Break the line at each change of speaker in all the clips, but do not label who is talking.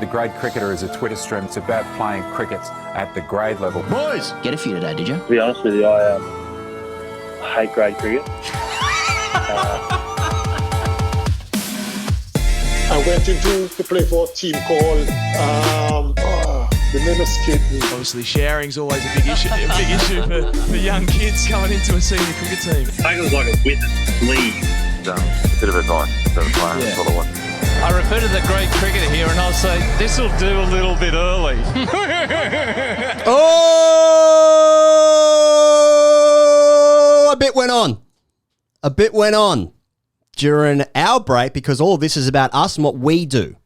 The grade cricketer is a Twitter stream. It's about playing cricket at the grade level.
Boys!
Get a few today, did you?
To be honest with you, I hate grade cricket.
I went into to play for a team called the name escaped me.
Obviously, sharing's always a big issue for young kids coming into a senior cricket team.
SAGA was like a witness league.
A bit of advice to the players.
Yeah.
What I want.
I refer to the great cricketer here and I'll say, this will do a little bit early.
Oh, a bit went on. A bit went on during our break because all of this is about us and what we do.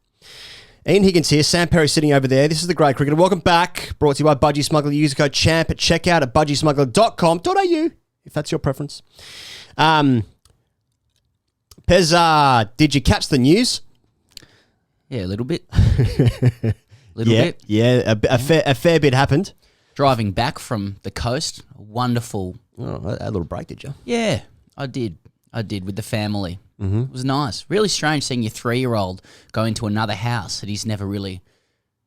Ian Higgins here, Sam Perry sitting over there. This is the Great Cricketer. Welcome back. Brought to you by Budgie Smuggler. Use the code CHAMP at checkout at budgiesmuggler.com.au if that's your preference. Pez, did you catch the news?
Yeah, a little bit. Little bit.
Yeah, a fair bit happened.
Driving back from the coast, a wonderful.
Oh, a little break, did you?
Yeah, I did with the family.
Mm-hmm.
It was nice. Really strange seeing your 3-year-old go into another house that he's never really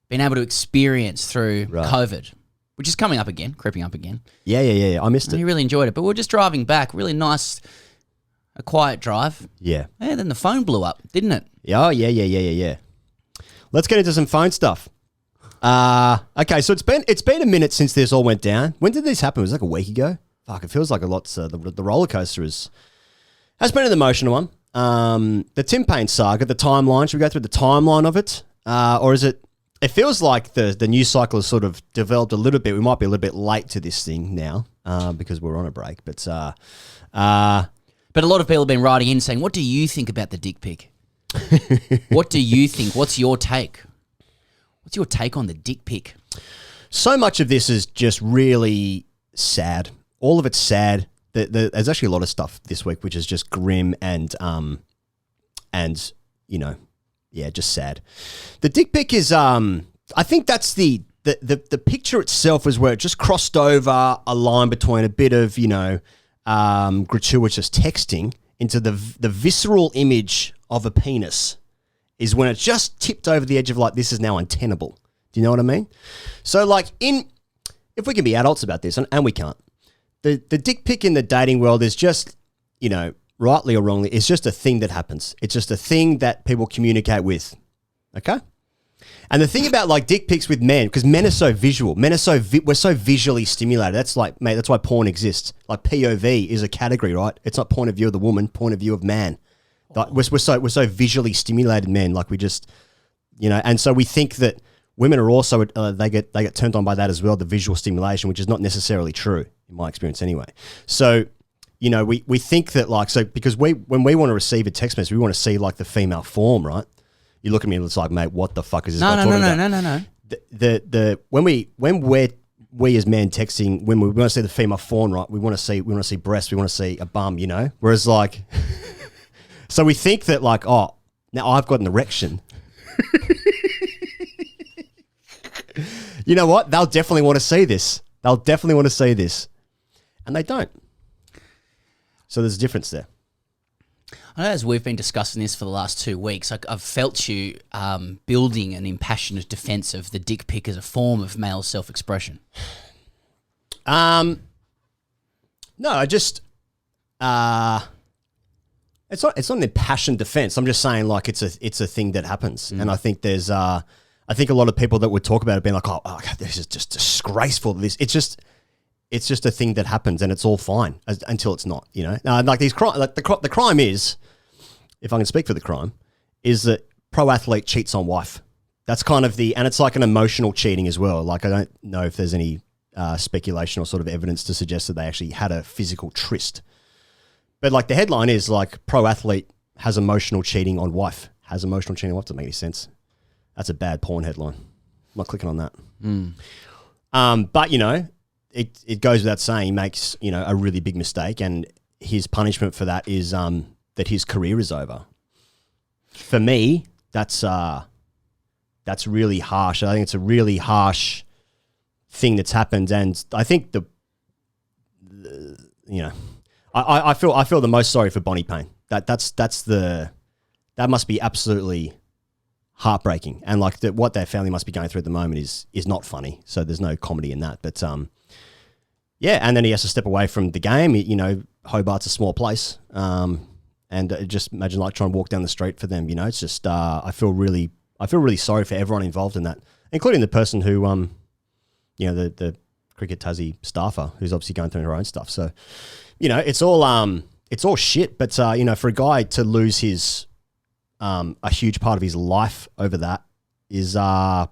been able to experience through COVID, which is coming up again, creeping up again.
Yeah. I missed
And
it.
he really enjoyed it. But we were just driving back, really nice, a quiet drive.
Yeah.
Yeah, then the phone blew up, didn't it?
Oh, yeah. Let's get into some phone stuff. Okay, so it's been a minute since this all went down. When did this happen? It was like a week ago. Fuck, it feels like a lot. The roller coaster has been an emotional one. The Tim Paine saga, the timeline. Should we go through the timeline of it, or is it? It feels like the news cycle has sort of developed a little bit. We might be a little bit late to this thing now because we're on a break. But
a lot of people have been writing in saying, "What do you think about the dick pic? What do you think? What's your take? What's your take on the dick pic?"
So much of this is just really sad. All of it's sad. There's actually a lot of stuff this week which is just grim and you know, yeah, just sad. The dick pic is I think that's the picture itself is where it just crossed over a line between a bit of, you know, gratuitous texting into the visceral image of a penis is when it just tipped over the edge of like, this is now untenable. Do you know what I mean? So like if we can be adults about this, and we can't, the dick pic in the dating world is just, you know, rightly or wrongly, it's just a thing that happens. It's just a thing that people communicate with. Okay? And the thing about like dick pics with men, because men are so visual, we're so visually stimulated. That's like, mate, that's why porn exists. Like POV is a category, right? It's not point of view of the woman, point of view of man. Like we're so visually stimulated men, like we just, you know, and so we think that women are also they get turned on by that as well, the visual stimulation, which is not necessarily true in my experience anyway. So, you know, we think that like, so because when we want to receive a text message, we want to see like the female form, right? You look at me and it's like, mate, what the fuck is this guy talking about? No. When we as men texting, when we want to see the female form, right? We want to see breasts, we want to see a bum, you know. Whereas like, so we think that like, oh, now I've got an erection. You know what? They'll definitely want to see this. And they don't. So there's a difference there.
I know as we've been discussing this for the last 2 weeks, I've felt you building an impassioned defense of the dick pic as a form of male self-expression.
No, I just, it's not an impassioned defense. I'm just saying like it's a thing that happens. And I think there's, I think a lot of people that would talk about it being like, oh God, this is just disgraceful. It's just a thing that happens and it's all fine until it's not, you know? Like these the crime is, if I can speak for the crime, is that pro athlete cheats on wife. That's kind of and it's like an emotional cheating as well. Like I don't know if there's any speculation or sort of evidence to suggest that they actually had a physical tryst. But like the headline is like pro athlete has emotional cheating on wife. Has emotional cheating on wife. Doesn't make any sense. That's a bad porn headline. I'm not clicking on that. But you know, it goes without saying he makes, you know, a really big mistake, and his punishment for that is that his career is over. For me, that's really harsh. I think it's a really harsh thing that's happened, and I think you know, I feel the most sorry for Bonnie Paine. That must be absolutely heartbreaking. And like what their family must be going through at the moment is not funny. So there's no comedy in that. But yeah, and then he has to step away from the game. You know, Hobart's a small place, and just imagine like trying to walk down the street for them. You know, it's just I feel really sorry for everyone involved in that, including the person who you know, the Cricket Tassie staffer who's obviously going through her own stuff. So, you know, it's all shit. But you know, for a guy to lose his a huge part of his life over that is yeah,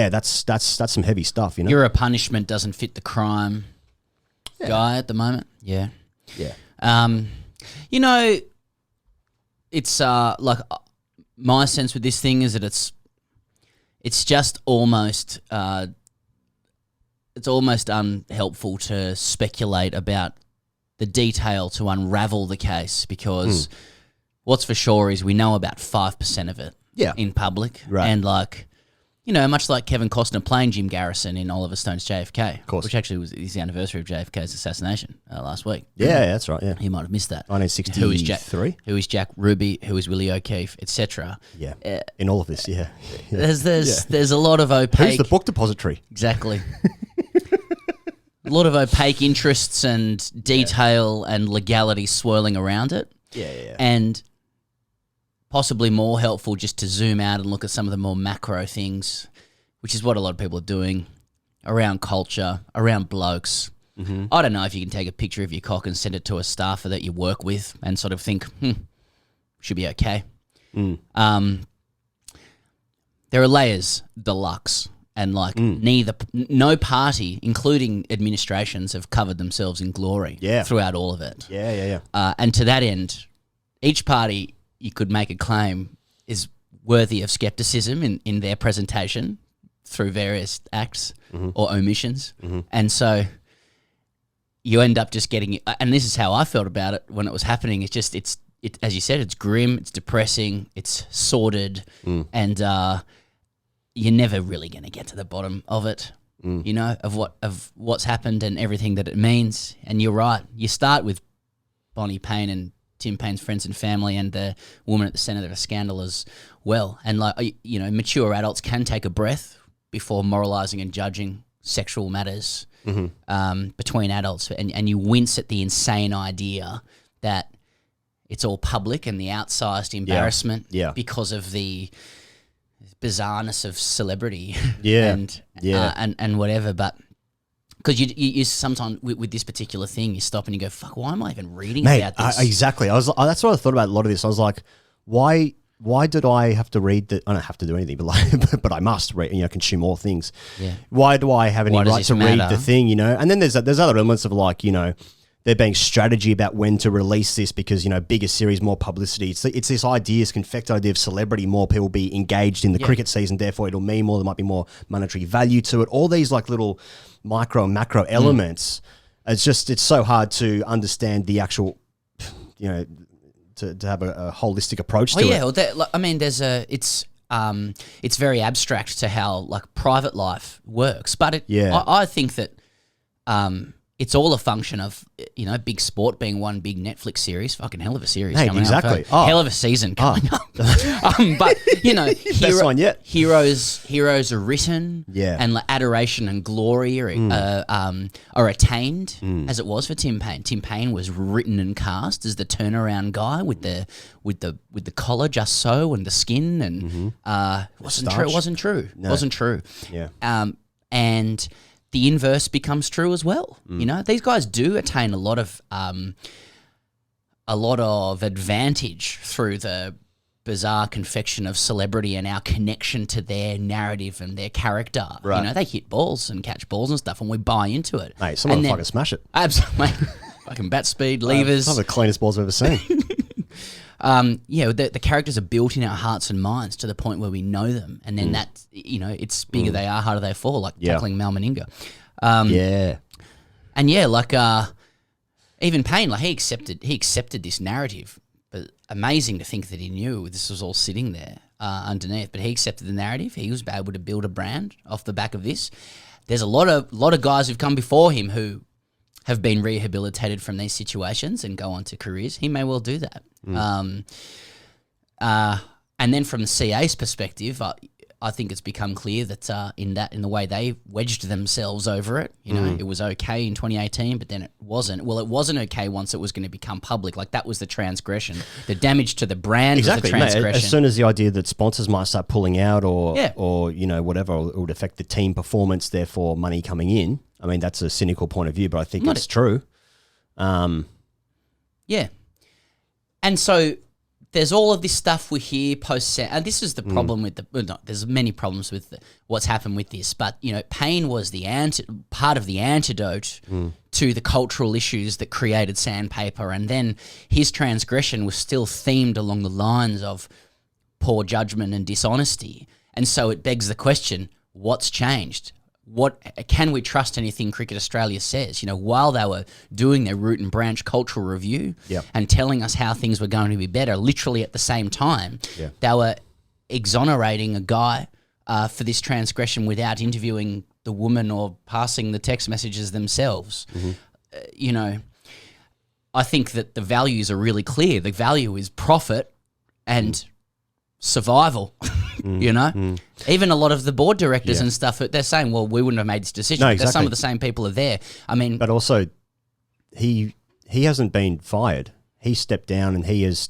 that's some heavy stuff. You know,
You're a punishment doesn't fit the crime guy at the moment. Yeah. You know, it's like my sense with this thing is that it's just almost it's almost unhelpful to speculate about the detail to unravel the case, because what's for sure is we know about 5% of it in public.
Right.
And like, you know, much like Kevin Costner playing Jim Garrison in Oliver Stone's JFK,
of course,
which actually is the anniversary of JFK's assassination last week.
Yeah, that's right. Yeah,
He might have missed that.
1963.
Who is Jack Ruby? Who is Willie O'Keefe, etc.
Yeah, in all of this, yeah.
There's a lot of opaque.
Who's the book depository?
Exactly. A lot of opaque interests and detail and legality swirling around it.
Yeah.
And possibly more helpful just to zoom out and look at some of the more macro things, which is what a lot of people are doing around culture, around blokes. Mm-hmm. I don't know if you can take a picture of your cock and send it to a staffer that you work with and sort of think, should be okay. There are layers deluxe. And like no party, including administrations, have covered themselves in glory throughout all of it.
Yeah.
And to that end, each party, you could make a claim, is worthy of skepticism in their presentation through various acts or omissions. And so you end up just getting, and this is how I felt about it when it was happening. It's just, it's as you said, it's grim, it's depressing, it's sordid, and you're never really going to get to the bottom of it, you know, of what's happened and everything that it means. And you're right. You start with Bonnie Paine and Tim Paine's friends and family and the woman at the centre of a scandal as well. And, like, you know, mature adults can take a breath before moralising and judging sexual matters between adults. And you wince at the insane idea that it's all public and the outsized embarrassment because of the bizarreness of celebrity and whatever. But because you sometimes with this particular thing, you stop and you go, fuck, why am I even reading about this?
Exactly. That's what I thought about a lot of this. I was like, why did I have to read that? I don't have to do anything, but like, but I must read, you know, consume all things. Yeah. Why do I have any right to read the thing, you know? And then there's other elements of, like, you know, there being strategy about when to release this because, you know, bigger series, more publicity. It's this idea, this confected idea of celebrity, more people be engaged in the cricket season, therefore it'll mean more, there might be more monetary value to it. All these like little micro and macro elements. It's so hard to understand the actual, you know, to have a holistic approach to it.
Well, I mean, it's very abstract to how like private life works, but I think that it's all a function of, you know, big sport being one big Netflix series. Fucking hell of a series coming up. Hell of a season coming up. But, you know,
best one yet.
Heroes are written and like, adoration and glory are attained, as it was for Tim Paine. Tim Paine was written and cast as the turnaround guy with the collar just so and the skin and wasn't true.
Yeah.
And the inverse becomes true as well. You know, these guys do attain a lot of advantage through the bizarre confection of celebrity and our connection to their narrative and their character. Right. You know, they hit balls and catch balls and stuff, and we buy into it.
Hey, someone fucking smash it.
Absolutely. Fucking bat speed, levers.
Some of the cleanest balls I've ever seen.
The characters are built in our hearts and minds to the point where we know them, and then that, you know, it's bigger they are, harder they fall, like tackling Mal Meninga. And like even Paine, like he accepted this narrative, but amazing to think that he knew this was all sitting there underneath. But he accepted the narrative. He was able to build a brand off the back of this. There's a lot of guys who've come before him who have been rehabilitated from these situations and go on to careers. He may well do that. And then from the CA's perspective, I think it's become clear that in the way they wedged themselves over it, it was okay in 2018, but then it wasn't. Well, it wasn't okay once it was going to become public. Like, that was the transgression. The damage to the brand was the transgression.
Mate, as soon as the idea that sponsors might start pulling out or whatever, or it would affect the team performance, therefore money coming in. I mean, that's a cynical point of view, but I think it's true.
Yeah. And so there's all of this stuff we hear and this is the problem with there's many problems with what's happened with this, but PAINE was the part of the antidote to the cultural issues that created sandpaper, and then his transgression was still themed along the lines of poor judgment and dishonesty, and so it begs the question: what's changed? What can we trust anything Cricket Australia says? While they were doing their root and branch cultural review and telling us how things were going to be better, literally at the same time, they were exonerating a guy for this transgression without interviewing the woman or passing the text messages themselves. I think that the values are really clear. The value is profit and survival. Even a lot of the board directors and stuff, they're saying, well, we wouldn't have made this decision.
No,
because some of the same people are there. I mean,
but also he hasn't been fired. He stepped down, and he is,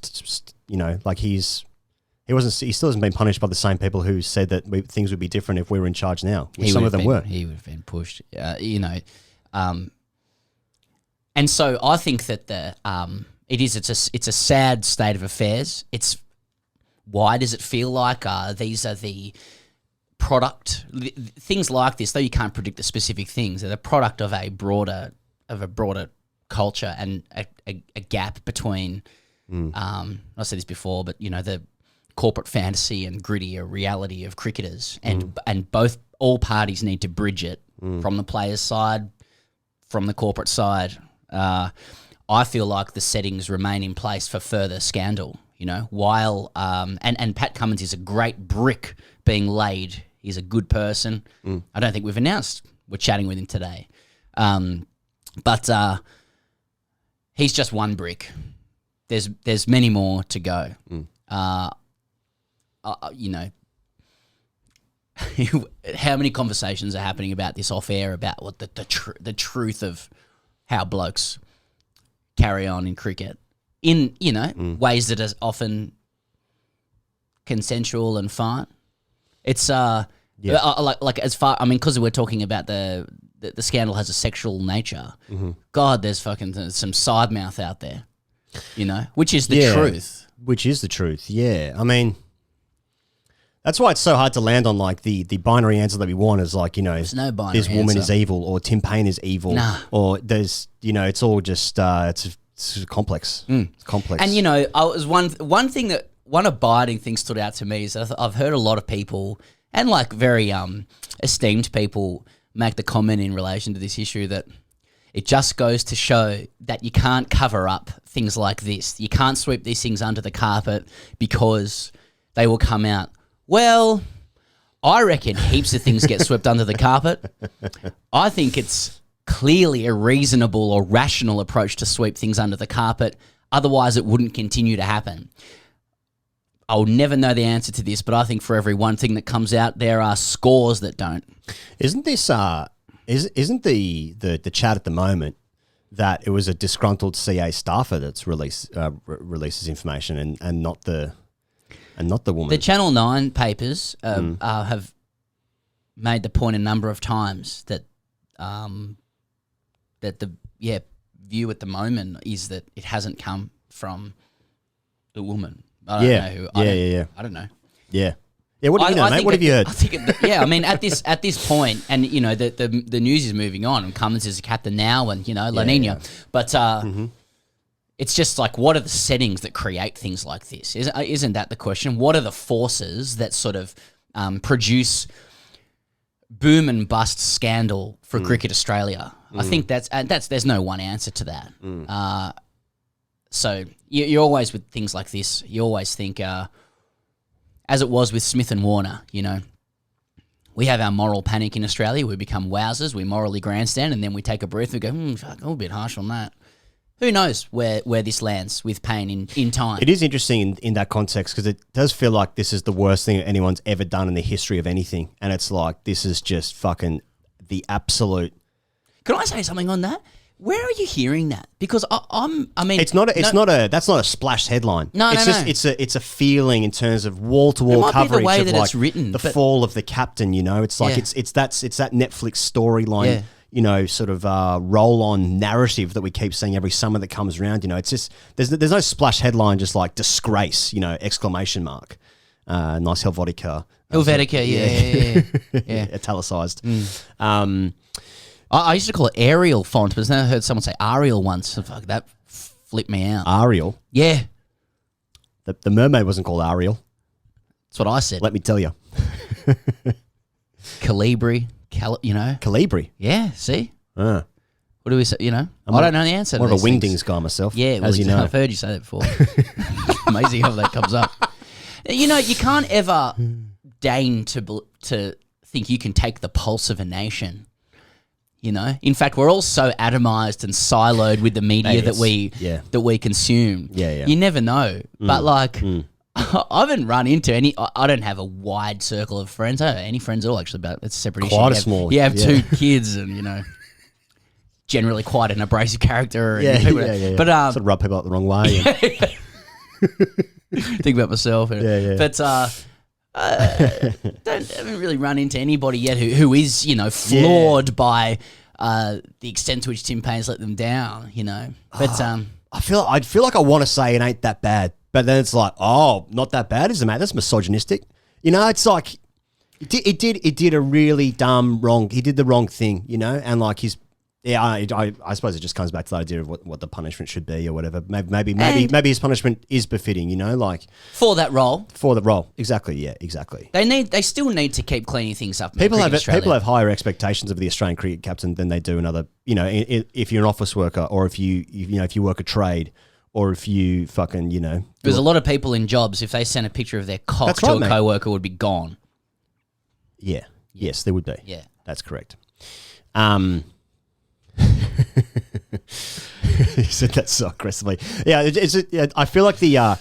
he still hasn't been punished by the same people who said that things would be different if we were in charge now. Which some of them were. He
would have been pushed. And so I think that it's a sad state of affairs. Why does it feel like these are the product things like this? Though you can't predict the specific things, they're the product of a broader culture and a gap between. I said this before, but the corporate fantasy and grittier reality of cricketers, and all parties need to bridge it from the players' side, from the corporate side. I feel like the settings remain in place for further scandal. While and Pat Cummins is a great brick being laid. He's a good person. I don't think we've announced we're chatting with him today, but he's just one brick. There's many more to go. How many conversations are happening about this off air about what the truth of how blokes carry on in cricket? In ways that are often consensual and fine. It's like as far, I mean, because we're talking about the scandal has a sexual nature. God, there's fucking some side mouth out there, which is the truth.
Which is the truth. Yeah, I mean, that's why it's so hard to land on like the binary answer that we want is like
there's no binary
this woman
answer.
is evil or Tim Paine is evil.
Nah.
Or there's it's all just it's complex. It's complex.
And I was one abiding thing stood out to me is I've heard a lot of people and like very esteemed people make the comment in relation to this issue that it just goes to show that you can't cover up things like this. You can't sweep these things under the carpet because they will come out. Well, I reckon heaps of things get swept under the carpet. I think it's clearly a reasonable or rational approach to sweep things under the carpet. Otherwise, it wouldn't continue to happen. I'll never know the answer to this, but I think for every one thing that comes out, there are scores that don't.
Isn't this isn't the chat at the moment that it was a disgruntled CA staffer that's releases information and not the woman?
The Channel 9 papers have made the point a number of times that that the view at the moment is that it hasn't come from the woman. I don't know who. I don't know.
Yeah. Yeah, what do you know, mate? What have you heard?
I think I mean, at this point, and the news is moving on, and Cummins is a captain now, and La Nina, but it's just like, what are the settings that create things like this? Isn't that the question? What are the forces that sort of produce boom and bust scandal for Cricket Australia? I think there's no one answer to that. So you always, with things like this, you always think, as it was with Smith and Warner, we have our moral panic in Australia. We become wowsers. We morally grandstand, and then we take a breath and go, fuck, I'm a bit harsh on that. Who knows where this lands with PAINE in time?
It is interesting in that context because it does feel like this is the worst thing anyone's ever done in the history of anything, and it's like this is just fucking the absolute.
Can I say something on that? Where are you hearing that? Because I mean,
that's not a splash headline.
No,
it's a feeling in terms of wall to wall coverage
be the way
of
that
like
it's written,
the fall of the captain. You know, it's like
Yeah.
it's that Netflix storyline.
Yeah.
You know, sort of roll-on narrative that we keep seeing every summer that comes around. You know, it's just there's no splash headline, just like disgrace. You know, exclamation mark. Nice Helvetica.
Helvetica, yeah.
Italicized.
I used to call it Arial font, but then I heard someone say Arial once. So fuck, that flipped me out.
Ariel.
Yeah,
The mermaid wasn't called Ariel.
that's what I said.
Let me tell you.
Calibri, you know.
Calibri.
Yeah, see?
Ah.
What do we say? You know,
I'm
I don't know the answer.
More
to
of a
these
wingdings
things.
guy myself.
Yeah, well,
as you know.
I've heard you say that before. Amazing how that comes up. You know, you can't ever deign to think you can take the pulse of a nation. You know, in fact, we're all so atomized and siloed with the media that we consume.
Yeah.
You never know, but like, I haven't run into any. I don't have a wide circle of friends. I don't have any friends at all. Actually, but it's a separate issue.
Quite a small.
You have 2 kids, and you know, generally quite an abrasive character. And
Yeah.
But
sort of rub people up the wrong way.
think about myself.
Yeah.
But haven't really run into anybody yet who is, you know, flawed by the extent to which Tim Paine's let them down, you know. But
I feel like I want to say it ain't that bad, but then it's like, oh, not that bad, is it, mate? That's misogynistic. You know, it's like it did a really dumb wrong. He did the wrong thing, you know, and like I suppose it just comes back to the idea of what the punishment should be or whatever. Maybe his punishment is befitting, you know, like
for that role.
For the role, exactly. Yeah, exactly.
They still need to keep cleaning things up.
People have higher expectations of the Australian cricket captain than they do another. You know, if you're an office worker or if you work a trade or if you fucking, you know,
there's a lot of people in jobs. If they sent a picture of their cock to a coworker, would be gone.
Yeah. Yes, there would be.
Yeah,
that's correct. You said that so aggressively. Yeah, I feel like the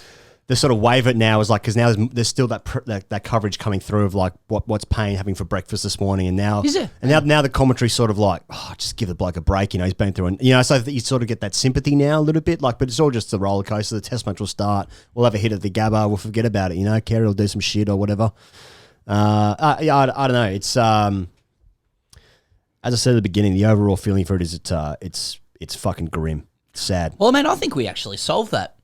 sort of waiver now is like because now there's still that coverage coming through of like what's PAINE having for breakfast this morning, and now
is it?
And now the commentary sort of like just give the bloke a break, you know, he's been through, and you know, so that you sort of get that sympathy now a little bit, like, but it's all just the roller coaster. The test match will start, we'll have a hit at the Gabba, we'll forget about it, you know, Kerry will do some shit or whatever. I don't know. It's as I said at the beginning, the overall feeling for it is it's fucking grim. It's sad.
Well, man, I think we actually solved that.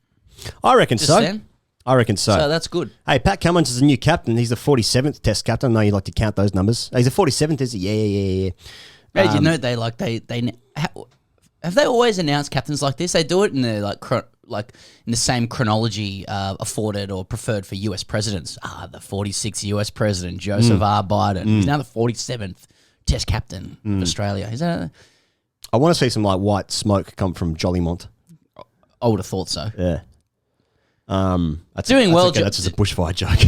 I reckon so.
Then.
I reckon so.
So that's good.
Hey, Pat Cummins is the new captain. He's the 47th Test captain. I know you like to count those numbers. He's the 47th, is he? Yeah.
Hey, you know have they always announced captains like this? They do it in the like in the same chronology afforded or preferred for US presidents. The 46th US president Joseph R. Biden. He's now the 47th Test captain of Australia. Is that?
I want to see some like white smoke come from Jollymont.
I would have thought so.
Yeah. That's
doing well.
Okay, that's just a bushfire joke.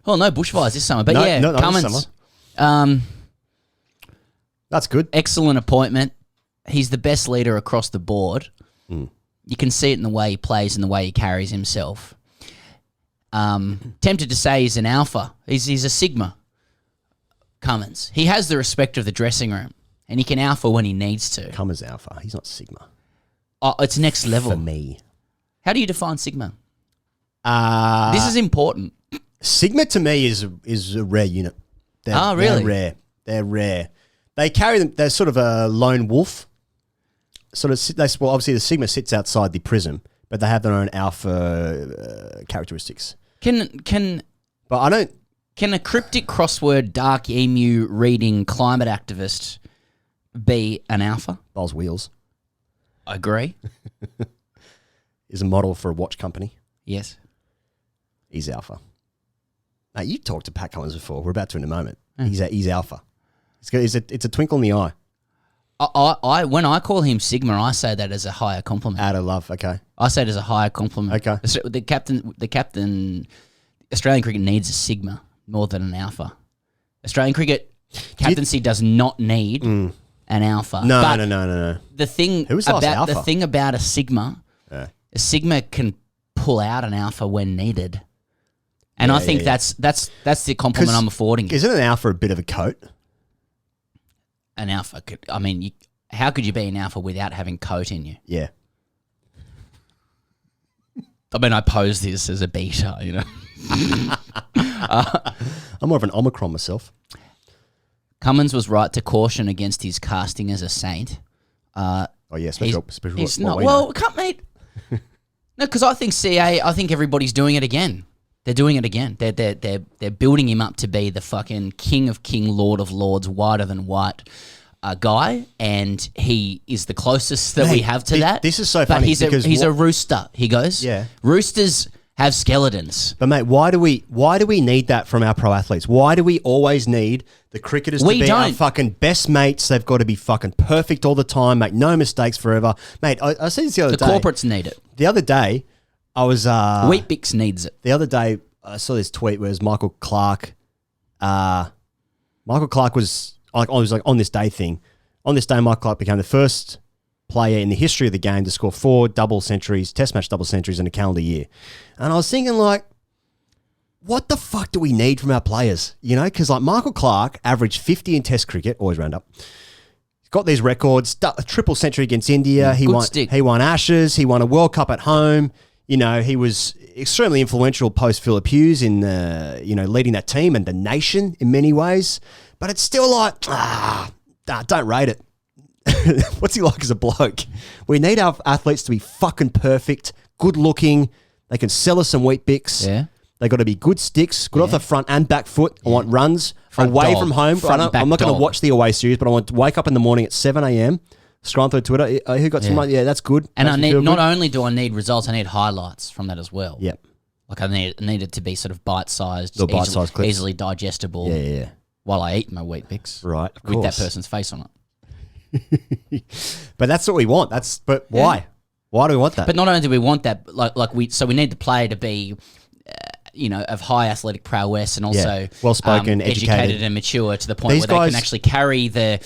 Well, no bushfires this summer, but
no,
Cummins.
That's good.
Excellent appointment. He's the best leader across the board. You can see it in the way he plays and the way he carries himself. Tempted to say he's an alpha. He's a sigma. Cummins. He has the respect of the dressing room, and he can alpha when he needs to.
Cummins alpha. He's not sigma.
Oh, it's next level
for me.
How do you define sigma? This is important.
Sigma to me is a rare unit.
Really?
They're rare. They carry them. They're sort of a lone wolf. Obviously the sigma sits outside the prism, but they have their own alpha characteristics. But I don't.
Can a cryptic crossword dark emu reading climate activist be an alpha?
Bowls wheels.
I agree.
Is a model for a watch company.
Yes.
He's alpha. Now, you talked to Pat Cummins before. We're about to in a moment. He's alpha. It's a twinkle in the eye.
When I call him sigma, I say that as a higher compliment.
Out of love, okay.
I say it as a higher compliment.
Okay.
The captain, Australian cricket needs a sigma more than an alpha. Australian cricket captaincy does not need an an alpha.
No,
But
no.
The thing
Who was the last
about
alpha?
the thing about a sigma, a sigma can pull out an alpha when needed, and I think that's the compliment I'm affording you.
Isn't an alpha a bit of a coat?
An alpha could. I mean, how could you be an alpha without having coat in you?
Yeah.
I mean, I pose this as a beta, you know.
I'm more of an Omicron myself.
Cummins was right to caution against his casting as a saint.
Oh yeah, special.
He's
what
not.
we
Well,
know.
can't mate. No, because I think CA. I think everybody's doing it again. They're doing it again. They're building him up to be the fucking king of king, lord of lords, whiter than white guy, and he is the closest that we have to that.
This is so
but
funny
he's
because
a rooster. He goes,
Yeah.
Roosters have skeletons.
But mate, why do we need that from our pro athletes? Why do we always need the cricketers
We
to be our
don't.
fucking best mates? They've got to be fucking perfect all the time, make no mistakes forever. Mate, I said this the other
The
day.
corporates need it.
The other day, I was
Wheat Bix needs it.
the other day I saw this tweet where it was Michael Clark. Michael Clark was like on this day thing. On this day, Michael Clark became the first player in the history of the game to score 4 double centuries, test match double centuries in a calendar year. And I was thinking, like, what the fuck do we need from our players? You know, because like Michael Clark averaged 50 in test cricket, always round up. He's got these records, a triple century against India. He won Ashes. He won a World Cup at home. You know, he was extremely influential post Philip Hughes in, leading that team and the nation in many ways. But it's still like, don't rate it. What's he like as a bloke? We need our athletes to be fucking perfect, good looking. They can sell us some Wheat Bix.
Yeah.
They got to be good sticks, good off the front and back foot. I want runs
Front
away
dog.
from home.
Front and back
I'm not going to
dog.
watch the away series, but I want to wake up in the morning at 7 a.m., scroll through Twitter. Who got some? Yeah, that's good.
And
Makes
I
me
need
feel
not
good.
only do I need results, I need highlights from that as well.
Yep.
Like I need it to be sort of bite-sized,
Little bite-sized clips.
easily digestible.
Yeah.
While I eat my Wheat Bix,
Right, of
with that
course.
person's face on it.
But that's what we want. But why? Why do we want that?
But not only do we want that, we need the player to be, of high athletic prowess and also
well-spoken,
educated and mature to the point
These
where they
guys-
can actually carry the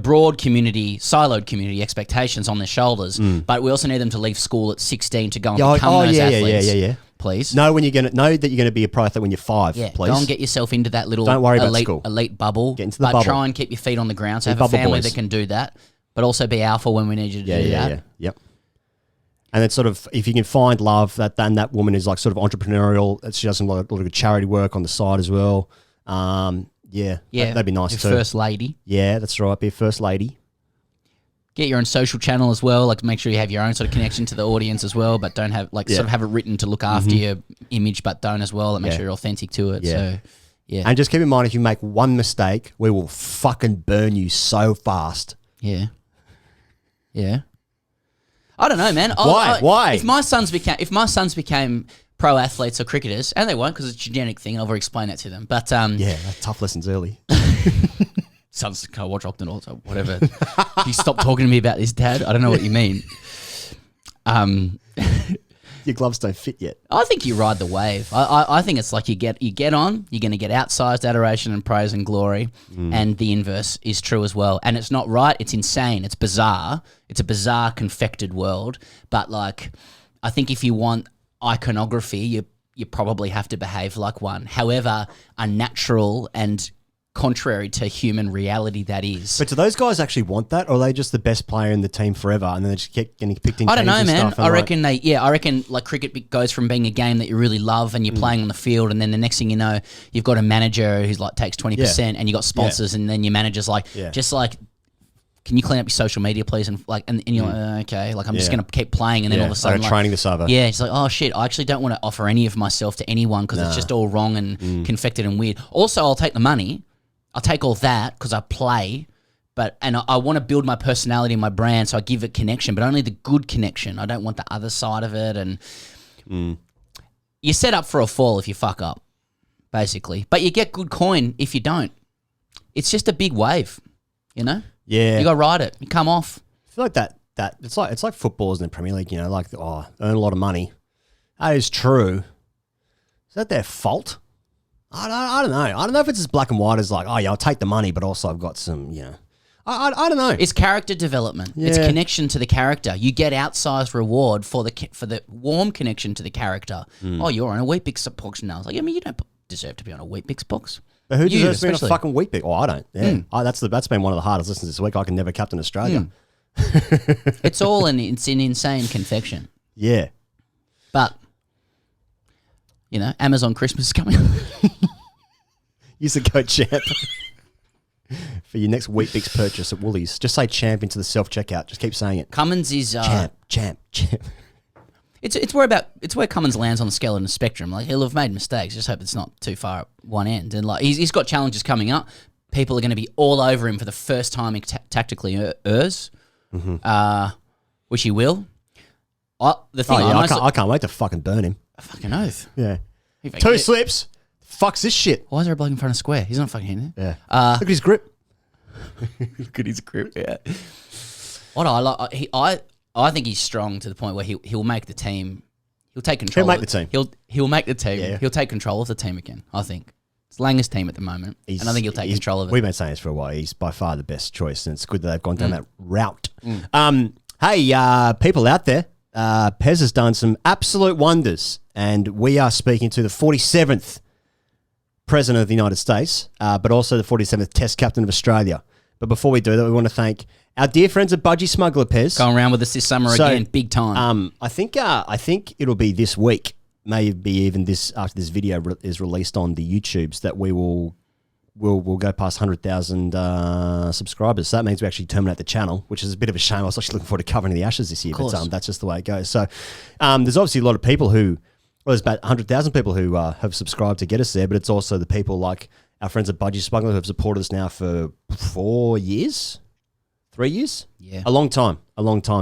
broad community, siloed community expectations on their shoulders. But we also need them to leave school at 16 to go and become those athletes.
Yeah.
Please.
Know when you're gonna know that you're going to be a pro athlete when you're 5.
Yeah,
please.
go and get yourself into that little
Don't worry about school.
elite bubble.
Get into the
but
bubble.
try and keep your feet on the ground. So
Be
have a
bubble
family
boys.
that can do that, but also be alpha when we need you to do that.
Yep. And it's sort of, if you can find love, that woman is like sort of entrepreneurial. She does some lot of charity work on the side as well.
Yeah,
that'd be nice
your
too.
First lady.
Yeah, that's right. Be a first lady.
Get your own social channel as well. Like make sure you have your own sort of connection to the audience as well, but don't have sort of have it written to look after your image, but don't as well. Like make sure you're authentic to it.
Yeah.
So yeah,
And just keep in mind, if you make one mistake, we will fucking burn you so fast.
yeah. I don't know, man.
Why?
If my sons became pro athletes or cricketers, and they won't because it's a genetic thing. I've already explained that to them. But
Tough lessons early.
sons can't watch Octon also, whatever. You stop talking to me about this, Dad. I don't know what you mean.
Your gloves don't fit yet.
I think you ride the wave. I think it's like you get on, you're going to get outsized adoration and praise and glory, and the inverse is true as well. And it's not right. It's insane. It's bizarre. It's a bizarre, confected world. But like, I think if you want iconography, you probably have to behave like one. However unnatural and contrary to human reality that is.
But do those guys actually want that, or are they just the best player in the team forever, and then they just keep getting picked in?
I don't know,
teams and
man.
stuff and
I reckon like cricket goes from being a game that you really love and you're playing on the field, and then the next thing you know, you've got a manager who's like takes 20%, and you got sponsors, and then your manager's like, just like, can you clean up your social media, please? And like, and you're like, okay, like I'm just gonna keep playing, and then all of a sudden, like,
training this over.
yeah, it's like, oh shit, I actually don't want to offer any of myself to anyone because it's just all wrong and confected and weird. Also, I'll take the money. I'll take all that because I play, and I want to build my personality and my brand, so I give it connection, but only the good connection. I don't want the other side of it, and you're set up for a fall if you fuck up, basically. But you get good coin if you don't. It's just a big wave, you know?
Yeah.
You got to ride it. You come off.
I feel like that it's like footballers in the Premier League, you know, like earn a lot of money. That is true. Is that their fault? I don't know. I don't know if it's as black and white as like, oh yeah, I'll take the money, but also I've got some, you know. I don't know.
It's character development. It's
Yeah.
connection to the character. You get outsized reward for the warm connection to the character. Oh, you're on a Weet-Bix box now. It's like, I mean, you don't deserve to be on a Weet-Bix box.
But who
You
deserves to be on a
especially.
fucking Weet-Bix? Oh, I don't. Yeah. That's been one of the hardest listens this week. I can never captain Australia.
It's it's an insane confection.
Yeah.
But, you know, Amazon Christmas is coming.
Use the code CHAMP for your next Weet-Bix purchase at Woolies. Just say CHAMP into the self-checkout. Just keep saying it.
Cummins is...
Champ.
It's where Cummins lands on the scale and the spectrum. Like, he'll have made mistakes. Just hope it's not too far at one end. And like he's got challenges coming up. People are going to be all over him for the first time he tactically which he will. I
can't wait to fucking burn him.
A fucking oath.
Yeah.
If I
Two
get-
slips. Fuck's this shit.
Why is there a bloke in front of square? He's not fucking hitting it.
Yeah. Look at his grip.
Look at his grip. Yeah. What I like, I think he's strong to the point where he'll make the team. He'll take control.
He'll make the team.
He'll make the team.
Yeah.
He'll take control of the team again. I think it's Langer's team at the moment, and I think he'll take control of it.
We've been saying this for a while. He's by far the best choice, and it's good that they've gone down that route. Hey, people out there, Pez has done some absolute wonders, and we are speaking to the 47th President of the United States, but also the 47th Test Captain of Australia. But before we do that, we want to thank our dear friends at Budgie Smuggler, Pez.
Going around with us this summer again, big time.
I think it'll be this week, maybe even this after this video is released on the YouTubes, that we'll go past 100,000 subscribers. So that means we actually terminate the channel, which is a bit of a shame. I was actually looking forward to covering the Ashes this year, but that's just the way it goes. So there's obviously a lot of people there's about 100,000 people who have subscribed to get us there, but it's also the people like our friends at Budgie Smuggler who have supported us now for 3 years.
Yeah,
a long time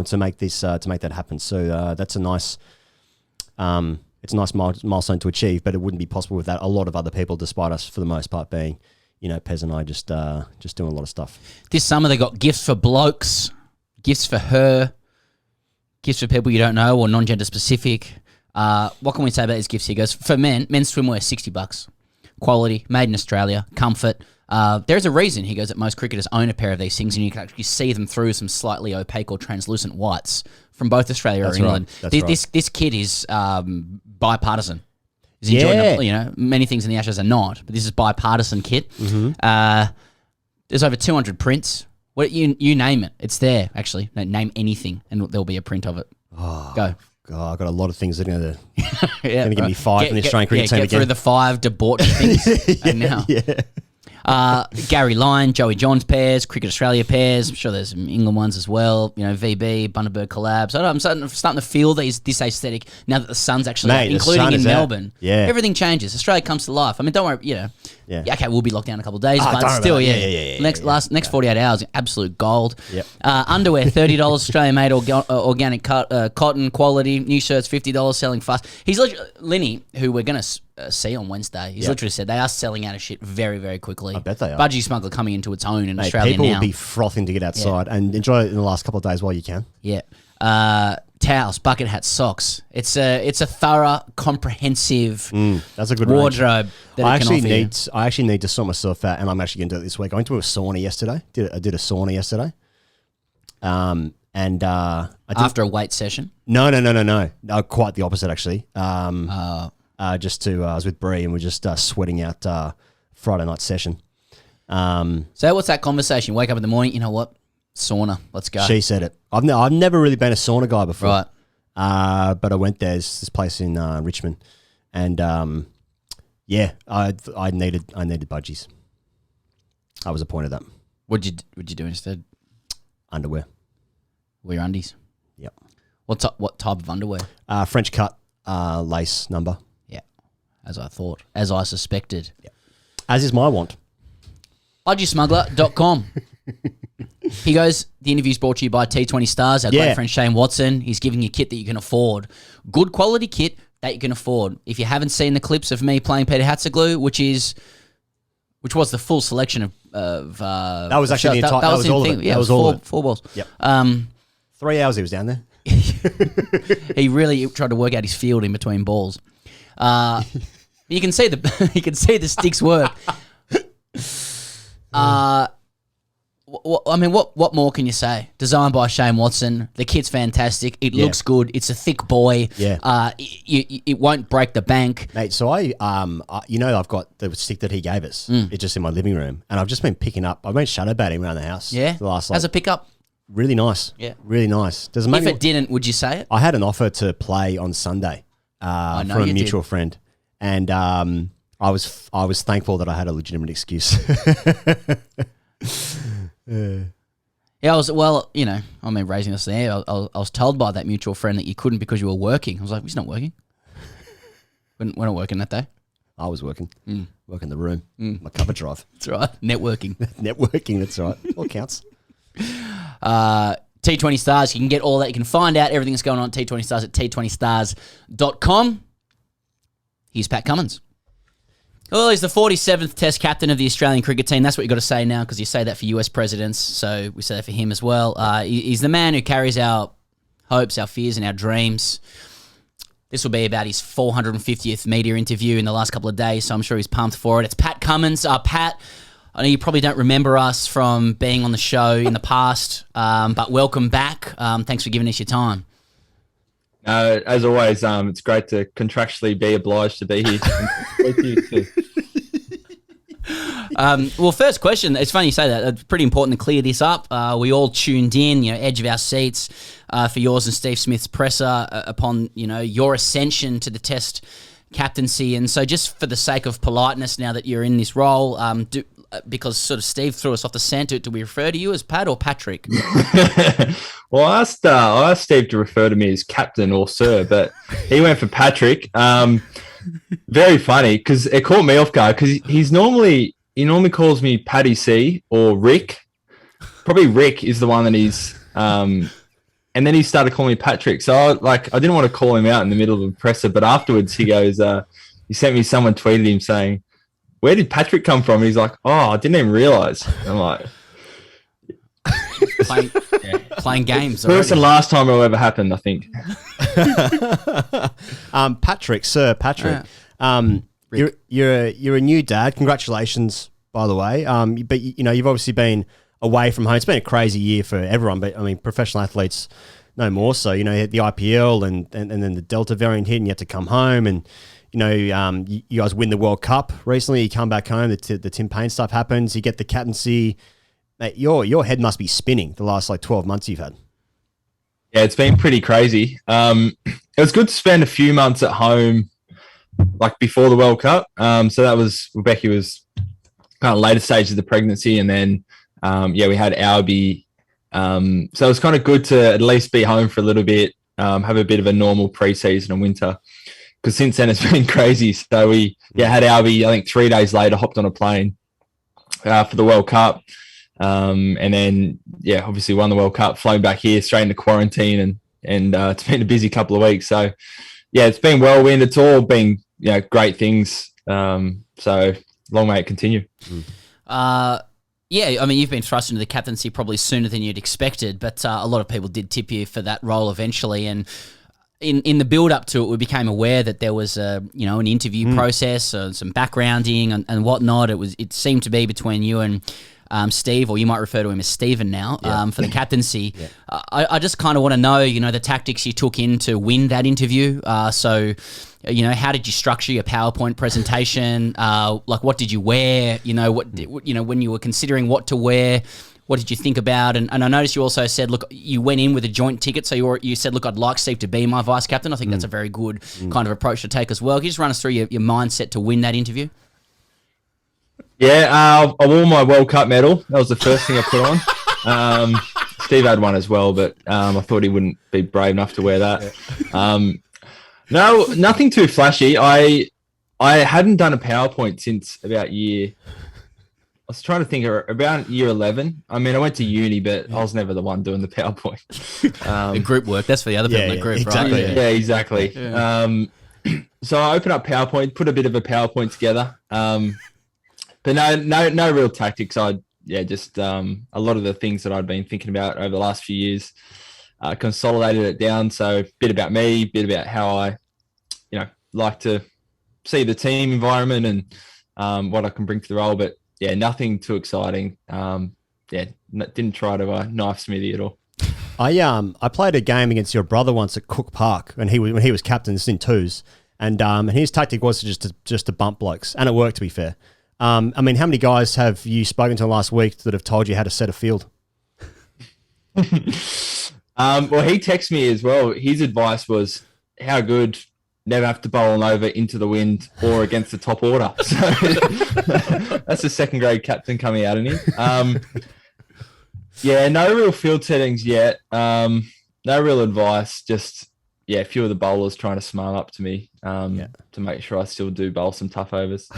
to make this to make that happen. So that's a nice, it's a nice milestone to achieve. But it wouldn't be possible without a lot of other people, despite us for the most part being, Pez and I just doing a lot of stuff.
This summer they got gifts for blokes, gifts for her, gifts for people you don't know or non-gender specific. What can we say about these gifts? He goes, for men's swimwear, $60. Quality, made in Australia, comfort. There's a reason, he goes, that most cricketers own a pair of these things, and you can actually see them through some slightly opaque or translucent whites from both Australia or England. This kit is bipartisan. He's enjoying many things in the Ashes are not, but this is bipartisan kit. There's over 200 prints. What you name it, it's there. Actually, name anything, and there'll be a print of it. Go.
God, I've got a lot of things that are going to give me five in the Australian cricket team
get
again.
through the 5 debauched things. And now. Gary Lyon, Joey Johns pairs, Cricket Australia pairs. I'm sure there's some England ones as well. VB, Bundaberg collabs. I'm starting to feel this aesthetic now that the sun's actually out, including in Melbourne.
Yeah.
Everything changes. Australia comes to life. I mean, don't worry,
Yeah.
Okay, we'll be locked down a couple of days, but still, Next 48 hours, absolute gold.
Yep.
Underwear, $30, Australian made organic cotton quality. New shirts, $50, selling fast. He's Linny, who we're going to see on Wednesday. He's literally said they are selling out of shit very, very quickly.
I bet they are.
Budgie Smuggler coming into its own in Australia
people
now.
will be frothing to get outside and enjoy it in the last couple of days while you can.
Yeah. Towels, bucket hats, socks. It's a thorough, comprehensive
That's a good
wardrobe. That
I
it can offer you.
actually need to sort myself out, and I'm actually going to do it this week. I went to a sauna yesterday. I did a sauna yesterday.
After a weight session.
No. Quite the opposite, actually. I was with Bree and we're just sweating out Friday night session.
So what's that conversation? You wake up in the morning, you know what? Sauna, let's go.
She said it. I've never really been a sauna guy before.
Right.
But I went there. There's this place in Richmond, and I needed budgies. I was appointed that.
What'd you do instead?
Underwear.
Wear your undies.
Yep.
What type of underwear?
French cut lace number.
Yeah, as I thought, as I suspected.
Yep. As is my want.
BudgieSmuggler.com. He goes, the interview's brought to you by T20 Stars, our great friend Shane Watson. He's giving you kit that you can afford. Good quality kit that you can afford. If you haven't seen the clips of me playing Peter Hatzeglu, which was the full selection of
that was actually the entire, that was all of it.
Yeah,
that was all of it.
4 balls.
Yep. 3 hours he was down there.
He really tried to work out his field in between balls. You can see the sticks work. what more can you say? Designed by Shane Watson. The kit's fantastic. It looks good. It's a thick boy.
Yeah.
It won't break the bank.
Mate, so I've got the stick that he gave us. It's just in my living room, and I've just been picking up. I've been shadow batting around the house.
Yeah.
The last
As a pickup.
really nice.
Yeah.
Really nice. Does it
If it didn't, would you say it?
I had an offer to play on Sunday from a mutual friend, and I was thankful that I had a legitimate excuse.
Yeah, I was, raising us there, I was told by that mutual friend that you couldn't because you were working. I was like, he's not working. We're not working that day.
I was working. Working the room. My cover drive.
That's right. Networking.
Networking, that's right. All counts.
T20 Stars, you can get all that. You can find out everything that's going on at T20 Stars at t20stars.com. Here's Pat Cummins. Well, he's the 47th Test captain of the Australian cricket team. That's what you got to say now, because you say that for US presidents, so we say that for him as well. He's the man who carries our hopes, our fears, and our dreams. This will be about his 450th media interview in the last couple of days, so I'm sure he's pumped for it. It's Pat Cummins. Pat, I know you probably don't remember us from being on the show in the past, but welcome back. Thanks for giving us your time.
As always, it's great to contractually be obliged to be here. With you too.
Well, first question. It's funny you say that. It's pretty important to clear this up. We all tuned in, edge of our seats, for yours and Steve Smith's presser upon, your ascension to the Test captaincy. And so, just for the sake of politeness, now that you're in this role, because sort of Steve threw us off the scent, do we refer to you as Pat or Patrick?
Well, I asked Steve to refer to me as captain or sir, but he went for Patrick. Very funny, because it caught me off guard, because he normally calls me Paddy C or Rick. Probably Rick is the one that he's and then he started calling me Patrick. So I didn't want to call him out in the middle of the presser, but afterwards he goes, he sent me, someone tweeted him saying, "Where did Patrick come from?" He's like, "Oh, I didn't even realise." I'm like,
playing games.
First and last time it'll ever happen, I think.
Patrick, Sir Patrick. You're a new dad. Congratulations, by the way. But you've obviously been away from home. It's been a crazy year for everyone, but I mean, professional athletes no more so. You had the IPL and then the Delta variant hit, and you had to come home. And you guys win the World Cup recently. You come back home. The Tim Paine stuff happens. You get the captaincy. Mate, your head must be spinning the last 12 months you've had.
Yeah, it's been pretty crazy. It was good to spend a few months at home, before the World Cup. So that was, Becky was kind of later stages of the pregnancy, and then we had Albie. So it was kind of good to at least be home for a little bit, have a bit of a normal pre-season and winter, because since then it's been crazy. So we had Albie, I think 3 days later, hopped on a plane for the World Cup. And then, obviously won the World Cup, flown back here straight into quarantine, and it's been a busy couple of weeks. So, it's been whirlwind. It's all been, great things. So long may it continue.
You've been thrust into the captaincy probably sooner than you'd expected, but a lot of people did tip you for that role eventually. And in the build up to it, we became aware that there was an interview process, some backgrounding and whatnot. It seemed to be between you and Steve, or you might refer to him as Stephen now, for the captaincy. I just kind of want to know, the tactics you took in to win that interview. So, how did you structure your PowerPoint presentation? What did you wear? When you were considering what to wear, what did you think about? And I noticed you also said, look, you went in with a joint ticket. So you said, look, I'd like Steve to be my vice captain. I think that's a very good kind of approach to take as well. Can you just run us through your mindset to win that interview?
Yeah, I wore my World Cup medal. That was the first thing I put on. Steve had one as well, but I thought he wouldn't be brave enough to wear that. No, nothing too flashy. I hadn't done a PowerPoint since about I was trying to think about year 11. I mean, I went to uni, but I was never the one doing the PowerPoint.
The group work, that's for the other people in the group,
exactly,
right?
Yeah, exactly. Yeah. So I opened up PowerPoint, put a bit of a PowerPoint together. But no real tactics. Just a lot of the things that I'd been thinking about over the last few years, consolidated it down. So a bit about me, a bit about how I, like to see the team environment and what I can bring to the role. But nothing too exciting. didn't try to knife Smithy at all.
I played a game against your brother once at Cook Park when he was captain. This is in twos, and his tactic was just to bump blokes, and it worked, to be fair. I mean, how many guys have you spoken to last week that have told you how to set a field?
Well, he texted me as well. His advice was how good. Never have to bowl an over into the wind or against the top order. So that's a second grade captain coming out of me. Yeah, no real field settings yet. No real advice. Just a few of the bowlers trying to smile up to me to make sure I still do bowl some tough overs.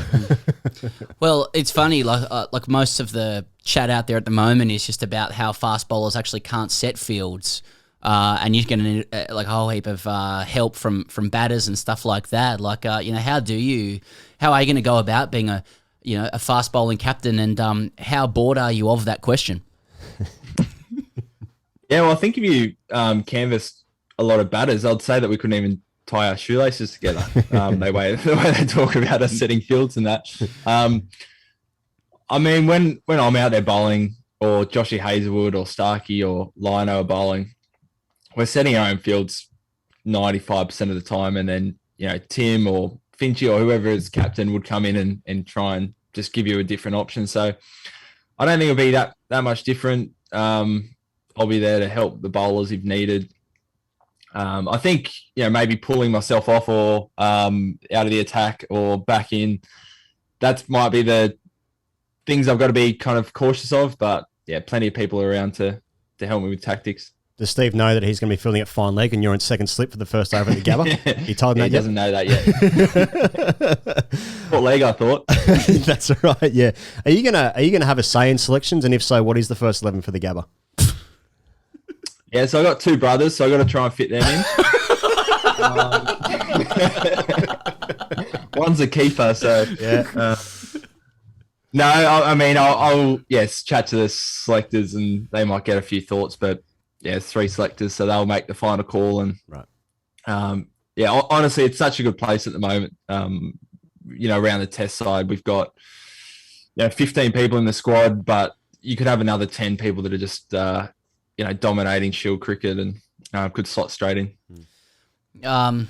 Well, it's funny. Like most of the chat out there at the moment is just about how fast bowlers actually can't set fields. And you're going to need like a whole heap of help from batters and stuff like that. Like, how are you going to go about being a fast bowling captain, and how bored are you of that question?
Yeah, well, I think if you canvassed a lot of batters, I'd say that we couldn't even tie our shoelaces together. The way they talk about us setting fields and that. I mean, when I'm out there bowling, or Joshy Hazelwood or Starkey or Lino are bowling, we're setting our own fields 95% of the time, and then Tim or Finchy or whoever is captain would come in and try and just give you a different option. So I don't think it'll be that much different. I'll be there to help the bowlers if needed. I think maybe pulling myself off or out of the attack or back in, that might be the things I've got to be kind of cautious of. But plenty of people around to help me with tactics. Does
Steve know that he's going to be fielding at fine leg and you're in second slip for the first over at the Gabba? He told him that
he doesn't know that yet. What leg, I thought.
That's right, yeah. Are you gonna have a say in selections? And if so, what is the first 11 for the Gabba?
Yeah, so I got two brothers, so I got to try and fit them in. One's a keeper, so yeah. No, I mean, I'll chat to the selectors and they might get a few thoughts, but it's 3 selectors, so they'll make the final call. And
right,
honestly, it's such a good place at the moment. Around the test side, we've got 15 people in the squad, but you could have another 10 people that are just dominating Shield cricket and could slot straight in.
I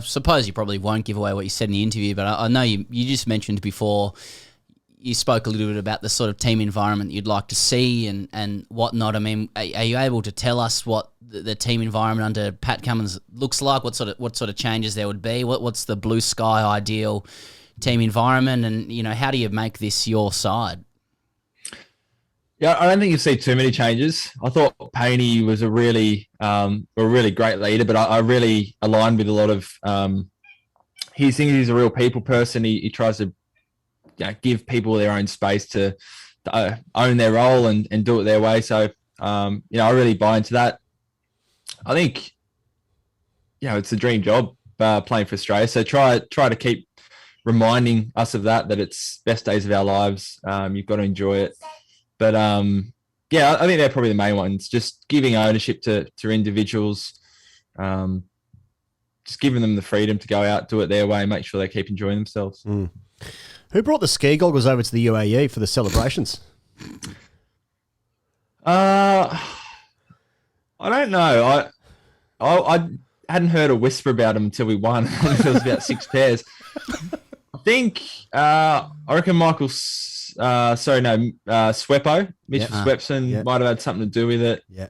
suppose you probably won't give away what you said in the interview, but I know you just mentioned before. You spoke a little bit about the sort of team environment you'd like to see and whatnot. I mean, are you able to tell us what the team environment under Pat Cummins looks like? What sort of changes there would be? What's the blue sky ideal team environment? And how do you make this your side?
Yeah, I don't think you see too many changes. I thought PAINE was a really great leader, but I really aligned with a lot of he thinks he's a real people person. He tries to give people their own space to own their role and do it their way. So, I really buy into that. I think, it's a dream job playing for Australia. So try to keep reminding us of that it's best days of our lives. You've got to enjoy it. But, I think they're probably the main ones. Just giving ownership to individuals, just giving them the freedom to go out, do it their way, and make sure they keep enjoying themselves.
Mm. Who brought the ski goggles over to the UAE for the celebrations?
I don't know. I hadn't heard a whisper about them until we won. There was about 6 pairs. I think I reckon Sweppo, Mitchell Swepson might have had something to do with it.
Yeah.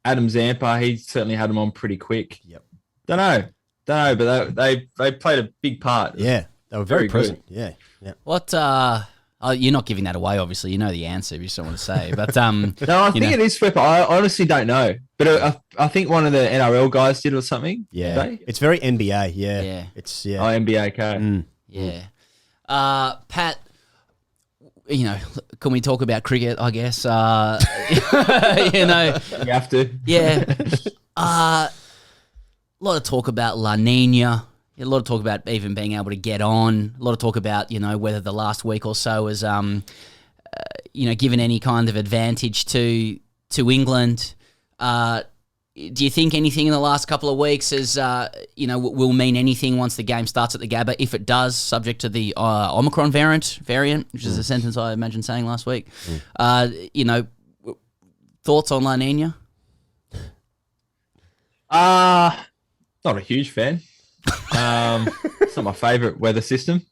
Adam Zampa, he certainly had them on pretty quick.
Yep.
Don't know, but they played a big part.
Yeah, they were very present. Good. Yeah.
What? You're not giving that away, obviously. You know the answer. You just don't want to say. But
no, I think it is Swepper. I honestly don't know, but I think one of the NRL guys did or something.
Yeah, it's very NBA. Yeah. It's
Oh, NBA. Okay.
Mm.
Yeah. Pat, can we talk about cricket? I guess.
You have to.
Yeah. A lot of talk about La Nina. A lot of talk about even being able to get on. A lot of talk about, whether the last week or so was, given any kind of advantage to England. do you think anything in the last couple of weeks is, will mean anything once the game starts at the Gabba? If it does, subject to the Omicron variant, which is a sentence I imagine saying last week. Thoughts on La Nina?
Not a huge fan. It's not my favourite weather system.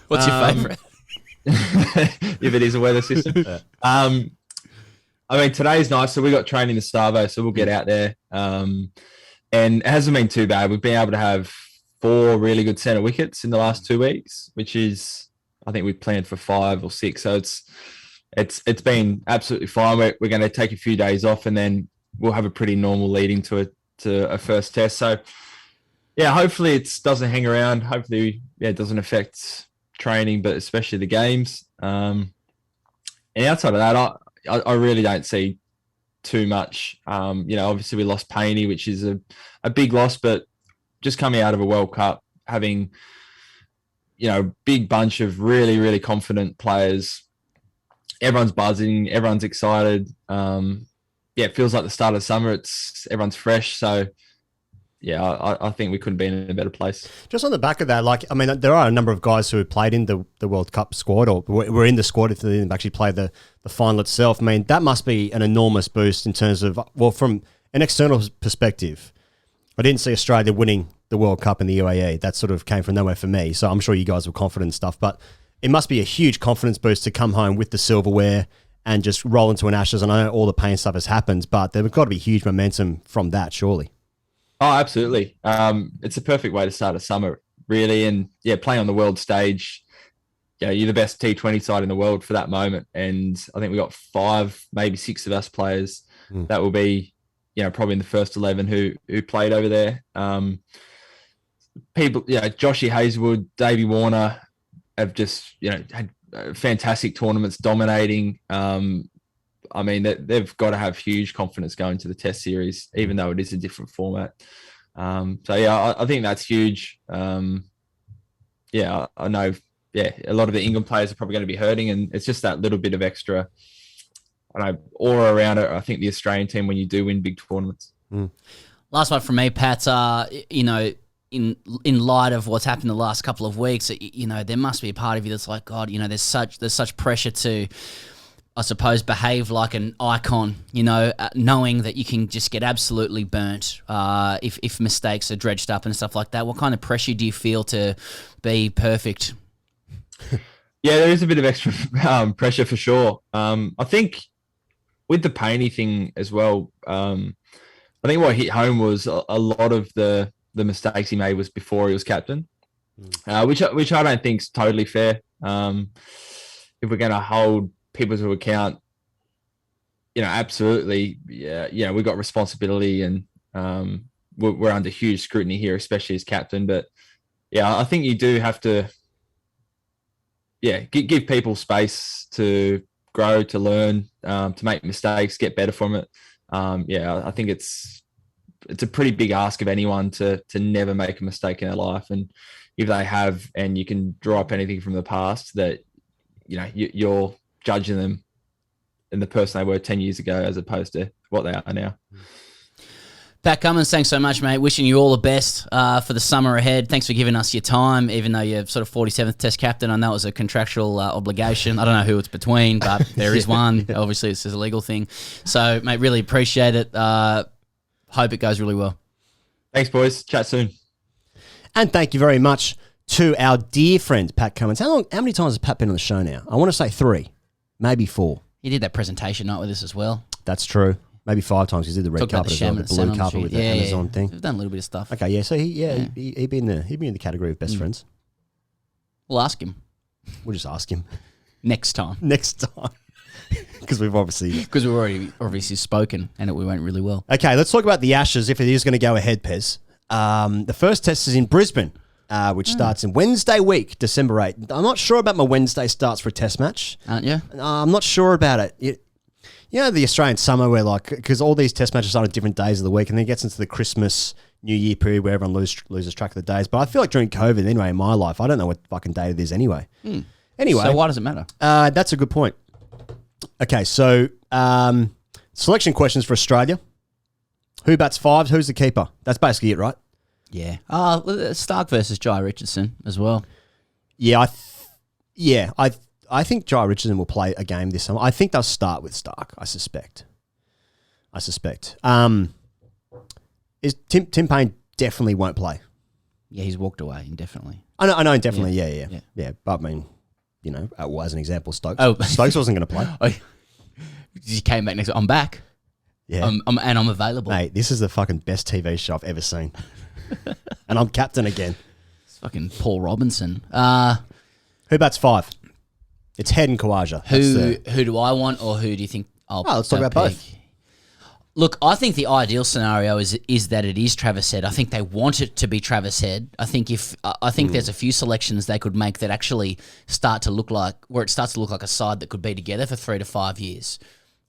What's your favourite?
If it is a weather system. I mean, today's nice, so we got training the Savo, so we'll get out there. And it hasn't been too bad. We've been able to have 4 really good centre wickets in the last 2 weeks, which is, I think we planned for 5 or 6. So it's been absolutely fine. We're going to take a few days off, and then we'll have a pretty normal leading to a first test. So yeah, hopefully it doesn't hang around. Hopefully, it doesn't affect training, but especially the games. And outside of that, I really don't see too much. Obviously we lost PAINE, which is a big loss, but just coming out of a World Cup, having, big bunch of really, really confident players. Everyone's buzzing. Everyone's excited. It feels like the start of summer. Everyone's fresh. So, I think we couldn't be in a better place.
Just on the back of that, there are a number of guys who have played in the World Cup squad, or were in the squad if they didn't actually play the final itself. I mean, that must be an enormous boost in terms of, from an external perspective. I didn't see Australia winning the World Cup in the UAE. That sort of came from nowhere for me. So I'm sure you guys were confident and stuff, but it must be a huge confidence boost to come home with the silverware and just roll into an Ashes. And I know all the PAINE stuff has happened, but there's got to be huge momentum from that, surely.
Oh, absolutely. It's a perfect way to start a summer, really. And playing on the world stage, you're the best T20 side in the world for that moment. And I think we got 5, maybe 6 of us players that will be, probably in the first 11 who played over there. People, Joshy Hazelwood, Davey Warner have just, had fantastic tournaments, dominating. I mean, they've got to have huge confidence going to the Test series, even though it is a different format. I think that's huge. I know, a lot of the England players are probably going to be hurting, and it's just that little bit of extra, aura around it. I think the Australian team, when you do win big tournaments.
Last one from me, Pat. In light of what's happened the last couple of weeks, there must be a part of you that's like, God, there's such pressure to, I suppose, behave like an icon, knowing that you can just get absolutely burnt if mistakes are dredged up and stuff like that. What kind of pressure do you feel to be perfect?
Yeah, there is a bit of extra pressure for sure. I think with the PAINE thing as well, I think what hit home was a lot of the mistakes he made was before he was captain, which I don't think is totally fair. If we're going to hold people to account, absolutely, we've got responsibility, and we're under huge scrutiny here, especially as captain. But I think you do have to, give people space to grow, to learn, to make mistakes, get better from it. I think it's a pretty big ask of anyone to never make a mistake in their life, and if they have, and you can draw up anything from the past, that you're judging them and the person they were 10 years ago as opposed to what they are now.
Pat Cummins, thanks so much, mate. Wishing you all the best for the summer ahead. Thanks for giving us your time, even though you're sort of 47th Test captain. I know it was a contractual obligation. I don't know who it's between, but there is one. Obviously, it's a legal thing. So, mate, really appreciate it. Hope it goes really well.
Thanks, boys. Chat soon.
And thank you very much to our dear friend, Pat Cummins. How many times has Pat been on the show now? I want to say 3, maybe 4.
He did that presentation night with us as well.
That's true. Maybe 5 times. He did the red carpet as well, the blue carpet with the Amazon thing.
We've done a little bit of stuff.
Okay, yeah. So he'd be in the category of best friends.
We'll ask him.
We'll just ask him
next time.
Because we've
already obviously spoken, and we went really well.
Okay, let's talk about the Ashes if it is going to go ahead, Pez. The first test is in Brisbane, which starts in Wednesday week, December 8th. I'm not sure about my Wednesday starts for a test match.
Aren't you?
I'm not sure about it. The Australian summer where because all these test matches are on different days of the week, and then it gets into the Christmas, New Year period where everyone loses track of the days. But I feel like during COVID anyway in my life, I don't know what fucking date it is anyway. Anyway.
So why does it matter?
That's a good point. Okay, so selection questions for Australia. Who bats fives? Who's the keeper? That's basically it, right?
Yeah. Stark versus Jai Richardson as well.
Yeah, I think Jai Richardson will play a game this summer. I think they'll start with Stark. I suspect. Is Tim Paine definitely won't play?
Yeah, he's walked away indefinitely.
I know, indefinitely. Yeah. But I mean, as an example, Stokes.
Oh.
Stokes wasn't going to play.
He came back next. I'm back.
Yeah,
I'm available.
Mate, this is the fucking best TV show I've ever seen, and I'm captain again.
It's fucking Paul Robinson.
Who bats five? It's Head and Kawaja.
Who do I want, or who do you think
let's talk about both.
Look, I think the ideal scenario is that it is Travis Head. I think they want it to be Travis Head. I think there's a few selections they could make that actually start to look like a side that could be together for 3 to 5 years.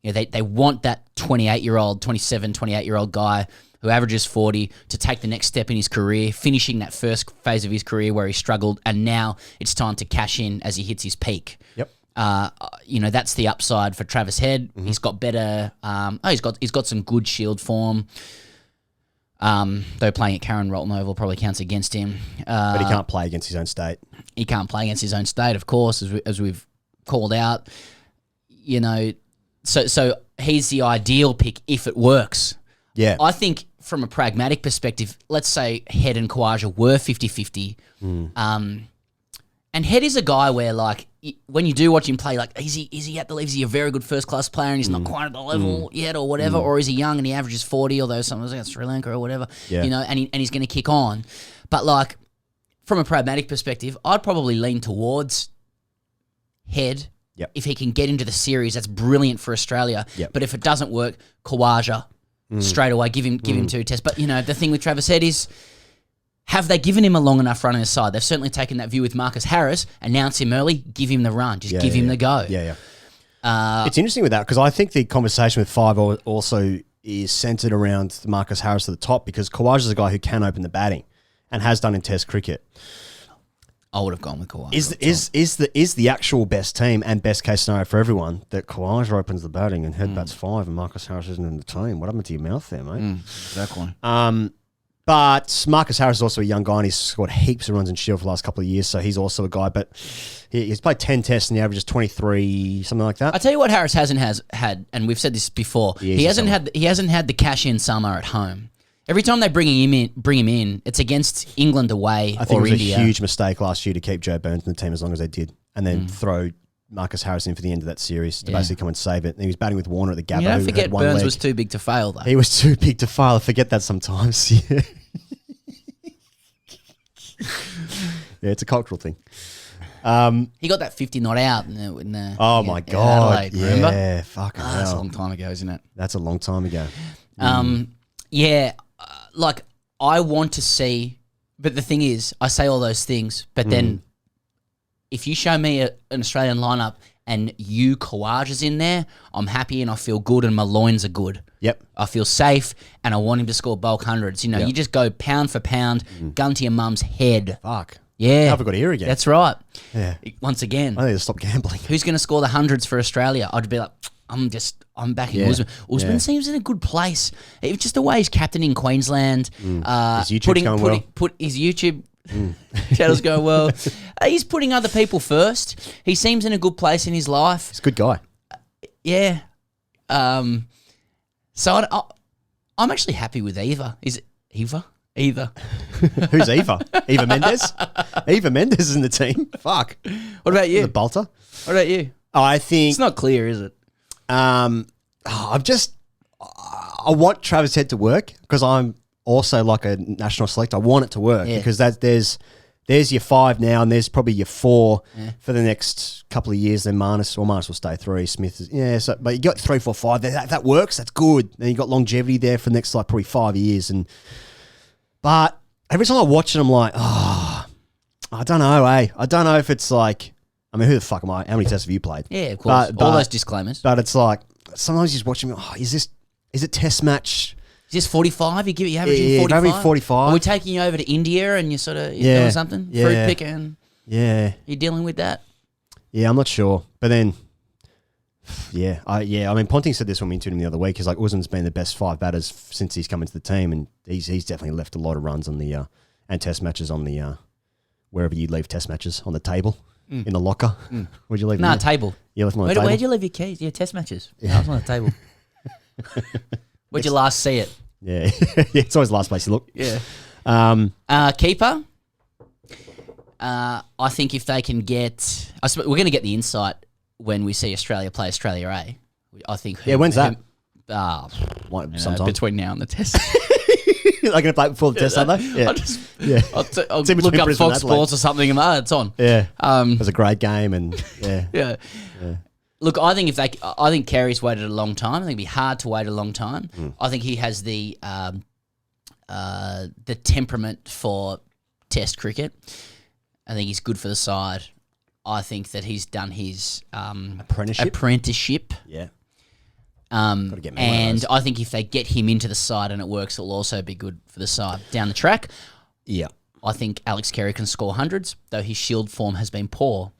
They want that 28-year-old guy who averages 40 to take the next step in his career, finishing that first phase of his career where he struggled, and now it's time to cash in as he hits his peak.
Yep.
That's the upside for Travis Head. Mm-hmm. He's got better. He's got some good shield form. Though playing at Karen Rolton Oval probably counts against him.
But he can't play against his own state.
He can't play against his own state, of course, as we've called out. So he's the ideal pick if it works.
Yeah.
I think from a pragmatic perspective, let's say Head and Kawaja were 50-50. And Head is a guy where, like, when you do watch him play, like, is he at the level? Is he a very good first-class player and he's not quite at the level yet or whatever? Or is he young and he averages 40, although sometimes like Sri Lanka or whatever, and he's going to kick on. But, like, from a pragmatic perspective, I'd probably lean towards Head.
Yep.
If he can get into the series, that's brilliant for Australia.
Yep.
But if it doesn't work, Kawaja straight away, give him 2 tests. But, the thing with Travis Head is, have they given him a long enough run on his side? They've certainly taken that view with Marcus Harris. Announce him early, give him the run. Just give him the go.
Yeah. It's interesting with that because I think the conversation with five also is centered around Marcus Harris at the top because Kawaja's a guy who can open the batting and has done in Test cricket.
I would have gone with Kawaja.
Is the actual best team and best case scenario for everyone that Kawaja opens the batting and Head bats 5 and Marcus Harris isn't in the team? What happened to your mouth there, mate?
Exactly.
But Marcus Harris is also a young guy and he's scored heaps of runs in Shield for the last couple of years, so he's also a guy. But he's played 10 tests and the average is 23, something like that.
I tell you what, Harris hasn't had, and we've said this before. He hasn't had the cash in summer at home. Every time they bring him in, it's against England away
I think
or
it was
India.
a huge mistake last year to keep Joe Burns in the team as long as they did, and then throw Marcus Harris in for the end of that series to basically come and save it. And he was batting with Warner at the Gabba.
Don't forget Burns was too big to fail, though.
He was too big to fail. I forget that sometimes. Yeah. Yeah, it's a cultural thing.
He got that 50 not out in the
oh my God.
Adelaide, remember?
Yeah, fucking hell.
That's a long time ago, isn't it?
That's a long time ago.
Like I want to see, but the thing is, I say all those things, but then if you show me an Australian lineup and you Kawaja's in there, I'm happy and I feel good and my loins are good.
Yep.
I feel safe and I want him to score bulk hundreds. You just go pound for pound, gun to your mum's head.
Fuck.
Yeah.
Have I got here again?
That's right.
Yeah.
Once again.
I need to stop gambling.
Who's going to score the hundreds for Australia? I'd be like, I'm backing Usman. Usman seems in a good place. It's just the way he's captaining Queensland.
His YouTube's going well.
His YouTube channel's going well. He's putting other people first. He seems in a good place in his life.
He's a good guy.
Yeah. So I'm actually happy with Eva. Is it Eva? Eva.
Who's Eva? Eva Mendes? Eva Mendes is in the team. Fuck.
What about you?
The bolter.
What about you?
I think
it's not clear, is it?
I want Travis Head to work because I'm also like a national select. I want it to work because there's your 5 now and there's probably your 4 for the next couple of years. Then Marnus will stay 3. Smith is but you got 3, 4, 5. That works. That's good. Then you got longevity there for the next probably 5 years. But every time I watch it, I'm like, I don't know, I don't know if it's like. I mean, who the fuck am I? How many tests have you played?
Yeah, of course. All those disclaimers.
But it's like, sometimes you just watch me, is it test match?
Is this 45? You averaging 45?
Maybe 45.
Are we taking you over to India and you're sort of doing something?
Yeah.
Fruit picking?
Yeah.
You dealing with that?
Yeah, I'm not sure. But then, Yeah, I mean, Ponting said this when we interviewed him the other week. He's like, Uzun's been the best 5 batters since he's come into the team, and he's definitely left a lot of runs on the and test matches on the wherever you leave test matches on the table in the locker. Where'd you leave them?
Nah, table.
You left them on the table.
Where'd you leave your keys? Yeah, test matches. Yeah, I was on the table. Where'd you last see it?
Yeah, it's always the last place you look.
Yeah. Keeper. I think if they can get, we're going to get the insight when we see Australia play Australia A. I think.
Yeah, when's that?
Sometime between now and the test.
They're going to play before the test, aren't they? Yeah.
I'll look up Fox Sports or something, and it's on.
Yeah. It was a great game, and
yeah. Look, I think Carey's waited a long time. I think it'd be hard to wait a long time. I think he has the temperament for Test cricket. I think he's good for the side. I think that he's done his apprenticeship.
Yeah.
Gotta get me and I think if they get him into the side and it works, it'll also be good for the side down the track.
Yeah.
I think Alex Carey can score hundreds, though his Shield form has been poor.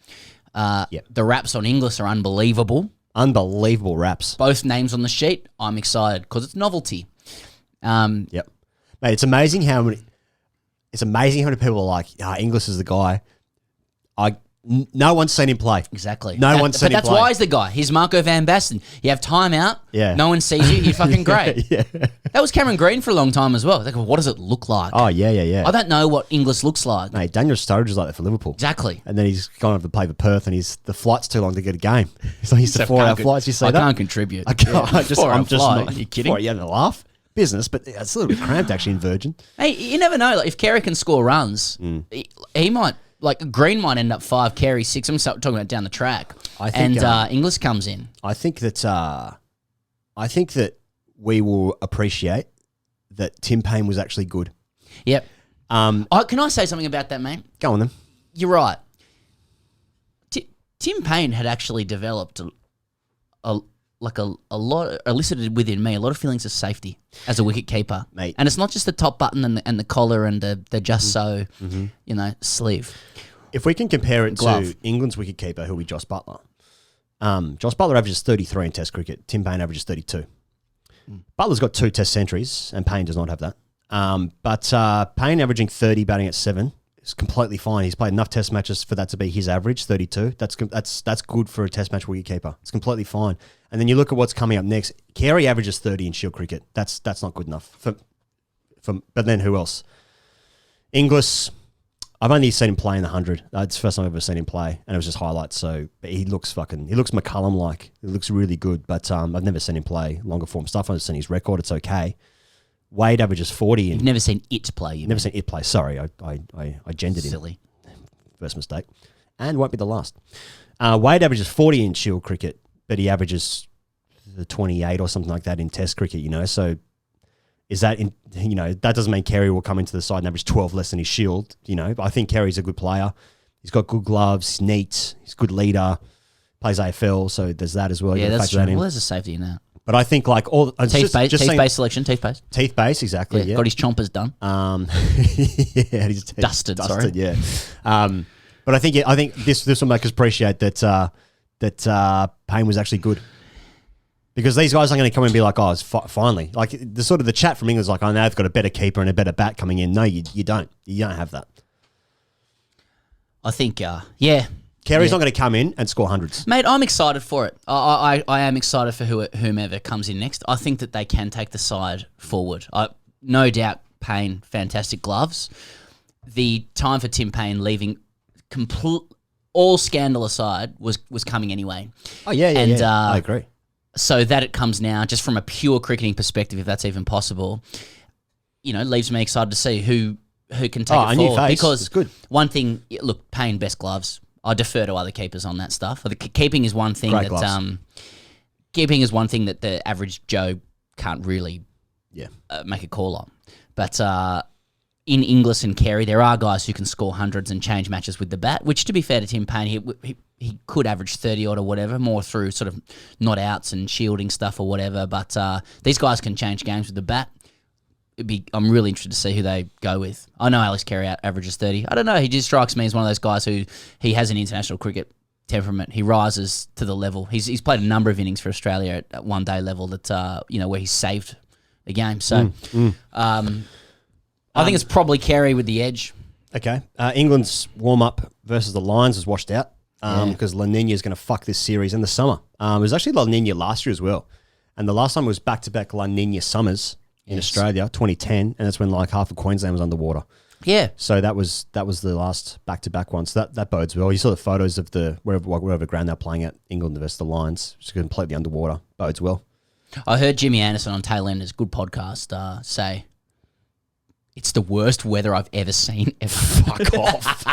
The raps on Inglis are unbelievable.
Unbelievable raps.
Both names on the sheet. I'm excited because it's novelty.
Yep. Mate, it's amazing how many people are like, Inglis is the guy. No one's seen him play.
Exactly.
No one's seen him play.
But that's why he's the guy. He's Marco van Basten. You have time out.
Yeah.
No one sees you. You're fucking great.
Yeah.
That was Cameron Green for a long time as well. Like, what does it look like?
Oh, yeah.
I don't know what Inglis looks like.
Mate, Daniel Sturridge is like that for Liverpool.
Exactly.
And then he's gone over to play for Perth, and the flight's too long to get a game. So he's the 4-hour flights. You say that?
I can't contribute.
I'm just not.
Are you kidding?
Are you having a laugh? Business, but it's a little bit cramped actually in Virgin.
Hey, you never know. Like, if Carey can score runs, he might. Like, Green might end up 5, Carey 6. I'm talking about down the track.
I think,
Inglis comes in.
I think that we will appreciate that Tim Paine was actually good.
Yep. Can I say something about that, mate?
Go on then.
You're right. Tim Paine had actually developed a lot, elicited within me a lot of feelings of safety as a wicket keeper,
mate.
And it's not just the top button and the collar and the just so sleeve.
If we can compare it
Glove.
to England's wicket keeper, who'll be Joss Buttler. Joss Buttler averages 33 in Test cricket. Tim Paine averages 32. Butler's got 2 Test centuries, and Paine does not have that. But Paine averaging 30, batting at 7. Is completely fine. He's played enough Test matches for that to be his average, 32. That's good for a Test match wicketkeeper. It's completely fine. And then you look at what's coming up next. Carey averages 30 in Shield cricket. That's not good enough. But then who else? Inglis. I've only seen him play in the 100. That's the first time I've ever seen him play, and it was just highlights. So but he looks McCullum-like. He looks really good, but I've never seen him play longer form stuff. I've seen his record. It's okay. Wade averages 40.
You've never seen it play.
Never seen it play. Sorry, I gendered him.
Silly.
First mistake. And won't be the last. Wade averages 40 in Shield cricket, but he averages the 28 or something like that in Test cricket, So is that, that doesn't mean Carey will come into the side and average 12 less than his Shield, But I think Carey's a good player. He's got good gloves, he's neat, he's a good leader, plays AFL, so there's that as well.
Yeah, that's true. Well, there's a safety in that.
But I think like all
teeth-based selection, teeth-based.
Teeth-based, exactly. Yeah.
Got his chompers done.
Yeah, his
dusted. Sorry.
Yeah. But I think this will make us appreciate that Paine was actually good, because these guys aren't going to come and be like, oh, it's finally like the chat from England's like, oh, now they've got a better keeper and a better bat coming in. No, you don't. You don't have that.
I think,
Carey's not going to come in and score hundreds.
Mate, I'm excited for it. I am excited for whomever comes in next. I think that they can take the side forward. No doubt Paine, fantastic gloves. The time for Tim Paine leaving, all scandal aside, was coming anyway.
Oh, yeah. I agree.
So that it comes now, just from a pure cricketing perspective, if that's even possible, leaves me excited to see who can take it forward.
New face.
Because
it's good.
One thing, look, Paine, best gloves. I defer to other keepers on that stuff. The keeping is one thing keeping is one thing that the average Joe can't really make a call on. But in Inglis and Carey, there are guys who can score hundreds and change matches with the bat, which, to be fair to Tim Paine, he could average 30 odd or whatever, more through sort of not outs and shielding stuff or whatever. But these guys can change games with the bat. I'm really interested to see who they go with. I know Alex Carey averages 30. I don't know. He just strikes me as one of those guys who he has an international cricket temperament. He rises to the level. He's played a number of innings for Australia at one day level that where he's saved the game. So I think it's probably Carey with the edge.
Okay. England's warm-up versus the Lions was washed out because La Nina is going to fuck this series in the summer. It was actually La Nina last year as well. And the last time it was back-to-back La Nina summers in Australia, 2010, and that's when like half of Queensland was underwater.
Yeah.
So that was the last back-to-back one. So that bodes well. You saw the photos of the wherever ground they're playing at, England versus the Lions. It's completely underwater. Bodes well.
I heard Jimmy Anderson on Tail Enders, good podcast, say it's the worst weather I've ever seen ever.
Fuck off.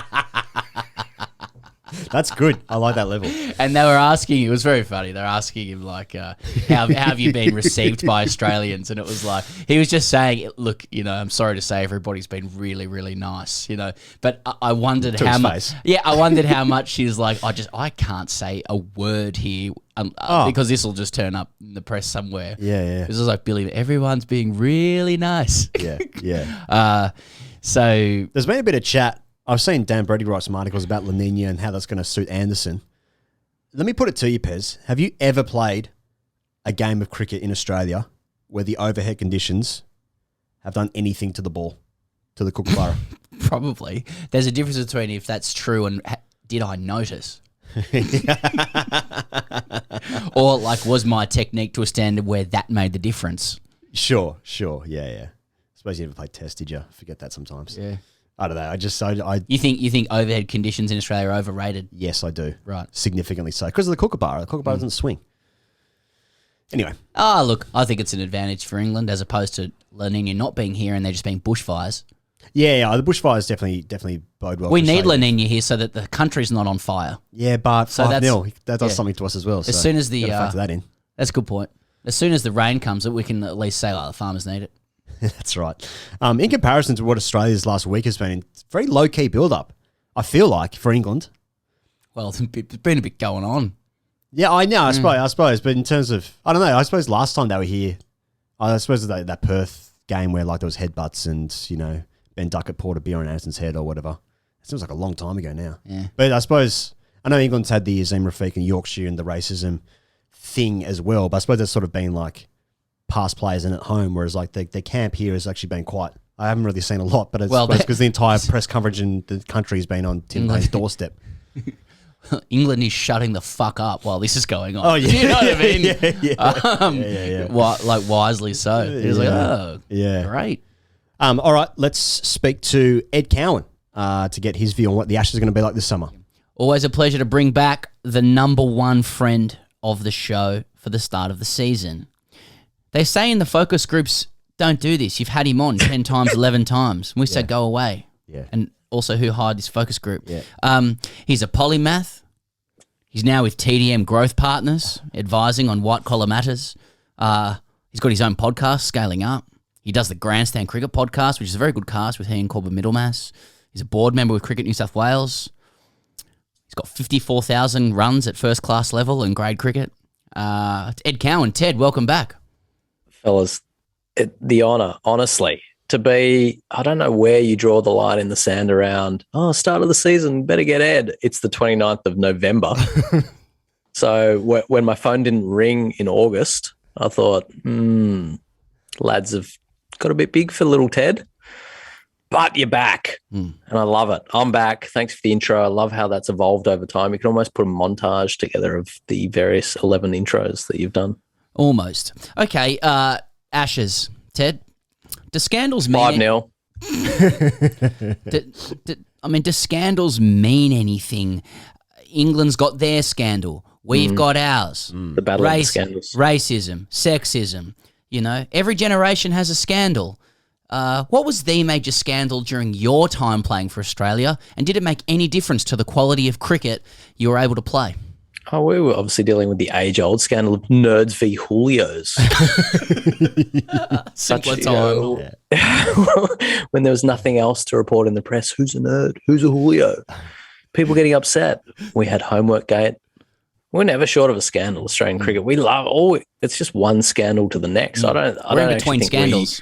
That's good. I like that level.
And they were asking, it was very funny. They were asking him like, how have you been received by Australians? And it was like, he was just saying, look, I'm sorry to say everybody's been really, really nice, but I wondered
to
how
his
much,
face.
I wondered how much she's like, I can't say a word here because this will just turn up in the press somewhere.
Yeah.
This was like, Billy, everyone's being really nice.
Yeah.
So
there's been a bit of chat. I've seen Dan Brady write some articles about La Nina and how that's going to suit Anderson. Let me put it to you, Pez. Have you ever played a game of cricket in Australia where the overhead conditions have done anything to the ball, to the kookaburra?
Probably. There's a difference between if that's true and did I notice? Or like, was my technique to a standard where that made the difference?
Sure. Yeah. I suppose you never played test, did you? I forget that sometimes.
Yeah.
I don't know. I
You think overhead conditions in Australia are overrated?
yes, I do.
Right.
Significantly so. Because of the kookaburra. The kookaburra doesn't swing. Anyway.
Look, I think it's an advantage for England as opposed to La Nina not being here and there just being bushfires.
Yeah. The bushfires definitely bode well.
We
for
need
Australia.
La Nina here so that the country's not on fire.
Yeah, but
So
5-0. That does
yeah.
something to us as well.
As soon as the
factor that in.
That's a good point. As soon as the rain comes, we can at least say, the farmers need it.
That's right. In comparison to what Australia's last week has been, it's very low-key build-up, I feel like, for England.
Well, it's been a bit going on.
Yeah, I know, I suppose. But in terms of, I don't know, I suppose last time they were here, I suppose that Perth game where like there was headbutts and, Ben Duckett poured a beer on Anderson's head or whatever. It seems like a long time ago now.
Yeah.
But I suppose, I know England's had the Azim Rafiq and Yorkshire and the racism thing as well, but I suppose that's sort of been like past players in at home, whereas like the camp here has actually been quite, I haven't really seen a lot, but it's because the entire press coverage in the country has been on Tim Payne's doorstep.
England is shutting the fuck up while this is going on.
Oh, yeah.
You know what I mean?
Yeah.
Like wisely so. He was like, great.
All right, let's speak to Ed Cowan to get his view on what the Ashes are going to be like this summer.
Always a pleasure to bring back the number one friend of the show for the start of the season. They say in the focus groups, don't do this. You've had him on 10 times, 11 times. We said, go away.
Yeah.
And also who hired this focus group.
Yeah.
He's a polymath. He's now with TDM Growth Partners, advising on white-collar matters. He's got his own podcast, Scaling Up. He does the Grandstand Cricket podcast, which is a very good cast with he and Corbin Middlemass. He's a board member with Cricket New South Wales. He's got 54,000 runs at first-class level in grade cricket. Ed Cowan. Ted, welcome back.
Fellas, the honour, honestly, to be, I don't know where you draw the line in the sand around, start of the season, better get Ed. It's the 29th of November. So when my phone didn't ring in August, I thought, lads have got a bit big for little Ted. But you're back, and I love it. I'm back. Thanks for the intro. I love how that's evolved over time. You can almost put a montage together of the various 11 intros that you've done.
Almost. Okay, Ashes. Ted, do scandals mean...
5-0.
Do scandals mean anything? England's got their scandal. We've got ours.
The battle of the scandals.
Racism, sexism. Every generation has a scandal. What was the major scandal during your time playing for Australia? And did it make any difference to the quality of cricket you were able to play?
Oh, we were obviously dealing with the age-old scandal of nerds v. Julios.
Simpler time.
When there was nothing else to report in the press, who's a nerd? Who's a Julio? People getting upset. We had Homework Gate. We're never short of a scandal, Australian cricket. We love it's just one scandal to the next.
We're in between scandals.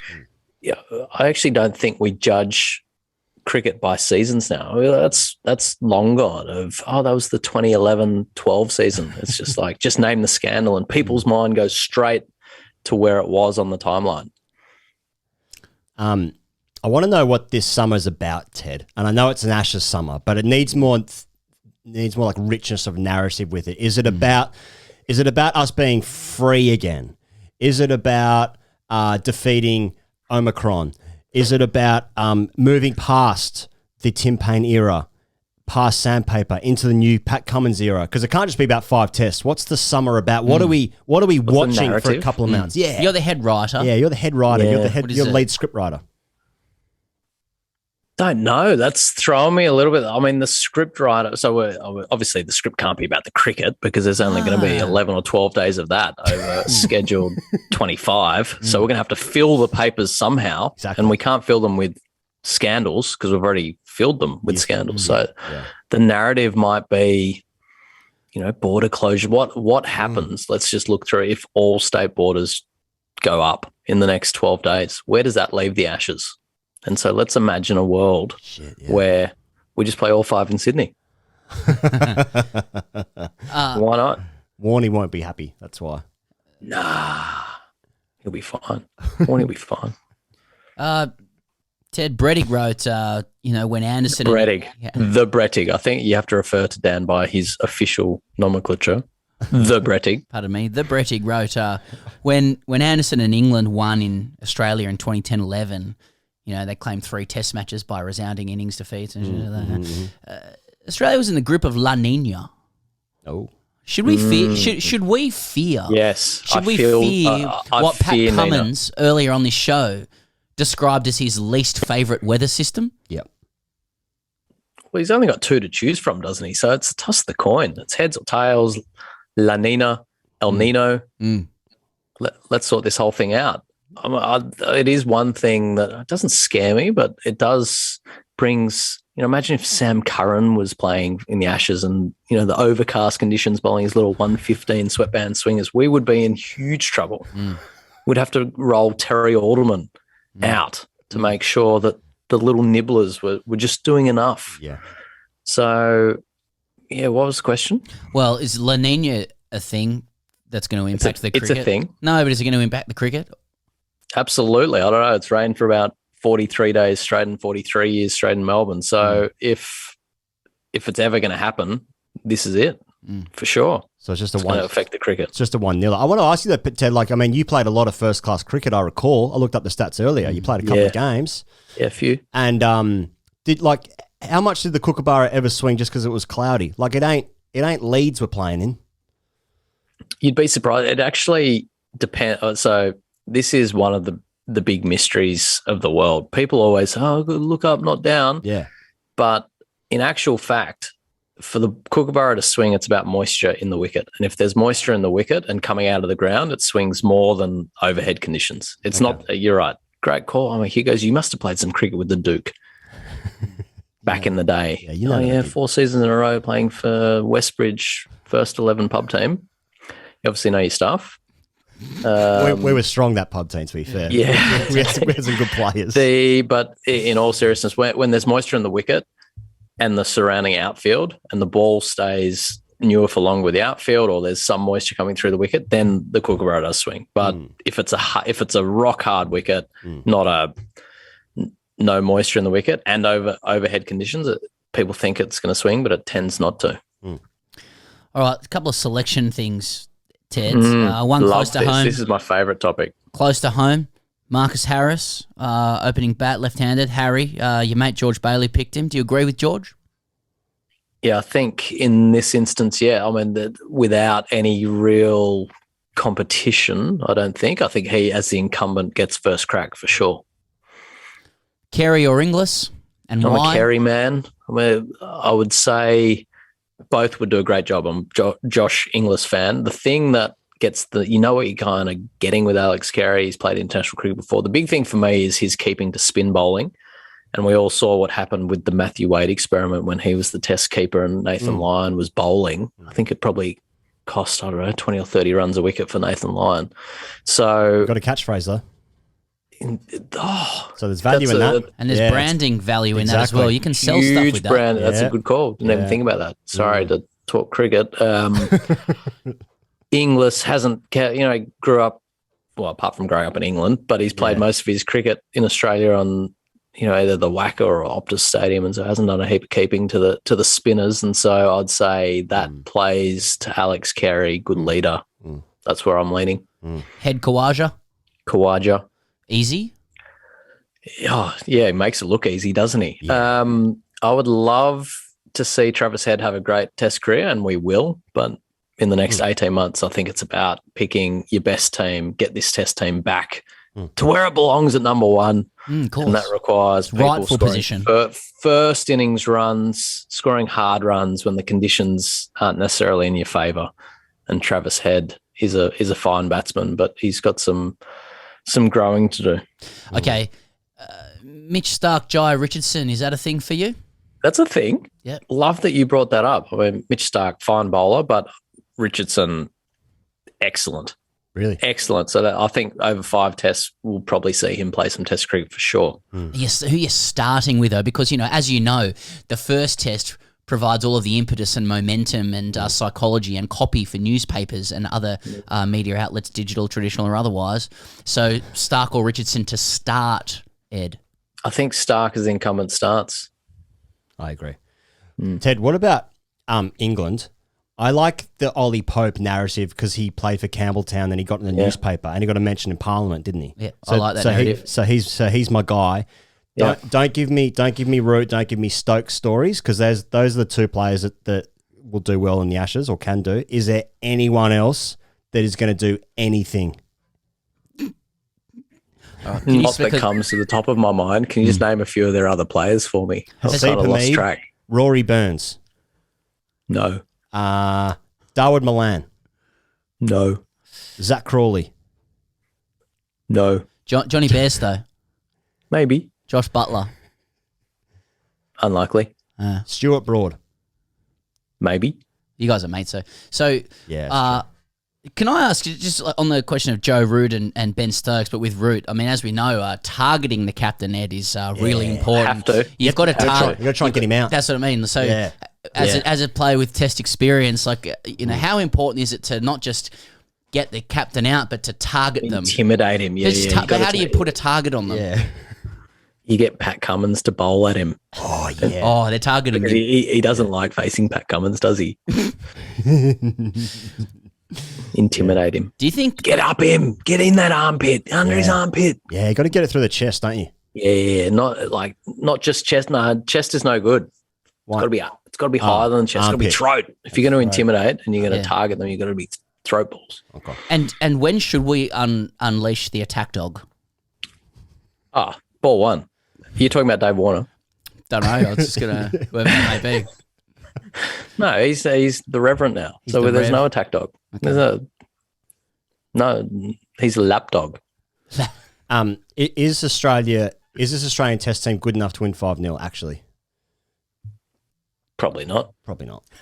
I actually don't think we judge cricket by seasons now. That's long gone. That was the 2011-12 season. It's just like, just name the scandal, and people's mind goes straight to where it was on the timeline.
I want to know what this summer's about, Ted. And I know it's an Ashes summer, but it needs more like richness of narrative with it. Is it about us being free again? Is it about defeating Omicron? Is it about moving past the Tim Paine era, past sandpaper, into the new Pat Cummins era? Because it can't just be about 5 tests. What's the summer about? What are we watching for a couple of months? Yeah,
You're the head writer.
Yeah, you're the head writer.
Yeah.
You're the lead script writer.
Don't know. That's throwing me a little bit. I mean, the script writer. So obviously the script can't be about the cricket because there's only going to be 11 or 12 days of that over scheduled 25. So we're going to have to fill the papers somehow, and we can't fill them with scandals because we've already filled them with scandals. So the narrative might be, border closure. What happens? Let's just look through. If all state borders go up in the next 12 days, where does that leave the Ashes? And so let's imagine a world where we just play all 5 in Sydney. Why not?
Warney won't be happy. That's why.
Nah, he'll be fine. Warney will be fine.
Ted Brettig wrote, when Anderson...
Brettig. The Brettig. I think you have to refer to Dan by his official nomenclature. The Brettig.
Pardon me. The Brettig wrote, when Anderson and England won in Australia in 2010-11... they claimed 3 test matches by resounding innings defeats. Australia was in the grip of La Nina.
Oh.
Should we fear? Should we fear?
Yes.
Should we fear what Pat Cummins earlier on this show described as his least favourite weather system?
Yep.
Well, he's only got 2 to choose from, doesn't he? So it's a toss of the coin. It's heads or tails, La Nina, El Nino. Let's sort this whole thing out. It is one thing that doesn't scare me, but it does brings, imagine if Sam Curran was playing in the Ashes and, the overcast conditions bowling his little 115 sweatband swingers, we would be in huge trouble. We'd have to roll Terry Alderman out to make sure that the little nibblers were just doing enough.
Yeah.
So, what was the question?
Well, is La Nina a thing that's going to impact the cricket?
It's a thing.
No, but is it going to impact the cricket?
Absolutely. I don't know. It's rained for about 43 days straight and 43 years straight in Melbourne. So if it's ever going to happen, this is it for sure.
So it's
going to affect the cricket.
It's just a 1-0. I want to ask you that, Ted. You played a lot of first-class cricket. I recall. I looked up the stats earlier. You played a couple of games.
Yeah, a few.
And how much did the Kookaburra ever swing just because it was cloudy? It ain't Leeds we're playing in.
You'd be surprised. It actually depends. So this is one of the big mysteries of the world. People always say, look up, not down.
Yeah.
But in actual fact, for the Kookaburra to swing, it's about moisture in the wicket. And if there's moisture in the wicket and coming out of the ground, it swings more than overhead conditions. It's not, you're right. Great call. Higgins, you must have played some cricket with the Duke back in the day. Yeah, 4 seasons in a row playing for Westbridge first 11 pub team. You obviously know your stuff.
We were strong, that pub team, to be fair.
Yeah.
we had some good players.
But in all seriousness, when there's moisture in the wicket and the surrounding outfield and the ball stays newer for longer with the outfield, or there's some moisture coming through the wicket, then the Kookaburra does swing. But if it's a rock hard wicket, no moisture in the wicket and overhead conditions, people think it's going to swing, but it tends not to.
All right, a couple of selection things, Ted. One close to home.
This is my favourite topic.
Close to home. Marcus Harris, opening bat, left-handed. Harry, your mate George Bailey picked him. Do you agree with George?
Yeah, I think in this instance, that without any real competition, I think he, as the incumbent, gets first crack for sure.
Carey or Inglis, and
I'm
why?
a Carey man. I would say both would do a great job. I'm Josh Inglis fan. The thing that gets what you're kind of getting with Alex Carey, he's played international cricket before. The big thing for me is his keeping to spin bowling. And we all saw what happened with the Matthew Wade experiment when he was the test keeper and Nathan Lyon was bowling. I think it probably cost, 20 or 30 runs a wicket for Nathan Lyon. So
got a catchphrase though. So there's value in that.
And there's branding value in that as well. You can sell stuff with that.
Brand. That's a good call. Didn't even think about that. Sorry to talk cricket. Inglis hasn't, grew up, well, apart from growing up in England, but he's played most of his cricket in Australia on, either the Wacker or Optus Stadium, and so hasn't done a heap of keeping to the spinners. And so I'd say that plays to Alex Carey, good leader. That's where I'm leaning.
Head Khawaja. Easy?
Oh, yeah, he makes it look easy, doesn't he? Yeah. I would love to see Travis Head have a great test career, and we will, but in the next 18 months, I think it's about picking your best team, get this test team back to where it belongs at number one. And that requires
rightful position.
First innings runs, scoring hard runs when the conditions aren't necessarily in your favour. And Travis Head is a fine batsman, but he's got some growing to do.
Okay. Mitch Starc, Jai Richardson, is that a thing for you?
That's a thing.
Yeah.
Love that you brought that up. I mean, Mitch Starc, fine bowler, but Richardson, excellent.
Really?
Excellent. So that I think over 5 tests, we'll probably see him play some test cricket for sure.
Yes, who you're starting with, though, because, as you know, the first test provides all of the impetus and momentum and psychology and copy for newspapers and other media outlets, digital, traditional or otherwise. So Starc or Richardson to start, Ed?
I think Starc as incumbent starts.
I agree. Ted, what about England? I like the Ollie Pope narrative because he played for Campbelltown, then he got in the newspaper and he got a mention in Parliament, didn't he?
Yeah, I like that narrative.
He's my guy. Don't give me Root, don't give me Stokes stories, because those are the two players that will do well in the Ashes or can do. Is there anyone else that is going to do anything?
Not that comes to the top of my mind. Can you just name a few of their other players for me? I've kind of lost track.
Rory Burns.
No.
Darwood Milan.
No.
Zach Crawley.
No.
Johnny Bairstow.
Maybe.
Josh Butler.
Unlikely.
Stuart Broad.
Maybe.
You guys are mates, so can I ask, just on the question of Joe Root and Ben Stokes, but with Root, I mean, as we know, targeting the captain, Ed, is really important.
Have to.
You've got to target.
You've got to try and get him out.
That's what I mean. So as a player with test experience, how important is it to not just get the captain out, but to target them?
Intimidate him,
But how do you put a target on them?
Yeah.
You get Pat Cummins to bowl at him.
Oh, yeah.
Oh, they're targeting him.
He doesn't like facing Pat Cummins, does he? Intimidate him.
Do you think...
Get up him. Get in that armpit. Under his armpit.
Yeah, you got to get it through the chest, don't you?
Yeah. Not just chest. No, chest is no good. It's got to be up. It's got to be higher than chest. It's got to be throat. If you're going to intimidate and you're going to target them, you've got to be throat balls.
Okay.
And when should we unleash the attack dog?
Ball one. You're talking about Dave Warner.
Don't know. I was just going to... whoever it may be.
No, he's the Reverend now. There's no attack dog. Okay. He's a lap dog.
Is this Australian Test team good enough to win 5-0, actually?
Probably not.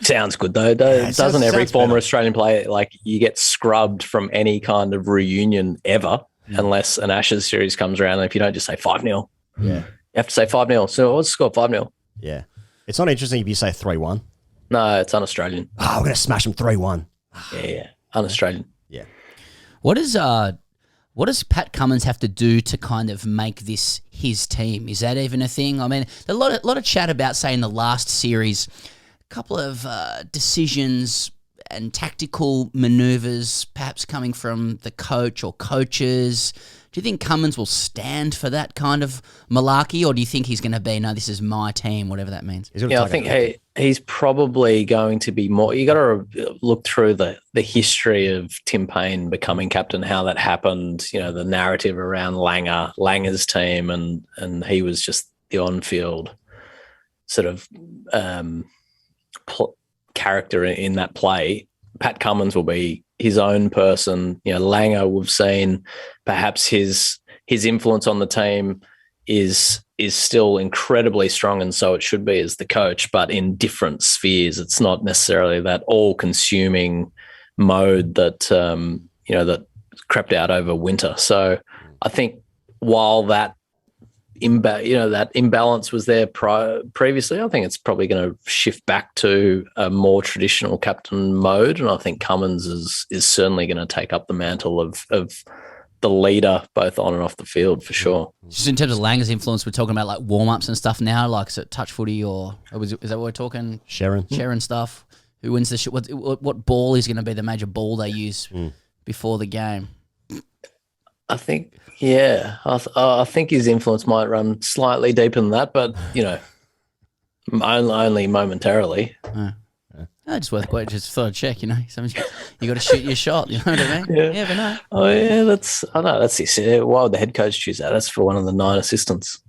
Sounds
good, though. Doesn't every former Australian player, you get scrubbed from any kind of reunion ever unless an Ashes series comes around, and if you don't just say 5-0.
Yeah.
You have to say 5-0. So what's the score? 5-0.
Yeah. It's not interesting if you say 3-1.
No, it's un-Australian.
Oh, we're going to smash them 3-1.
Yeah. Un-Australian.
Yeah.
What does Pat Cummins have to do to kind of make this his team? Is that even a thing? I mean, a lot of chat about, say, in the last series, a couple of decisions and tactical manoeuvres perhaps coming from the coach or coaches. Do you think Cummins will stand for that kind of malarkey, or do you think he's going to be, no, this is my team, whatever that means?
Yeah, I think he's probably going to be more. You got to look through the history of Tim Paine becoming captain, how that happened. The narrative around Langer's team, and he was just the on-field sort of character in that play. Pat Cummins will be his own person. Langer, we've seen perhaps his influence on the team is still incredibly strong, and so it should be as the coach, but in different spheres. It's not necessarily that all-consuming mode that that crept out over winter. So I think while that that imbalance was there previously, I think it's probably going to shift back to a more traditional captain mode, and I think Cummins is certainly going to take up the mantle of the leader both on and off the field for sure.
Just in terms of Langer's influence, we're talking about like warm-ups and stuff now, like is it touch footy or is that what we're talking? Sharon stuff. Who wins the shit? What ball is going to be the major ball they use before the game?
I think, I think his influence might run slightly deeper than that, but only momentarily.
Just worth quite. Just thought I'd check. You got to shoot your shot. You know what I mean?
Yeah.
You never know.
Oh yeah, I know that's his. Why would the head coach choose that? That's for one of the 9 assistants.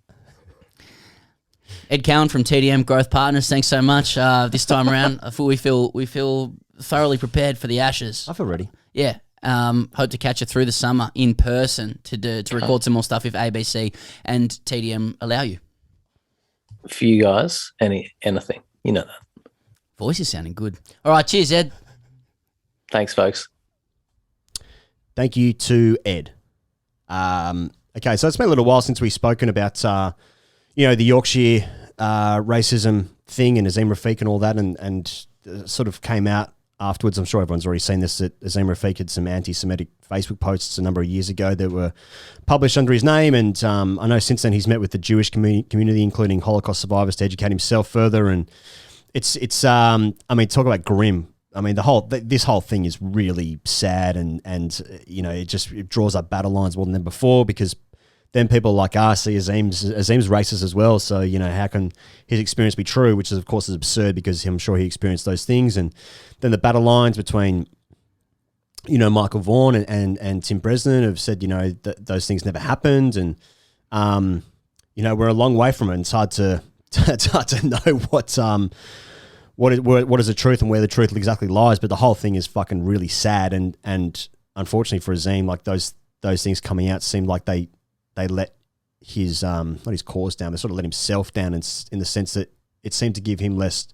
Ed Cowan from TDM Growth Partners. Thanks so much. This time around, I feel we feel thoroughly prepared for the Ashes.
I feel ready.
Yeah. Hope to catch you through the summer in person to record some more stuff if ABC and TDM allow you.
For you guys, anything, that.
Voice is sounding good. All right, cheers, Ed.
Thanks, folks.
Thank you to Ed. Okay, so it's been a little while since we've spoken about, the Yorkshire racism thing and Azim Rafiq and all that, and sort of came out afterwards. I'm sure everyone's already seen this, that Azim Rafiq had some anti-Semitic Facebook posts a number of years ago that were published under his name, and I know since then he's met with the Jewish community, including Holocaust survivors, to educate himself further, and it's talk about grim. I mean, this whole thing is really sad, and it draws up battle lines more than ever before, because then people like us see Azim's racist as well. So, how can his experience be true? Which is, of course, is absurd, because I'm sure he experienced those things. And then the battle lines between, Michael Vaughan and Tim Bresnan have said, those things never happened. And, we're a long way from it. And it's hard to know what is the truth and where the truth exactly lies. But the whole thing is fucking really sad. And unfortunately for Azim, like those things coming out seem like they let his not his cause down. They sort of let himself down in the sense that it seemed to give him less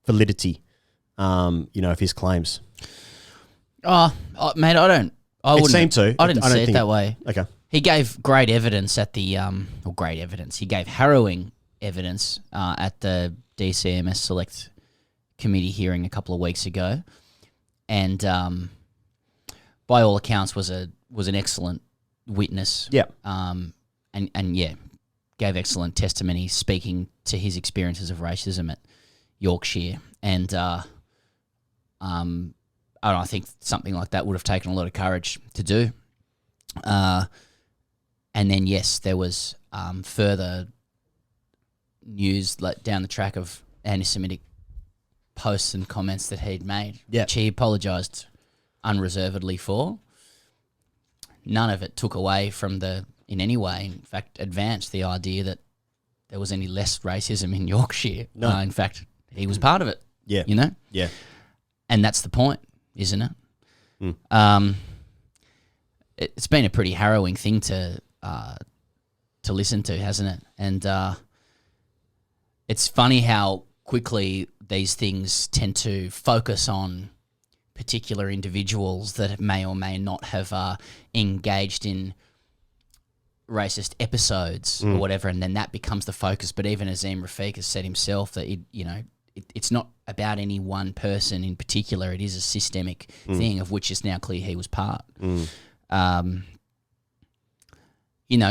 validity, of his claims.
Oh, mate, I wouldn't.
It seemed to.
I didn't see it that way.
Okay.
He gave great evidence at the great evidence. He gave harrowing evidence at the DCMS Select Committee hearing a couple of weeks ago, and by all accounts was an excellent witness.
Yeah.
And gave excellent testimony, speaking to his experiences of racism at Yorkshire, and I think something like that would have taken a lot of courage to do. And then yes, there was further news down the track of anti-Semitic posts and comments that he'd made, which he apologised unreservedly for. None of it took away from in any way, in fact, advanced the idea that there was any less racism in Yorkshire.
No.
In fact, he was part of it.
Yeah. Yeah.
And that's the point, isn't it? It's been a pretty harrowing thing to listen to, hasn't it? And it's funny how quickly these things tend to focus on particular individuals that may or may not have engaged in racist episodes or whatever, and then that becomes the focus. But even Azim Rafiq has said himself that it's not about any one person in particular. It is a systemic thing, of which it's now clear he was part.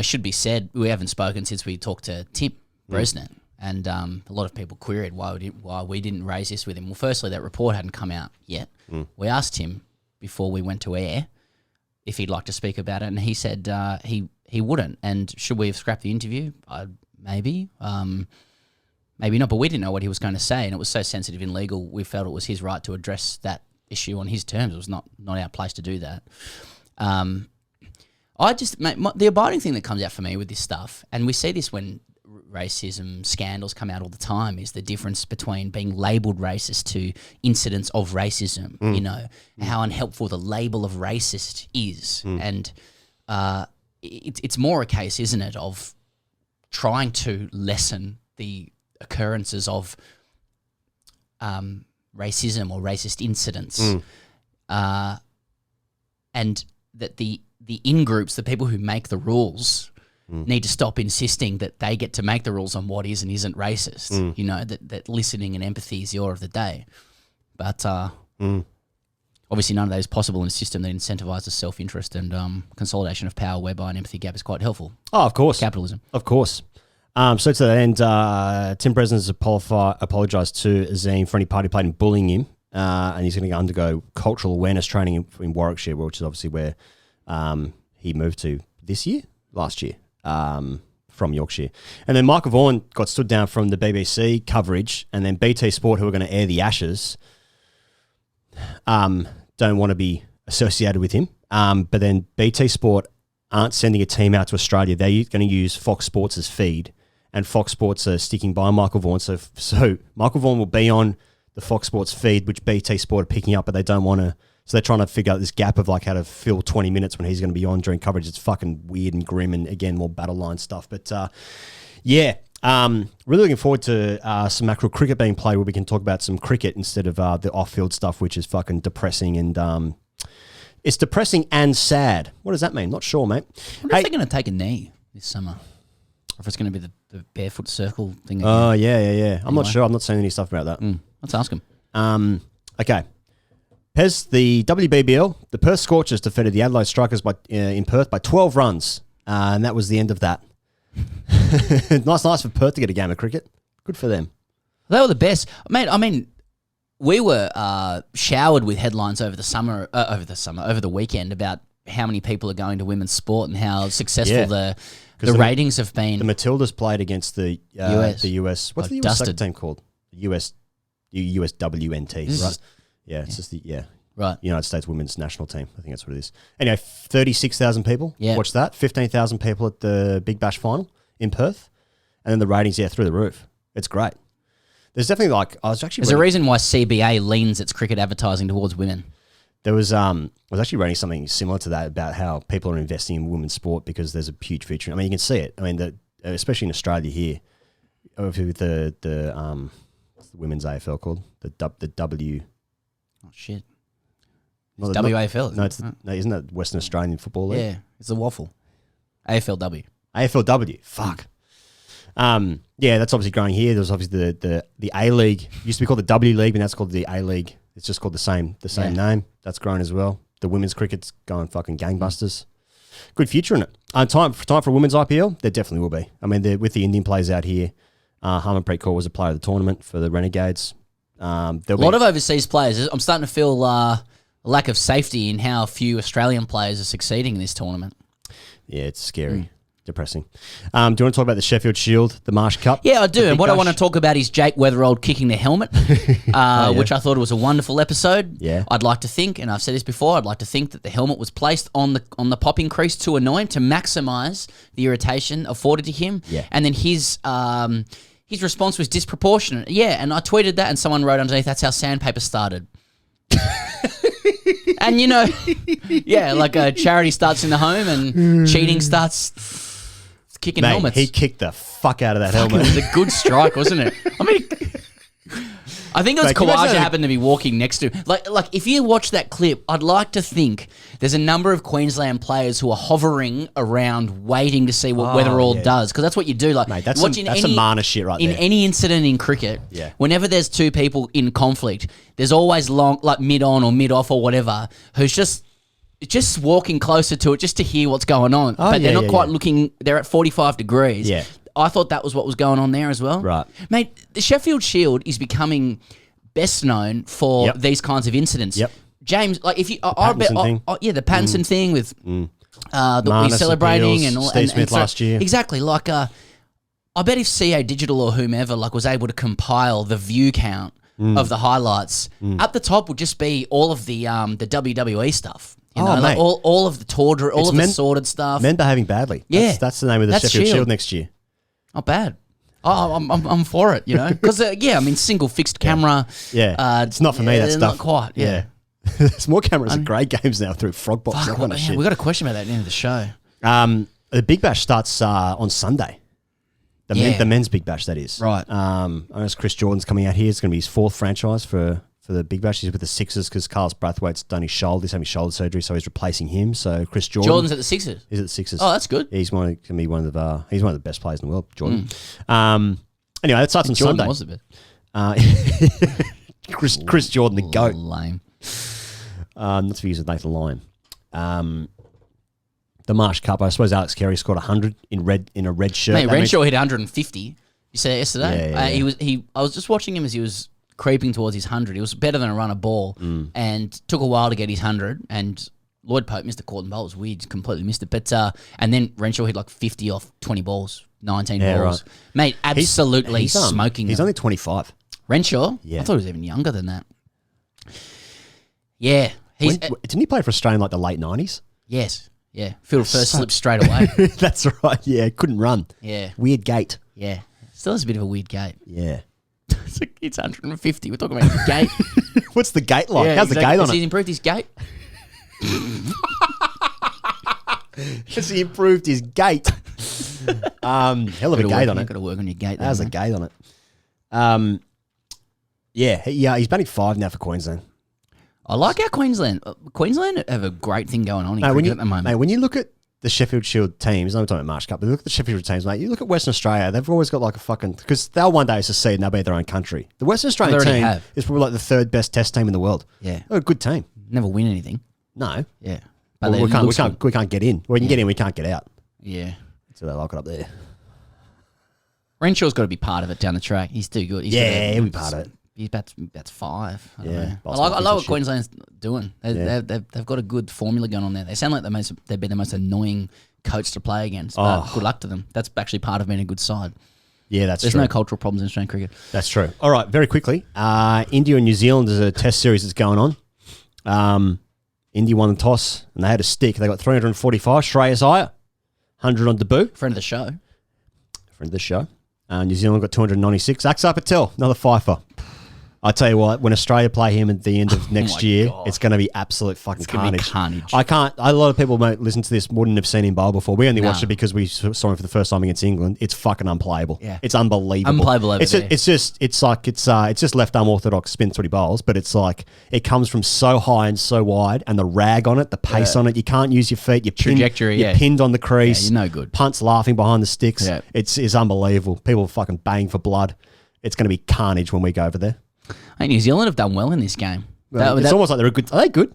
Should be said, we haven't spoken since we talked to Tim Bresnan, and a lot of people queried why we didn't raise this with him. Well, firstly, that report hadn't come out yet. We asked him before we went to air if he'd like to speak about it, and he said he wouldn't. And should we have scrapped the interview? Maybe. Maybe not, but we didn't know what he was going to say, and it was so sensitive and legal, we felt it was his right to address that issue on his terms. It was not our place to do that. The abiding thing that comes out for me with this stuff, and we see this when racism scandals come out all the time, is the difference between being labelled racist to incidents of racism, how unhelpful the label of racist is. And it's more a case, isn't it, of trying to lessen the occurrences of racism or racist incidents, and that the in-groups, the people who make the rules, need to stop insisting that they get to make the rules on what is and isn't racist. You know, that listening and empathy is the order of the day. But obviously none of that is possible in a system that incentivizes self-interest and consolidation of power, whereby an empathy gap is quite helpful.
Oh, of course.
Capitalism.
Of course. So to that end, Tim Bresnan has apologised to Azim for any party played in bullying him, and he's going to undergo cultural awareness training in Warwickshire, which is obviously where he moved to last year, from Yorkshire. And then Michael Vaughan got stood down from the BBC coverage, and then BT Sport, who are going to air the Ashes, don't want to be associated with him. But then BT Sport aren't sending a team out to Australia. They're going to use Fox Sports' feed, and Fox Sports are sticking by Michael Vaughan. So Michael Vaughan will be on the Fox Sports feed, which BT Sport are picking up, but they don't want to. So they're trying to figure out this gap of like how to fill 20 minutes when he's going to be on during coverage. It's fucking weird and grim, and again, more battle line stuff. But really looking forward to some mackerel cricket being played, where we can talk about some cricket instead of the off-field stuff, which is fucking depressing and it's depressing and sad. What does that mean? Not sure, mate.
I wonder if they're going to take a knee this summer, or if it's going to be the barefoot circle thing.
Oh, yeah. I'm not sure. I'm not saying any stuff about that.
Let's ask him.
Okay. Pez, the WBBL, the Perth Scorchers defeated the Adelaide Strikers in Perth by 12 runs, and that was the end of that. nice for Perth to get a game of cricket. Good for them.
They were the best. Mate, I mean, we were showered with headlines over the weekend about how many people are going to women's sport and how successful the ratings have been.
The Matildas played against the US. What's the US soccer team called? USWNT, right? Yeah, it's just
right.
United States Women's National Team. I think that's what it is. Anyway, 36,000 people watched that. 15,000 people at the Big Bash final in Perth, and then the ratings through the roof. It's great. There's definitely there's
a reason why CBA leans its cricket advertising towards women.
There was I was actually reading something similar to that about how people are investing in women's sport because there's a huge future. I mean, you can see it. I mean, especially in Australia here, with the what's the women's AFL called? The W.
Oh shit!
It's
WAFL.
No, isn't that Western Australian Football League?
Yeah, it's the waffle. AFLW.
AFLW. Fuck. That's obviously growing here. There's obviously the A League. Used to be called the W League, and that's called the A League. It's just called the same name. That's grown as well. The women's cricket's going fucking gangbusters. Good future in it. Time for a women's IPL? There definitely will be. I mean, with the Indian players out here, Harmanpreet Kaur was a player of the tournament for the Renegades. A lot
of overseas players. I'm starting to feel a lack of safety in how few Australian players are succeeding in this tournament.
Yeah, it's scary. Depressing. Do you want to talk about the Sheffield Shield, the Marsh Cup?
Yeah, I do. And what I want to talk about is Jake Weatherold kicking the helmet, which I thought was a wonderful episode.
Yeah.
I'd like to think, and I've said this before, I'd like to think that the helmet was placed on the popping crease to annoy him to maximise the irritation afforded to him.
Yeah.
And then his response was disproportionate. Yeah, and I tweeted that, and someone wrote underneath, that's how sandpaper started. And, like a charity starts in the home and cheating starts kicking helmets.
He kicked the fuck out of that helmet.
It was a good strike, wasn't it? I mean, I think it was Kawaja happened to be walking next to him. Like if you watch that clip, I'd like to think there's a number of Queensland players who are hovering around waiting to see what Weatherall does, because that's what you do. Like,
mate, that's some Marner shit right there.
In any incident in cricket, whenever there's two people in conflict, there's always mid-on or mid-off or whatever, who's just walking closer to it just to hear what's going on. But they're not quite looking. They're at 45 degrees.
Yeah.
I thought that was what was going on there as well.
Right.
Mate, the Sheffield Shield is becoming best known for these kinds of incidents.
Yep.
James, like if you...
the
Pattinson thing with
Marnus
celebrating
appeals,
and all.
Steve Smith last year.
Exactly. Like, I bet if CA Digital or whomever was able to compile the view count of the highlights, up the top would just be all of the WWE stuff. All of the tawdry, all of the sordid stuff.
Men behaving badly.
Yeah.
That's the name of the Sheffield Shield next year.
Not bad. I'm for it, because single fixed camera.
Yeah, it's not for me. That stuff.
Not quite. Yeah.
There's more cameras at great games now through Frogbox. That kind of shit.
We got a question about that at the end of the show.
The Big Bash starts on Sunday. The men's Big Bash, that is.
Right.
I know Chris Jordan's coming out here. It's going to be his fourth franchise for for the Big Bash. He's with the Sixers because Carlos Brathwaite's done his shoulder. He's having shoulder surgery, so he's replacing him. So Chris
Jordan's at the Sixers.
He's at the Sixers.
Oh, that's good.
He's one of the best players in the world, Jordan. Anyway, that starts on
Jordan
Sunday.
was the best.
Chris Jordan, the GOAT.
Lame.
Not to be used with Nathan Lyon. The Marsh Cup, I suppose Alex Carey scored 100 in a red shirt.
Mate, Renshaw hit 150. You said it yesterday.
Yeah.
I was just watching him as he was creeping towards his 100. He was better than a run of ball and took a while to get his 100. And Lloyd Pope missed a caught ball. It was weird. Just completely missed it. But and then Renshaw hit like 50 off 20 balls, 19 balls. Right. Mate, absolutely he's smoking
He's
them.
only 25.
Renshaw?
Yeah.
I thought he was even younger than that. Yeah.
Didn't he play for Australia in like the late 90s?
Yes. Yeah. Field first slip straight away.
That's right. Yeah. Couldn't run.
Yeah.
Weird gait.
Yeah. Still has a bit of a weird gait.
Yeah.
It's 150. We're talking about his gait.
What's the gait like?
Yeah,
How's the gait on
Has
it?
he improved his gait?
Has he improved his gait? Hell of a gait on it.
Got to work on your gait.
How's a gait on it? He's batting 5 now for Queensland.
I like our Queensland. Queensland have a great thing going on in cricket at the moment.
Mate, when you look at the Sheffield Shield teams, I'm talking about Marsh Cup, but look at the Sheffield teams, mate. You look at Western Australia, they've always got like a fucking... Because they'll one day secede and they'll be their own country. The Western Australian team is probably like the 3rd best test team in the world.
Yeah.
They're a good team.
Never win anything.
No.
Yeah.
But we can't get in. We can get in, we can't get out.
Yeah.
So they lock it up there.
Renshaw's got to be part of it down the track. He's too good.
He'll be part of it.
That's 5. I
love
what Queensland's doing. They've got a good formula going on there. They sound like they'd be the most annoying coach to play against. But good luck to them. That's actually part of being a good side.
Yeah,
There's
true.
no cultural problems in Australian cricket.
That's true. All right, very quickly. India and New Zealand is a test series that's going on. India won the toss and they had a stick. They got 345. Shreyas Iyer, 100 on debut.
Friend of the show.
New Zealand got 296. Axar Patel, another fifer. I tell you what, when Australia play him at the end of next year, it's going to be absolute fucking carnage. I can't. A lot of people might listen to this wouldn't have seen him bowl before. We only watched it because we saw him for the first time against England. It's fucking unplayable.
Yeah.
It's unbelievable.
Unplayable over there.
It's just left arm orthodox spin 30 bowls, but it's like it comes from so high and so wide, and the rag on it, the pace on it. You can't use your feet. You're pinned on the crease.
Yeah, you're no good.
Punts laughing behind the sticks.
Yeah.
It's unbelievable. People are fucking baying for blood. It's going to be carnage when we go over there.
I think New Zealand have done well in this game.
It's almost like they're a good. Are they good?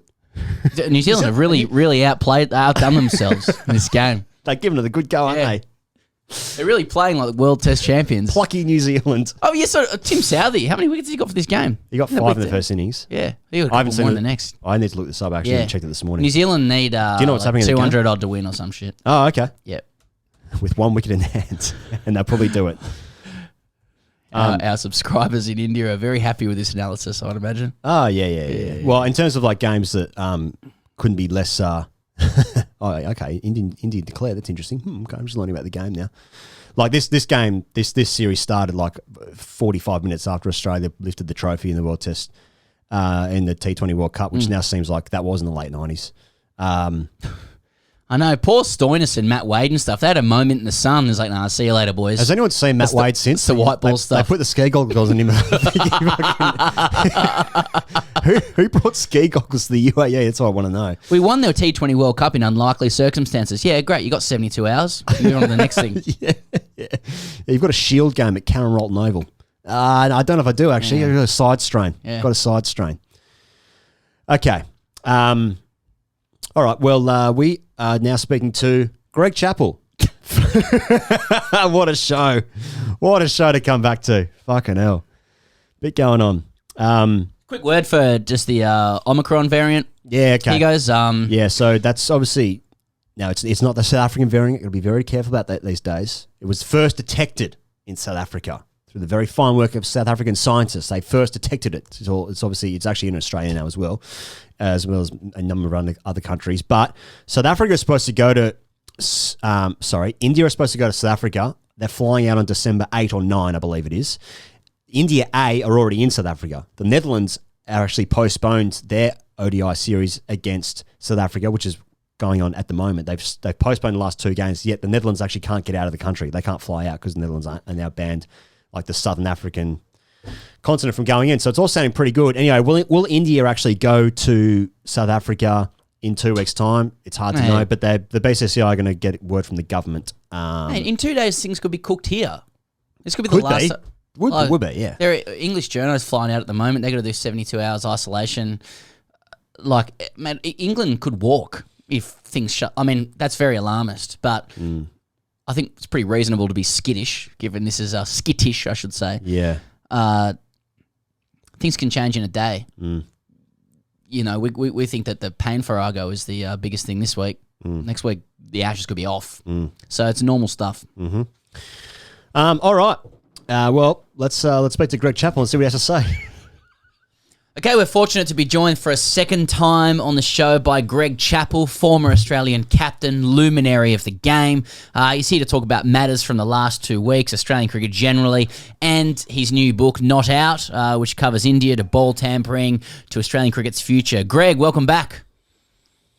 New Zealand have really outdone themselves in this game.
They're giving it a good go, aren't they?
They're really playing like World Test champions.
Plucky New Zealand.
Oh, yes. So, Tim Southey, how many wickets has he got for this game?
He got 5 in the first innings.
Yeah. He got a couple more in the next.
I need to look this up, actually. I checked it this morning.
New Zealand need
Do you know what's happening
200 odd to win or some shit.
Oh, okay.
Yep.
With 1 wicket in their hands. And they'll probably do it.
Our subscribers in India are very happy with this analysis, I'd imagine.
Oh, yeah. Well, in terms of like games that couldn't be less... okay, India declared. That's interesting. Okay, I'm just learning about the game now. Like this game, this series started like 45 minutes after Australia lifted the trophy in the World Test, in the T20 World Cup, which now seems like that was in the late 90s.
I know, poor Stoinis and Matt Wade and stuff. They had a moment in the sun. It's like, nah, see you later, boys.
Has anyone seen Matt Wade since?
The white ball stuff.
They put the ski goggles on him. Who brought ski goggles to the UAE? That's what I want to know.
We won the T20 World Cup in unlikely circumstances. Yeah, great. You got 72 hours. Move on to the next thing.
Yeah, you've got a Shield game at Karen Rolton Oval. I don't know if I do, actually. I've got a side strain.
Yeah.
Got a side strain. Okay. All right. Well, we are now speaking to Greg Chappell. What a show. What a show to come back to. Fucking hell. Bit going on.
Quick word for just the Omicron variant.
Yeah, okay.
He goes,
yeah, so that's obviously... No, it's not the South African variant. You've got to be very careful about that these days. It was first detected in South Africa through the very fine work of South African scientists. They first detected it. It's actually in Australia now as well as a number of other countries. But South Africa is supposed to go to... India is supposed to go to South Africa. They're flying out on December 8 or 9, I believe it is. India A are already in South Africa. The Netherlands are actually postponed their ODI series against South Africa, which is going on at the moment. They've postponed the last 2 games, yet the Netherlands actually can't get out of the country. They can't fly out because the Netherlands are now banned, like the Southern African continent from going in. So it's all sounding pretty good. Anyway, will India actually go to South Africa in 2 weeks' time? It's hard to know, but the BCCI are going to get word from the government.
In 2 days, things could be cooked here. This could be the last.
Would be, yeah.
There are English journalists flying out at the moment. They're going to do 72 hours isolation. Like, man, England could walk if things shut. I mean, that's very alarmist, but I think it's pretty reasonable to be skittish, given this is skittish, I should say.
Yeah.
Things can change in a day. You know, we think that the PAINE Farrago is the biggest thing this week. Next week, the Ashes could be off. So it's normal stuff.
All right. Well, let's speak to Greg Chappell and see what he has to say.
Okay, we're fortunate to be joined for a second time on the show by Greg Chappell, former Australian captain, luminary of the game. He's here to talk about matters from the last 2 weeks, Australian cricket generally, and his new book, Not Out, which covers India to ball tampering to Australian cricket's future. Greg, welcome back.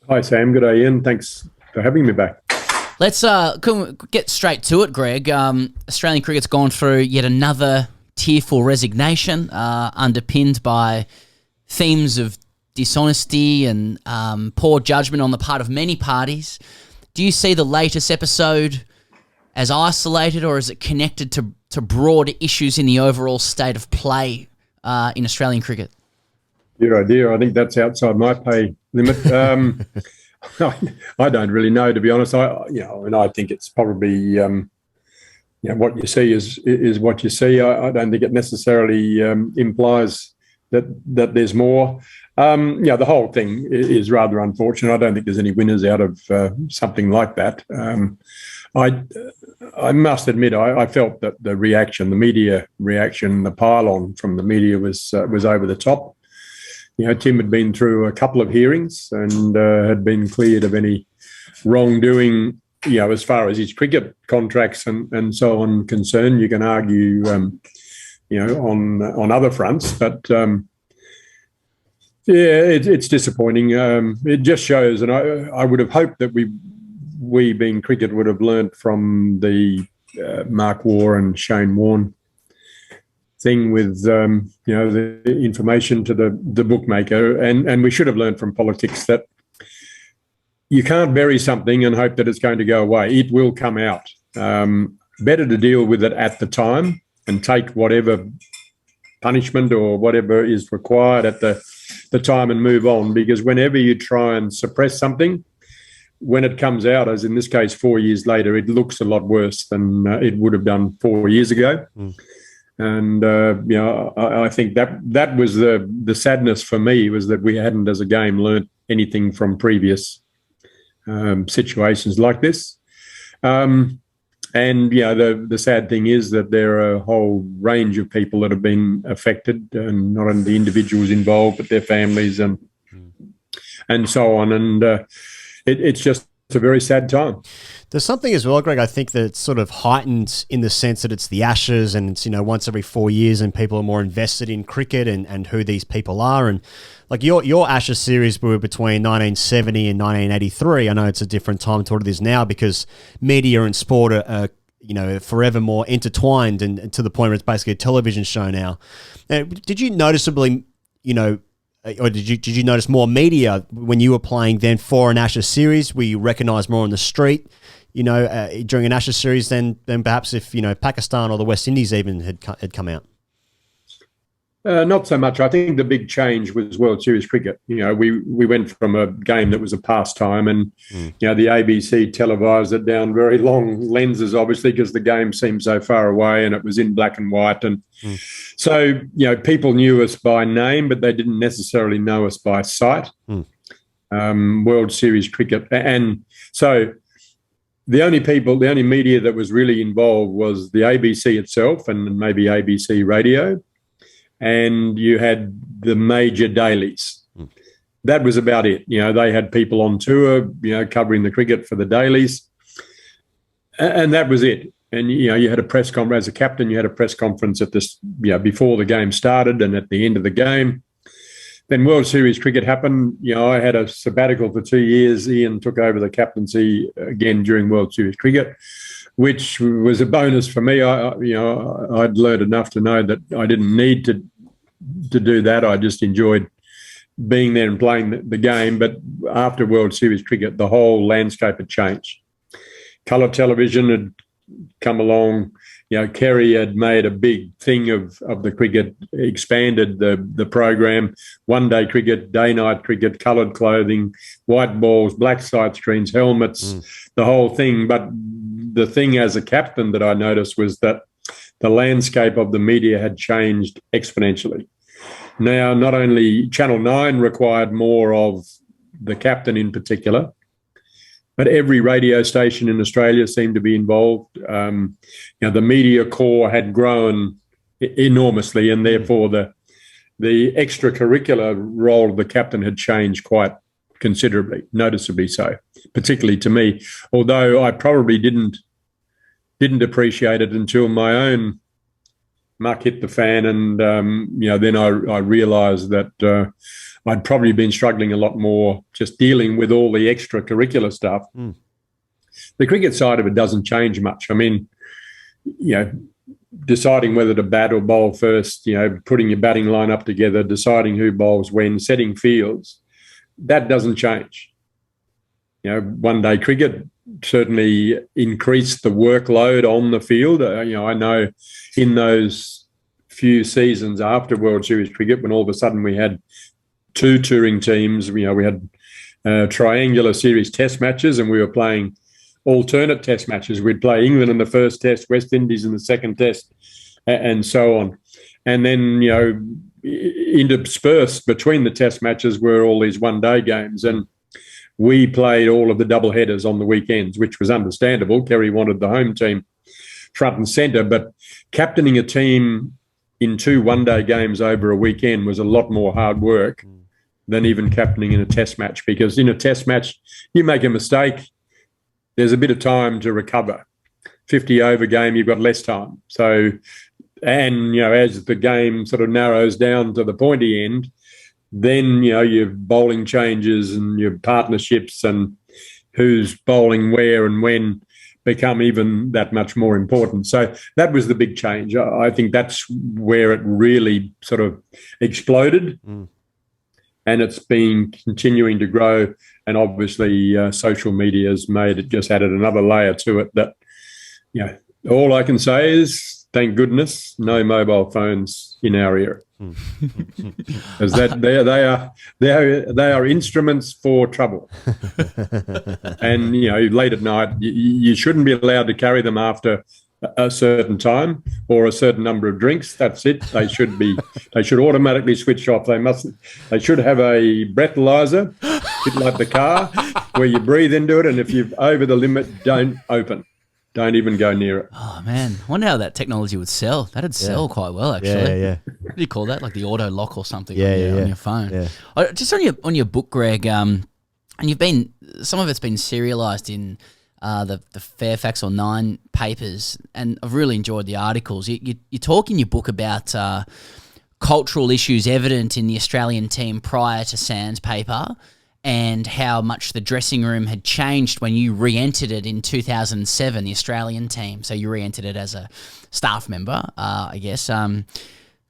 Hi, Sam. Good day, Ian. Thanks for having me back.
Let's can we get straight to it, Greg. Australian cricket's gone through yet another tearful resignation, underpinned by themes of dishonesty and poor judgment on the part of many parties. Do you see the latest episode as isolated, or is it connected to broader issues in the overall state of play in Australian cricket?
Dear oh dear, I think that's outside my pay limit. I don't really know, to be honest. I think it's probably what you see is what you see. I don't think it necessarily implies that there's more. The whole thing is rather unfortunate. I don't think there's any winners out of something like that. I must admit, I felt that the media reaction, the pile-on from the media was over the top. Tim had been through a couple of hearings and had been cleared of any wrongdoing, as far as his cricket contracts and so on concerned. You can argue, on other fronts, but it's disappointing. It just shows, and I would have hoped that we being cricket would have learnt from the Mark Waugh and Shane Warne thing with the information to the bookmaker, and we should have learned from politics that you can't bury something and hope that it's going to go away. It will come out. Better to deal with it at the time and take whatever punishment or whatever is required at the time and move on, because whenever you try and suppress something, when it comes out, as in this case 4 years later, it looks a lot worse than it would have done 4 years ago. And I think that was the sadness for me, was that we hadn't as a game learnt anything from previous situations like this. The sad thing is that there are a whole range of people that have been affected, and not only the individuals involved, but their families and so on. And it's just a very sad time.
There's something as well, Greg, I think that's sort of heightened in the sense that it's the Ashes and it's, once every 4 years and people are more invested in cricket and who these people are. And like your Ashes series were between 1970 and 1983. I know it's a different time to what it is now, because media and sport are forever more intertwined and to the point where it's basically a television show now. Did you noticeably, or did you notice more media when you were playing then for an Ashes series? Were you recognised more on the street, during an Ashes series than perhaps if Pakistan or the West Indies even had come out?
Not so much. I think the big change was World Series cricket. We went from a game that was a pastime, and the ABC televised it down very long lenses, obviously, because the game seemed so far away and it was in black and white, and so people knew us by name, but they didn't necessarily know us by sight. World Series cricket, and so the only media that was really involved was the ABC itself and maybe ABC Radio. And you had the major dailies. That was about it. They had people on tour, covering the cricket for the dailies. And that was it. And, you had a press conference. As a captain, you had a press conference at this, before the game started and at the end of the game. Then World Series cricket happened. I had a sabbatical for 2 years. Ian took over the captaincy again during World Series cricket. which was a bonus for me. I'd learned enough to know that I didn't need to do that. I just enjoyed being there and playing the game. But after World Series cricket, the whole landscape had changed. Colour television had come along. Kerry had made a big thing of the cricket, expanded the program, one-day cricket, day-night cricket, coloured clothing, white balls, black sight screens, helmets, the whole thing. But the thing as a captain that I noticed was that the landscape of the media had changed exponentially. Now, not only Channel 9 required more of the captain in particular, but every radio station in Australia seemed to be involved. The media core had grown enormously, and therefore the extracurricular role of the captain had changed quite considerably, noticeably so, particularly to me. Although I probably didn't appreciate it until my own muck hit the fan, and then I realised that I'd probably been struggling a lot more just dealing with all the extracurricular stuff. The cricket side of it doesn't change much. I mean, deciding whether to bat or bowl first, putting your batting line up together, deciding who bowls when, setting fields, that doesn't change. One-day cricket certainly increased the workload on the field. I know in those few seasons after World Series cricket, when all of a sudden we had 2 touring teams, we had triangular series test matches, and we were playing alternate test matches. We'd play England in the first test, West Indies in the second test, and so on. And then, interspersed between the test matches were all these one-day games. And we played all of the double headers on the weekends, which was understandable. Kerry wanted the home team front and centre, but captaining a team in 2 one-day games over a weekend was a lot more hard work than even captaining in a test match, because in a test match, you make a mistake, there's a bit of time to recover. 50-over game, you've got less time. So, and, as the game sort of narrows down to the pointy end, then, your bowling changes and your partnerships and who's bowling where and when become even that much more important. So that was the big change. I think that's where it really sort of exploded. And it's been continuing to grow. And obviously social media has just added another layer to it that, all I can say is, thank goodness, no mobile phones in our era. Because they are instruments for trouble. And, late at night, you shouldn't be allowed to carry them after a certain time or a certain number of drinks. That's it. They should automatically switch off. They should have a breathalyzer, a bit like the car, where you breathe into it, and if you're over the limit, don't open. Don't even go near it.
Oh, man. I wonder how that technology would sell. That'd sell quite well, actually.
Yeah.
What do you call that? Like the auto lock or something
on
your phone.
Yeah.
Just on your book, Greg, and some of it's been serialised in the Fairfax or Nine papers, and I've really enjoyed the articles. You talk in your book about cultural issues evident in the Australian team prior to Sands paper, and how much the dressing room had changed when you re-entered it in 2007, the Australian team. So you re-entered it as a staff member, I guess.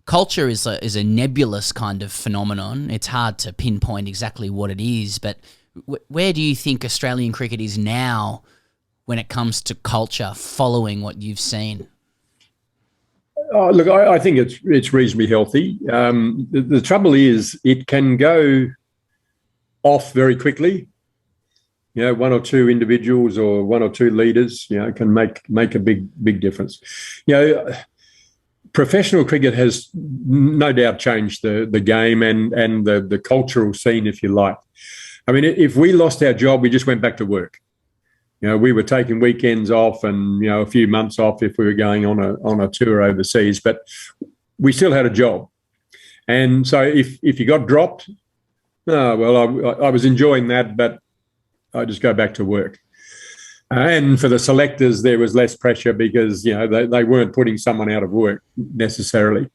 Culture is a nebulous kind of phenomenon. It's hard to pinpoint exactly what it is, but where do you think Australian cricket is now when it comes to culture following what you've seen?
Oh, look, I think it's reasonably healthy. The trouble is it can go off very quickly. 1 or 2 individuals or 1 or 2 leaders, can make a big difference. Professional cricket has no doubt changed the game and the cultural scene, if you like. I mean, if we lost our job, we just went back to work. We were taking weekends off and, a few months off if we were going on a tour overseas, but we still had a job. And so if you got dropped, I was enjoying that, but I just go back to work. And for the selectors, there was less pressure because, they weren't putting someone out of work necessarily.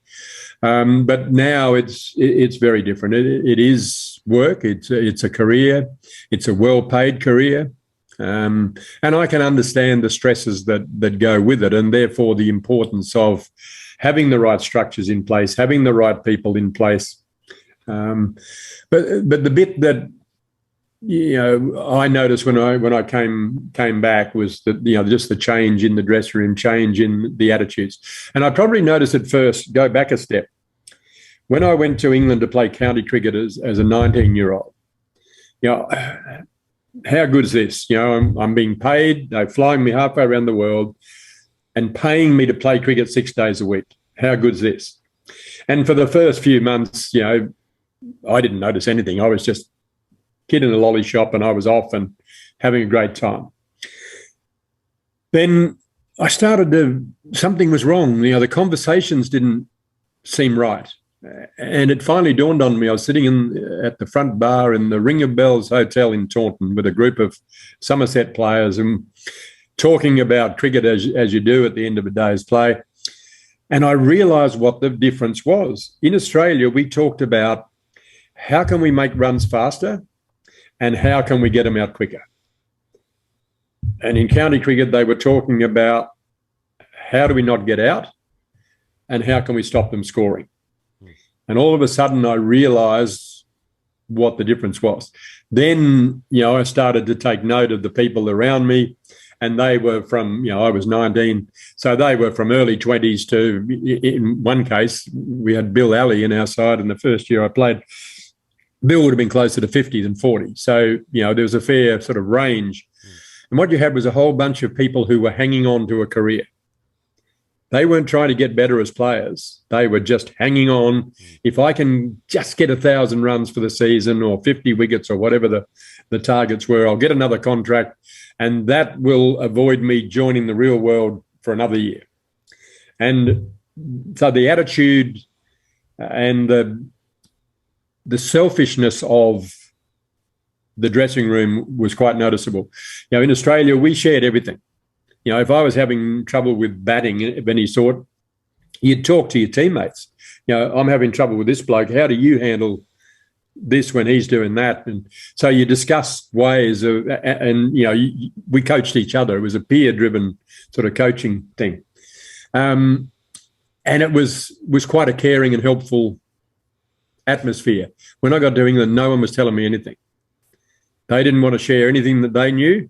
But now it's very different. It is work. It's a career. It's a well-paid career. And I can understand the stresses that go with it, and therefore the importance of having the right structures in place, having the right people in place. But the bit that I noticed when I came back was that just the change in the dressing room, change in the attitudes, and I probably noticed it first. Go back a step. When I went to England to play county cricket as a 19-year-old, how good is this? I'm being paid. They're flying me halfway around the world and paying me to play cricket 6 days a week. How good is this? And for the first few months, I didn't notice anything. I was just kid in a lolly shop, and I was off and having a great time. Then I something was wrong. The conversations didn't seem right. And it finally dawned on me. I was sitting at the front bar in the Ring of Bells Hotel in Taunton with a group of Somerset players and talking about cricket as you do at the end of a day's play. And I realised what the difference was. In Australia, we talked about how can we make runs faster and how can we get them out quicker. And in county cricket, they were talking about how do we not get out and how can we stop them scoring. And all of a sudden, I realised what the difference was. Then, I started to take note of the people around me, and they were from, I was 19, so they were from early 20s to, in one case, we had Bill Alley in our side in the first year I played. Bill would have been closer to 50 than 40. So, there was a fair sort of range. And what you had was a whole bunch of people who were hanging on to a career. They weren't trying to get better as players. They were just hanging on. If I can just get 1,000 runs for the season or 50 wickets or whatever the targets were, I'll get another contract, and that will avoid me joining the real world for another year. And so the attitude and the selfishness of the dressing room was quite noticeable. In Australia, we shared everything. If I was having trouble with batting of any sort, you'd talk to your teammates. I'm having trouble with this bloke. How do you handle this when he's doing that? And so you discuss ways of, and we coached each other. It was a peer-driven sort of coaching thing, and it was quite a caring and helpful atmosphere. When I got to England, no one was telling me anything. They didn't want to share anything that they knew.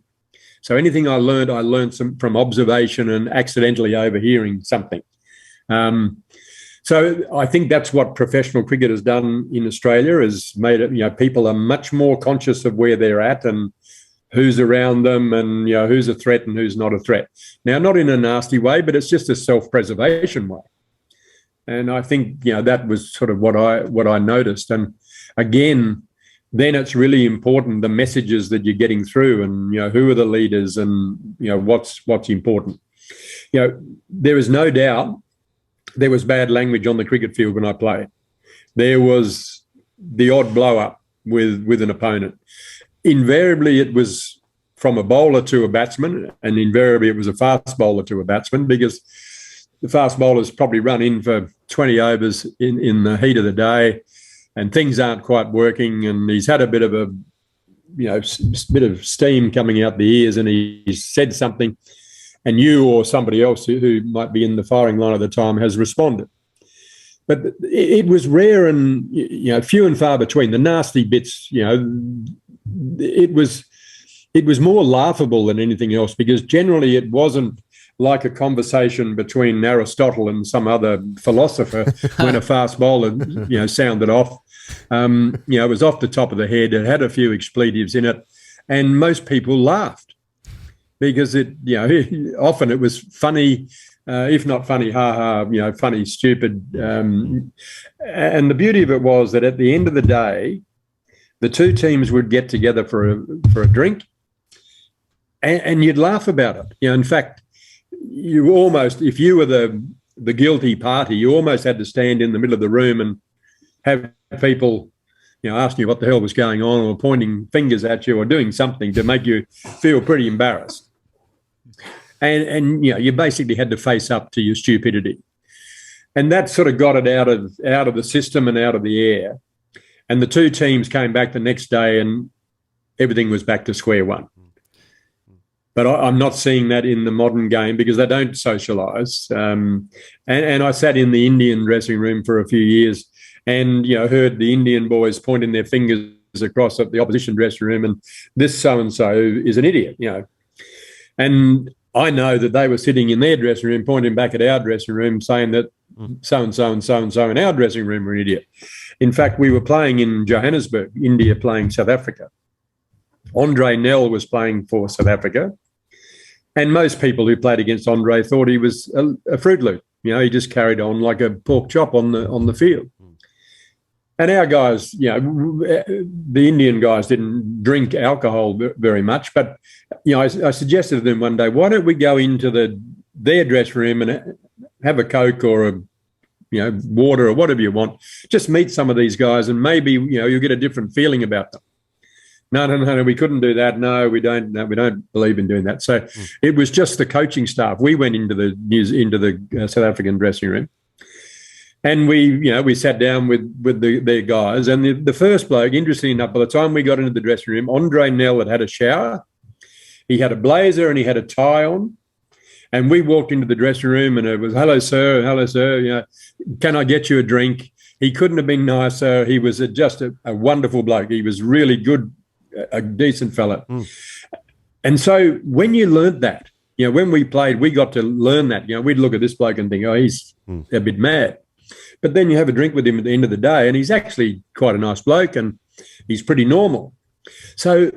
So anything I learned from observation and accidentally overhearing something. So I think that's what professional cricket has done in Australia, has made it, people are much more conscious of where they're at and who's around them and, who's a threat and who's not a threat. Now, not in a nasty way, but it's just a self-preservation way. And I think, that was sort of what I noticed. And again, then it's really important, the messages that you're getting through and, who are the leaders and, what's important. There is no doubt there was bad language on the cricket field when I played. There was the odd blow-up with an opponent. Invariably, it was from a bowler to a batsman, and invariably it was a fast bowler to a batsman, because the fast bowlers probably run in for 20 overs in the heat of the day, and things aren't quite working, and he's had a bit of bit of steam coming out the ears, and he's said something, and you or somebody else who might be in the firing line at the time has responded. But it was rare and few and far between. The nasty bits, it was more laughable than anything else, because generally it wasn't like a conversation between Aristotle and some other philosopher when a fast bowler, sounded off. It was off the top of the head. It had a few expletives in it, and most people laughed because often it was funny, if not funny, funny, stupid. And the beauty of it was that at the end of the day, the two teams would get together for a drink, and you'd laugh about it. In fact, you almost, if you were the guilty party, you almost had to stand in the middle of the room and have people, asking you what the hell was going on, or pointing fingers at you, or doing something to make you feel pretty embarrassed. And you basically had to face up to your stupidity. And that sort of got it out of the system and out of the air. And the two teams came back the next day, and everything was back to square one. But I'm not seeing that in the modern game because they don't socialise. And I sat in the Indian dressing room for a few years and, heard the Indian boys pointing their fingers across at the opposition dressing room and this so-and-so is an idiot, And I know that they were sitting in their dressing room pointing back at our dressing room saying that so-and-so and so-and-so in our dressing room were an idiot. In fact, we were playing in Johannesburg, India playing South Africa. Andre Nel was playing for South Africa. And most people who played against Andre thought he was a Fruit Loop. He just carried on like a pork chop on the field. And our guys, the Indian guys didn't drink alcohol very much. But, I suggested to them one day, why don't we go into their dressing room and have a Coke or a water or whatever you want. Just meet some of these guys and maybe, you'll get a different feeling about them. No, we couldn't do that. No, we don't believe in doing that. So it was just the coaching staff. We went into the South African dressing room and we sat down with their guys. And the first bloke, interestingly enough, by the time we got into the dressing room, Andre Nel had a shower. He had a blazer and he had a tie on. And we walked into the dressing room and it was, hello, sir. Can I get you a drink? He couldn't have been nicer. He was just a wonderful bloke. He was really good, a decent fella. And so when you learnt that, when we played, we got to learn that. We'd look at this bloke and think, oh, he's a bit mad. But then you have a drink with him at the end of the day and he's actually quite a nice bloke and he's pretty normal. So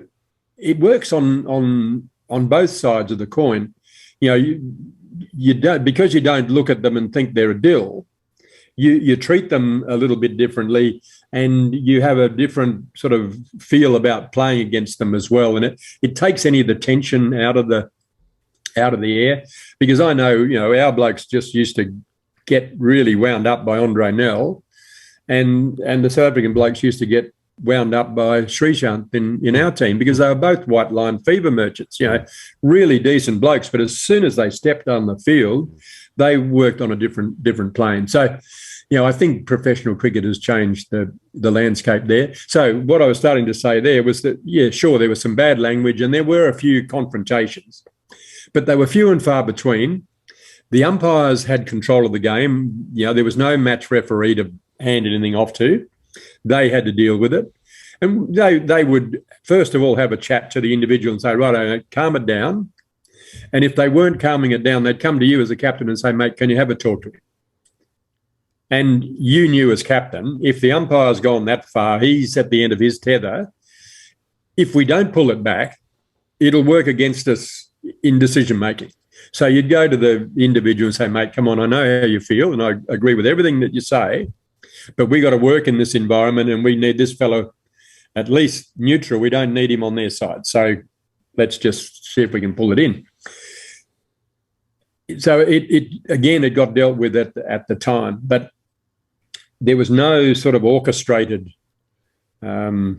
it works on both sides of the coin. You don't, because you don't look at them and think they're a dill, you treat them a little bit differently and you have a different sort of feel about playing against them as well. And it takes any of the tension out of the air, because I know, our blokes just used to get really wound up by Andre Nel and the South African blokes used to get wound up by Srishant in our team because they were both white line fever merchants, really decent blokes. But as soon as they stepped on the field, they worked on a different plane. So, I think professional cricket has changed the landscape there. So what I was starting to say there was that, sure, there was some bad language and there were a few confrontations, but they were few and far between. The umpires had control of the game. There was no match referee to hand anything off to. They had to deal with it. And they would, first of all, have a chat to the individual and say, right, calm it down. And if they weren't calming it down, they'd come to you as a captain and say, mate, can you have a talk to him? And you knew as captain, if the umpire's gone that far, he's at the end of his tether. If we don't pull it back, it'll work against us in decision-making. So you'd go to the individual and say, mate, come on, I know how you feel and I agree with everything that you say, but we got to work in this environment and we need this fellow at least neutral. We don't need him on their side. So let's just see if we can pull it in. So it got dealt with at the time, but there was no sort of orchestrated, we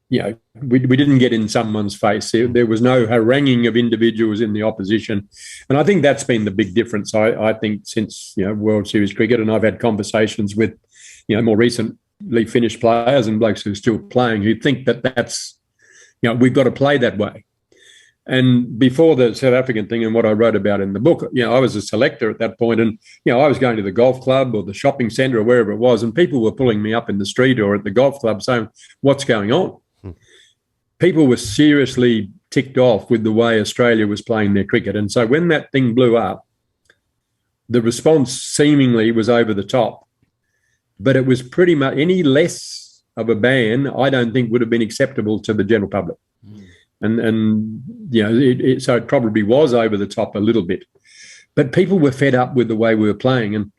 didn't get in someone's face. There was no haranguing of individuals in the opposition. And I think that's been the big difference, I think, since, World Series cricket. And I've had conversations with, more recently finished players and blokes who are still playing who think that's, we've got to play that way. And before the South African thing and what I wrote about in the book, I was a selector at that point and, I was going to the golf club or the shopping centre or wherever it was and people were pulling me up in the street or at the golf club saying, what's going on? People were seriously ticked off with the way Australia was playing their cricket. And so when that thing blew up, the response seemingly was over the top. But it was pretty much any less of a ban, I don't think would have been acceptable to the general public. And so it probably was over the top a little bit. But people were fed up with the way we were playing. And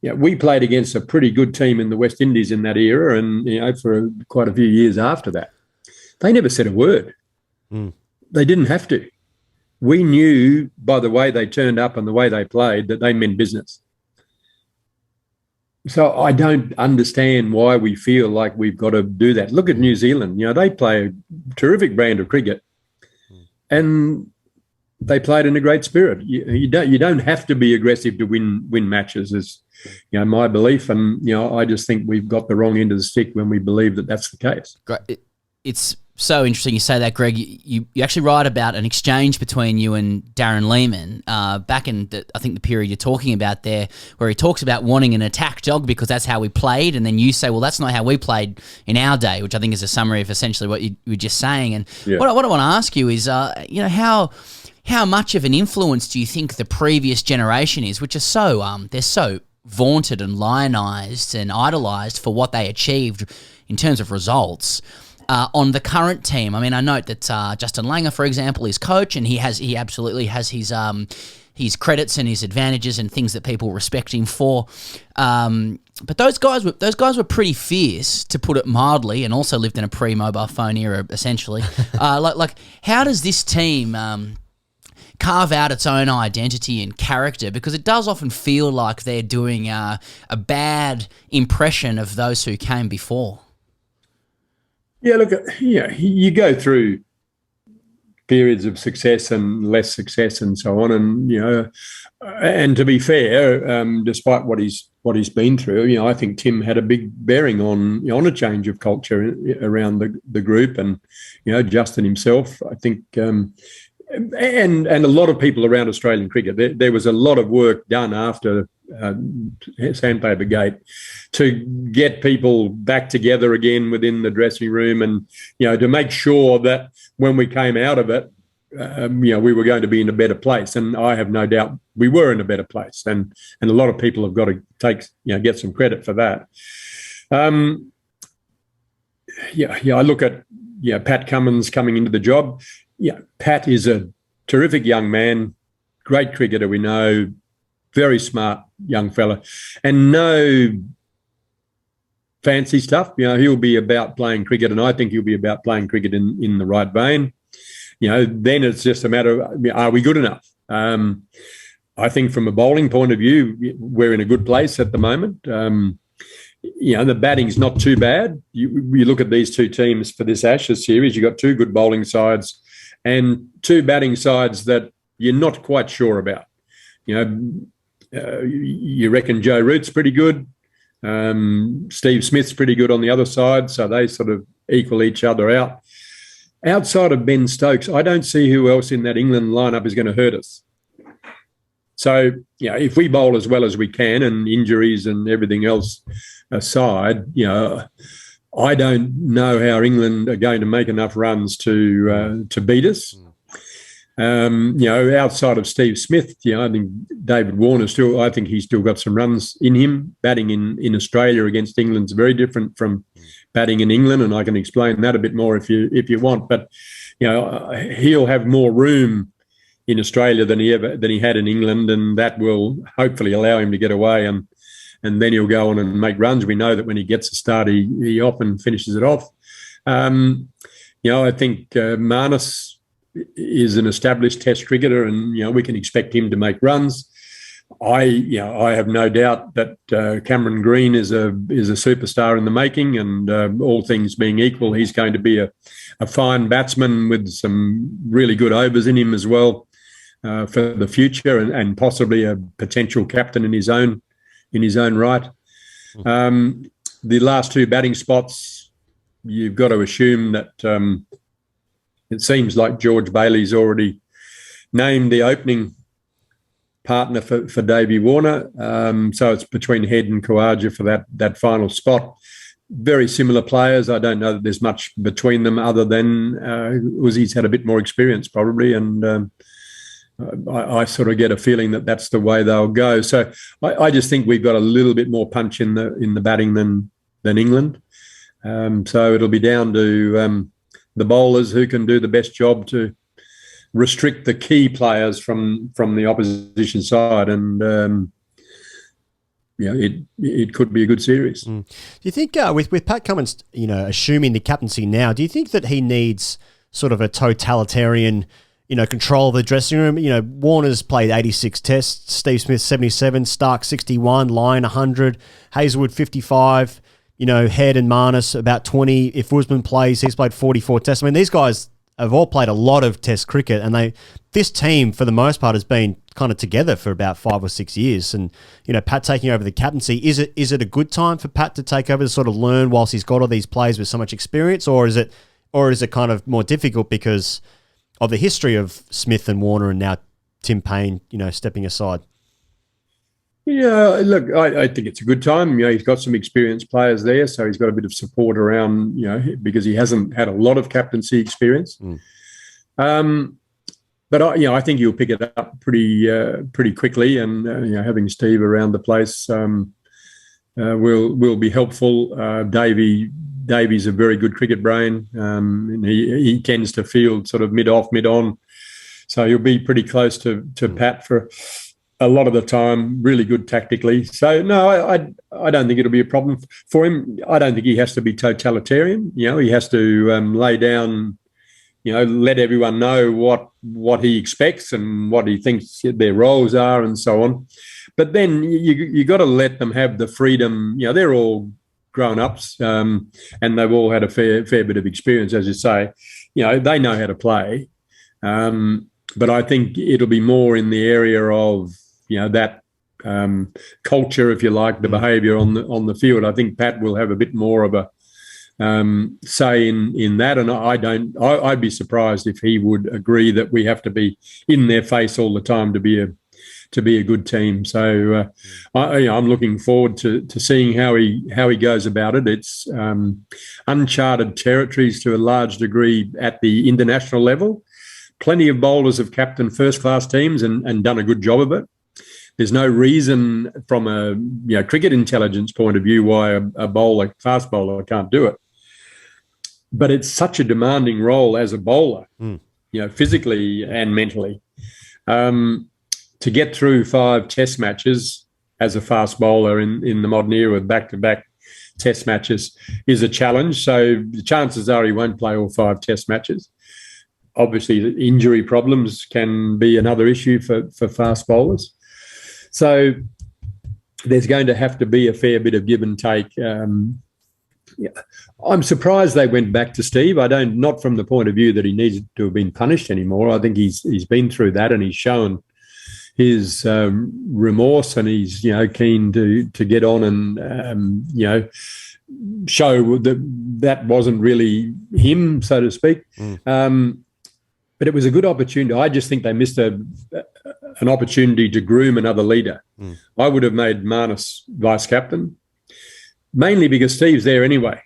we played against a pretty good team in the West Indies in that era and, for quite a few years after that. They never said a word. They didn't have to. We knew by the way they turned up and the way they played that they meant business. So I don't understand why we feel like we've got to do that. Look at New Zealand. They play a terrific brand of cricket and they played in a great spirit. You don't have to be aggressive to win matches is, my belief. And, I just think we've got the wrong end of the stick when we believe that that's the case.
It's so interesting you say that, Greg. You actually write about an exchange between you and Darren Lehman back in, I think, the period you're talking about there, where he talks about wanting an attack dog because that's how we played, and then you say, well, that's not how we played in our day, which I think is a summary of essentially what you were just saying. And what I want to ask you is, how much of an influence do you think the previous generation is, which are they're so vaunted and lionised and idolised for what they achieved in terms of results, on the current team? I mean, I note that Justin Langer, for example, is coach, and he absolutely has his credits and his advantages and things that people respect him for. But those guys were pretty fierce, to put it mildly, and also lived in a pre-mobile phone era, essentially. Like, how does this team carve out its own identity and character? Because it does often feel like they're doing a bad impression of those who came before.
Yeah, look, you go through periods of success and less success and so on, and and to be fair, despite what he's been through, I think Tim had a big bearing on a change of culture around the group, and Justin himself, I think, and a lot of people around Australian cricket. There was a lot of work done after Sandpaper Gate to get people back together again within the dressing room, and to make sure that when we came out of it, we were going to be in a better place. And I have no doubt we were in a better place, and a lot of people have got to get some credit for that. I look at Pat Cummins coming into the job. Pat is a terrific young man, great cricketer, we know, very smart young fella, and no fancy stuff. He'll be about playing cricket, and I think he'll be about playing cricket in the right vein. Then it's just a matter of, are we good enough? I think from a bowling point of view, we're in a good place at the moment. The batting's not too bad. You look at these two teams for this Ashes series, you've got two good bowling sides and two batting sides that you're not quite sure about. You reckon Joe Root's pretty good. Steve Smith's pretty good on the other side, so they sort of equal each other out. Outside of Ben Stokes, I don't see who else in that England lineup is going to hurt us. So, if we bowl as well as we can, and injuries and everything else aside, I don't know how England are going to make enough runs to beat us. Outside of Steve Smith, I think David Warner I think he's still got some runs in him. Batting in Australia against England's very different from batting in England, and I can explain that a bit more if you want. But he'll have more room in Australia than he had in England, and that will hopefully allow him to get away, and then he'll go on and make runs. We know that when he gets a start, he often finishes it off. I think Marnus is an established Test cricketer, and we can expect him to make runs. I have no doubt that Cameron Green is a superstar in the making, and all things being equal, he's going to be a fine batsman with some really good overs in him as well for the future, and possibly a potential captain in his own right. The last two batting spots, you've got to assume that it seems like George Bailey's already named the opening partner for Davey Warner. So it's between Head and Khawaja for that final spot. Very similar players. I don't know that there's much between them other than Uzi's had a bit more experience probably, and I sort of get a feeling that that's the way they'll go. So I just think we've got a little bit more punch in the batting than England. So it'll be down to the bowlers who can do the best job to restrict the key players from the opposition side, and it could be a good series.
Do you think with Pat Cummins, assuming the captaincy now, do you think that he needs sort of a totalitarian, control of the dressing room? Warner's played 86 tests, Steve Smith 77, Stark 61, Lyon 100, Hazelwood 55. Head and Marnus about 20. If Usman plays, he's played 44 tests. I mean, these guys have all played a lot of Test cricket, and this team, for the most part, has been kind of together for about 5 or 6 years. And, Pat taking over the captaincy, is it a good time for Pat to take over to sort of learn whilst he's got all these players with so much experience, or is it or is it kind of more difficult because of the history of Smith and Warner and now Tim Paine, stepping aside?
Yeah, look, I think it's a good time. He's got some experienced players there, so he's got a bit of support around, because he hasn't had a lot of captaincy experience. But I think he'll pick it up pretty quickly, and having Steve around the place will be helpful. Davey's a very good cricket brain, and he tends to field sort of mid-off, mid-on, so he'll be pretty close to Pat for a lot of the time. Really good tactically. So no, I don't think it'll be a problem for him. I don't think he has to be totalitarian. He has to lay down. Let everyone know what he expects and what he thinks their roles are and so on. But then you got to let them have the freedom. They're all grown-ups, and they've all had a fair bit of experience, as you say. They know how to play. But I think it'll be more in the area of, that culture, if you like, the behaviour on the field. I think Pat will have a bit more of a say in that, and I'd be surprised if he would agree that we have to be in their face all the time to be a good team. So I'm looking forward to seeing how he goes about it. It's uncharted territories to a large degree at the international level. Plenty of bowlers have captained first-class teams and done a good job of it. There's no reason from a cricket intelligence point of view why a fast bowler can't do it. But it's such a demanding role as a bowler, physically and mentally. To get through 5 test matches as a fast bowler in the modern era with back-to-back test matches is a challenge. So the chances are he won't play all 5 test matches. Obviously, the injury problems can be another issue for fast bowlers. So there's going to have to be a fair bit of give and take. I'm surprised they went back to Steve. Not from the point of view that he needs to have been punished anymore. I think he's been through that and he's shown his remorse, and he's keen to get on and show that wasn't really him, so to speak. But it was a good opportunity. I just think they missed an opportunity to groom another leader. I would have made Marnus vice captain, mainly because Steve's there anyway.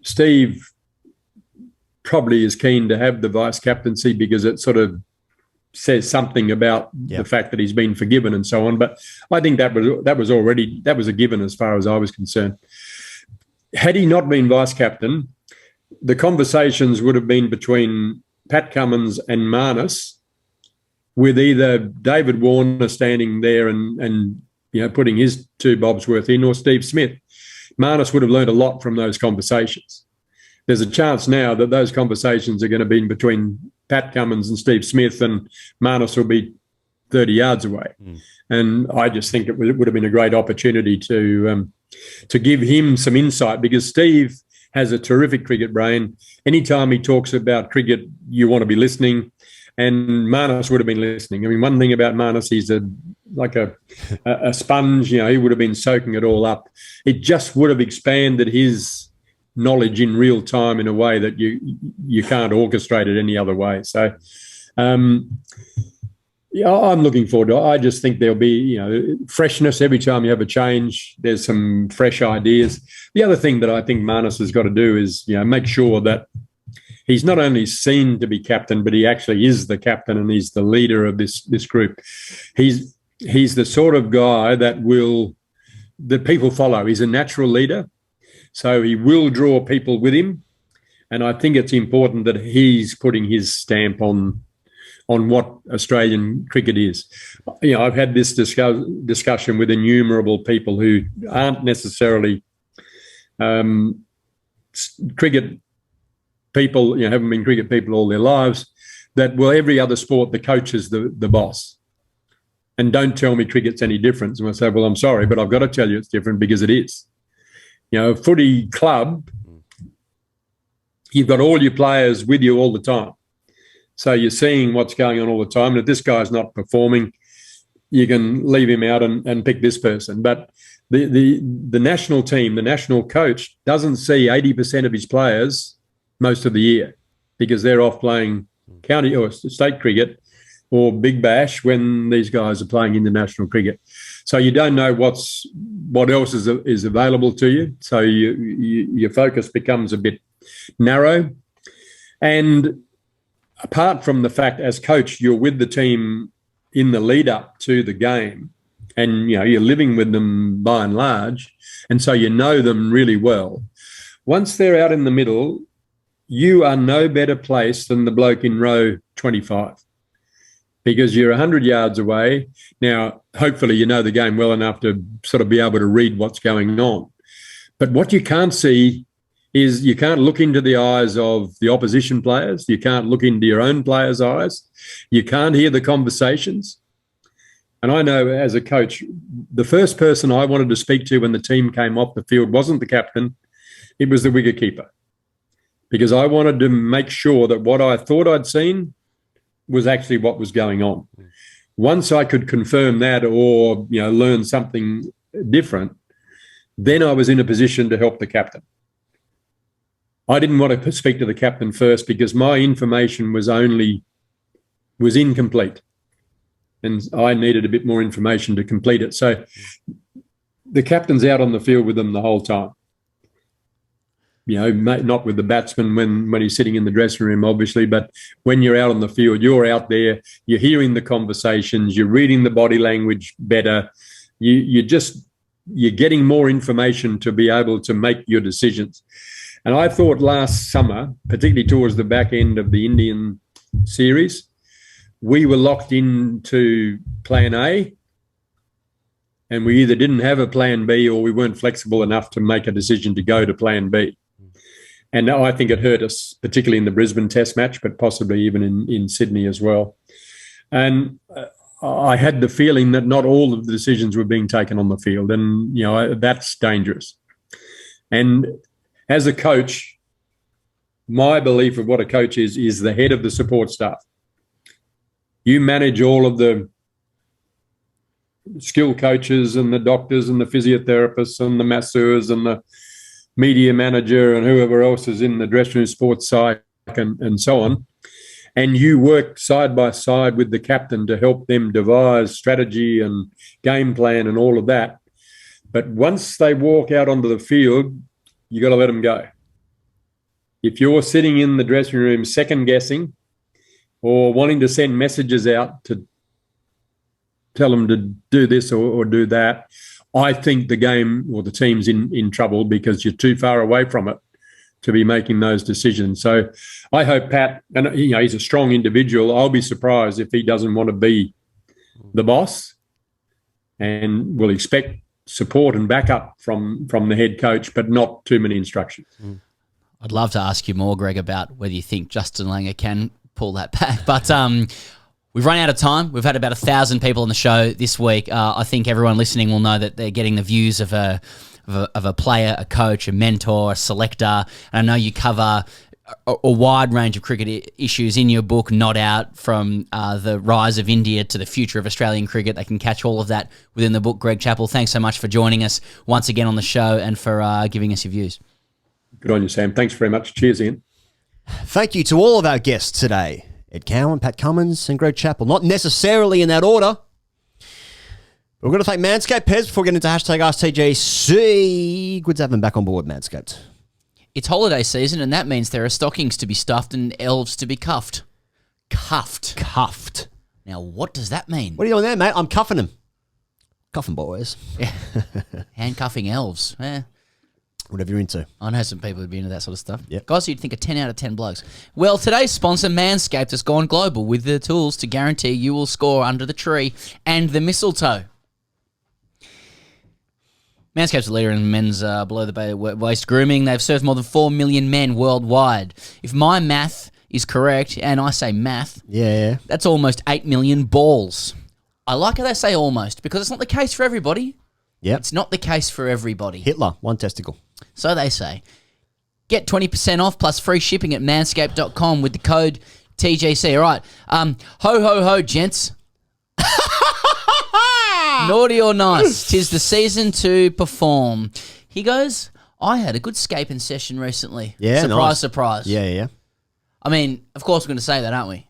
Steve probably is keen to have the vice captaincy because it sort of says something about the fact that he's been forgiven and so on. But I think that was a given as far as I was concerned. Had he not been vice captain, the conversations would have been between Pat Cummins and Marnus, with either David Warner standing there and putting his 2 bobs worth in, or Steve Smith. Marnus would have learned a lot from those conversations. There's a chance now that those conversations are going to be between Pat Cummins and Steve Smith, and Marnus will be 30 yards away. And I just think it would have been a great opportunity to give him some insight, because Steve has a terrific cricket brain. Anytime he talks about cricket, you want to be listening, and Marnus would have been listening. I mean, one thing about Marnus, he's like a sponge. He would have been soaking it all up. It just would have expanded his knowledge in real time in a way that you can't orchestrate it any other way. So, I'm looking forward to it. I just think there'll be, freshness every time you have a change. There's some fresh ideas. The other thing that I think Marnus has got to do is, make sure that he's not only seen to be captain, but he actually is the captain and he's the leader of this group. He's the sort of guy that people follow. He's a natural leader, so he will draw people with him. And I think it's important that he's putting his stamp on what Australian cricket is. I've had this discussion with innumerable people who aren't necessarily cricket people, haven't been cricket people all their lives, that, every other sport, the coach is the boss. And don't tell me cricket's any different. And I say, I'm sorry, but I've got to tell you it's different, because it is. A footy club, you've got all your players with you all the time. So you're seeing what's going on all the time. And if this guy's not performing, you can leave him out and pick this person. But the national team, the national coach, doesn't see 80% of his players most of the year because they're off playing county or state cricket or Big Bash when these guys are playing international cricket. So you don't know what else is available to you. So your focus becomes a bit narrow. And apart from the fact, as coach, you're with the team in the lead up to the game, and you're living with them by and large, and so you know them really well. Once they're out in the middle, you are no better placed than the bloke in row 25 because you're 100 yards away. Now, hopefully you know the game well enough to sort of be able to read what's going on. But what you can't see is you can't look into the eyes of the opposition players. You can't look into your own players' eyes. You can't hear the conversations. And I know as a coach, the first person I wanted to speak to when the team came off the field wasn't the captain, it was the wicketkeeper. Because I wanted to make sure that what I thought I'd seen was actually what was going on. Once I could confirm that or learn something different, then I was in a position to help the captain. I didn't want to speak to the captain first because my information was incomplete. And I needed a bit more information to complete it. So the captain's out on the field with them the whole time. Not with the batsman when he's sitting in the dressing room, obviously, but when you're out on the field, you're out there, you're hearing the conversations, you're reading the body language better. You're getting more information to be able to make your decisions. And I thought last summer, particularly towards the back end of the Indian series, we were locked into plan A and we either didn't have a plan B or we weren't flexible enough to make a decision to go to plan B. And I think it hurt us, particularly in the Brisbane Test match, but possibly even in Sydney as well. And I had the feeling that not all of the decisions were being taken on the field, and that's dangerous. And as a coach, my belief of what a coach is the head of the support staff. You manage all of the skill coaches and the doctors and the physiotherapists and the masseurs and the media manager and whoever else is in the dressing room, sports psych and so on. And you work side by side with the captain to help them devise strategy and game plan and all of that. But once they walk out onto the field, you got to let them go. If you're sitting in the dressing room second guessing or wanting to send messages out to tell them to do this or do that, I think the game or the team's in trouble because you're too far away from it to be making those decisions. So I hope Pat, and he's a strong individual, I'll be surprised if he doesn't want to be the boss, and will expect support and backup from the head coach, but not too many instructions.
I'd love to ask you more, Greg, about whether you think Justin Langer can pull that back. But we've run out of time. We've had about 1,000 people on the show this week. I think everyone listening will know that they're getting the views of a player, a coach, a mentor, a selector. And I know you cover a wide range of cricket issues in your book, Not Out, from the rise of India to the future of Australian cricket. They can catch all of that within the book. Greg Chappell, thanks so much for joining us once again on the show and for giving us your views.
Good on you, Sam. Thanks very much. Cheers, Ian.
Thank you to all of our guests today. Ed Cowan, Pat Cummins and Greg Chappell. Not necessarily in that order. We're going to thank Manscaped, Pez, before we get into hashtag AskTGC. Good to have them back on board, Manscaped.
It's holiday season, and that means there are stockings to be stuffed and elves to be cuffed. Cuffed. Now, what does that mean?
What are you doing there, mate? I'm cuffing them. Cuffing boys.
Yeah. Handcuffing elves.
Whatever you're into.
I know some people who'd be into that sort of stuff.
Yep.
Guys, you'd think a 10 out of 10 blokes. Well, today's sponsor, Manscaped, has gone global with the tools to guarantee you will score under the tree and the mistletoe. Manscaped's a leader in men's below-the-waist grooming. They've served more than 4 million men worldwide. If my math is correct, and I say math, that's almost 8 million balls. I like how they say almost, because it's not the case for everybody.
Yep.
It's not the case for everybody.
Hitler, one testicle.
So they say. Get 20% off plus free shipping at manscaped.com with the code TGC. All right. Ho, ho, ho, gents. Naughty or nice, 'tis the season to perform. He goes, I had a good scaping session recently.
Yeah,
surprise,
nice.
surprise.
Yeah.
I mean, of course we're going to say that, aren't we?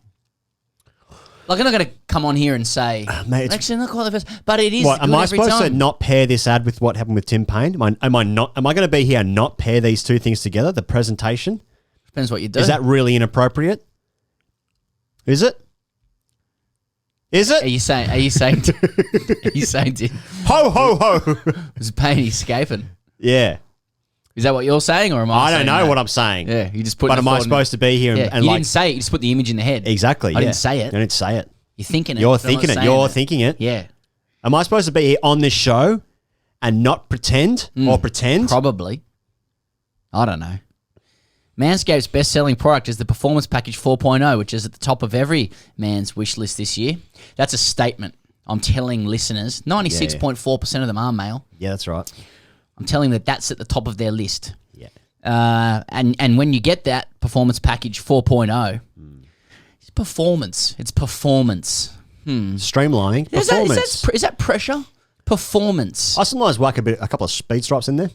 Like, I'm not going to come on here and say,
mate, it's-
actually, not quite the best, but it is.
What,
good
am I
every
supposed to
time.
not pair this ad with what happened with Tim Paine? Am I going to be here and not pair these two things together? The presentation?
Depends what you do.
Is that really inappropriate? Is it? Is it?
Are you saying? Are you saying?
Ho ho ho!
Was Paine escaping?
Yeah.
Is that what you're saying, or am I?
I don't
saying
know
that?
what I'm saying.
Yeah, you just put.
But am I supposed to be here and
you
like?
didn't say it. You just put the image in the head.
Exactly.
I
yeah.
didn't say it.
I didn't say it.
You're thinking it.
You're
but I'm not
thinking it.
saying
You're thinking it.
Yeah.
Am I supposed to be here on this show and not pretend or pretend?
Probably. I don't know. Manscaped's best-selling product is the Performance Package 4.0, which is at the top of every man's wish list this year. That's a statement. I'm telling listeners, 96.4% of them are male.
Yeah, that's right.
I'm telling them that's at the top of their list.
Yeah.
And when you get that Performance Package 4.0, it's performance. It's performance.
Streamlining. Performance.
Is that pressure? Performance.
I sometimes whack a couple of speed stripes in there.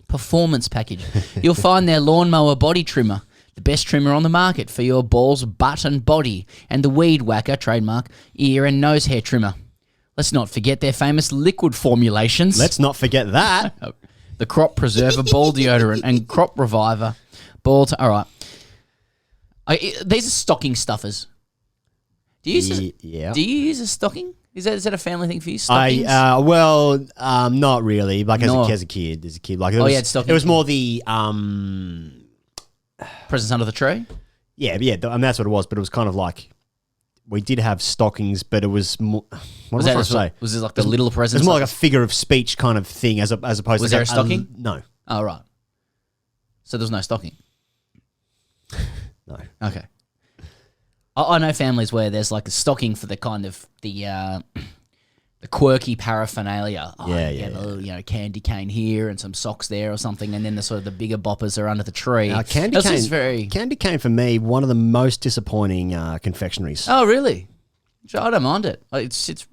Performance package. You'll find their lawnmower body trimmer, the best trimmer on the market for your balls, butt and body, and the weed whacker, trademark, ear and nose hair trimmer. Let's not forget their famous liquid formulations.
Let's not forget that.
The Crop Preserver ball deodorant and Crop Reviver ball. All right. These are stocking stuffers. Do you use
yeah.
Do you use a stocking? Is that a family thing for you? Stockings?
Not really. Like as a kid, like it was,
you had stockings.
It was more the
presents under the tree.
Yeah. I mean, that's what it was. But it was kind of like we did have stockings, but it was more. What was I trying to say?
Was it like the little presents?
It was more like a figure of speech kind of thing, as opposed.
Was
to
there a stocking?
No.
Oh right. So there was no stocking.
No.
Okay. I know families where there's like a stocking for the kind of the quirky paraphernalia.
Yeah.
A little, candy cane here and some socks there or something, and then the sort of the bigger boppers are under the tree.
Candy cane for me, one of the most disappointing confectionaries.
Oh really? I don't mind it. I think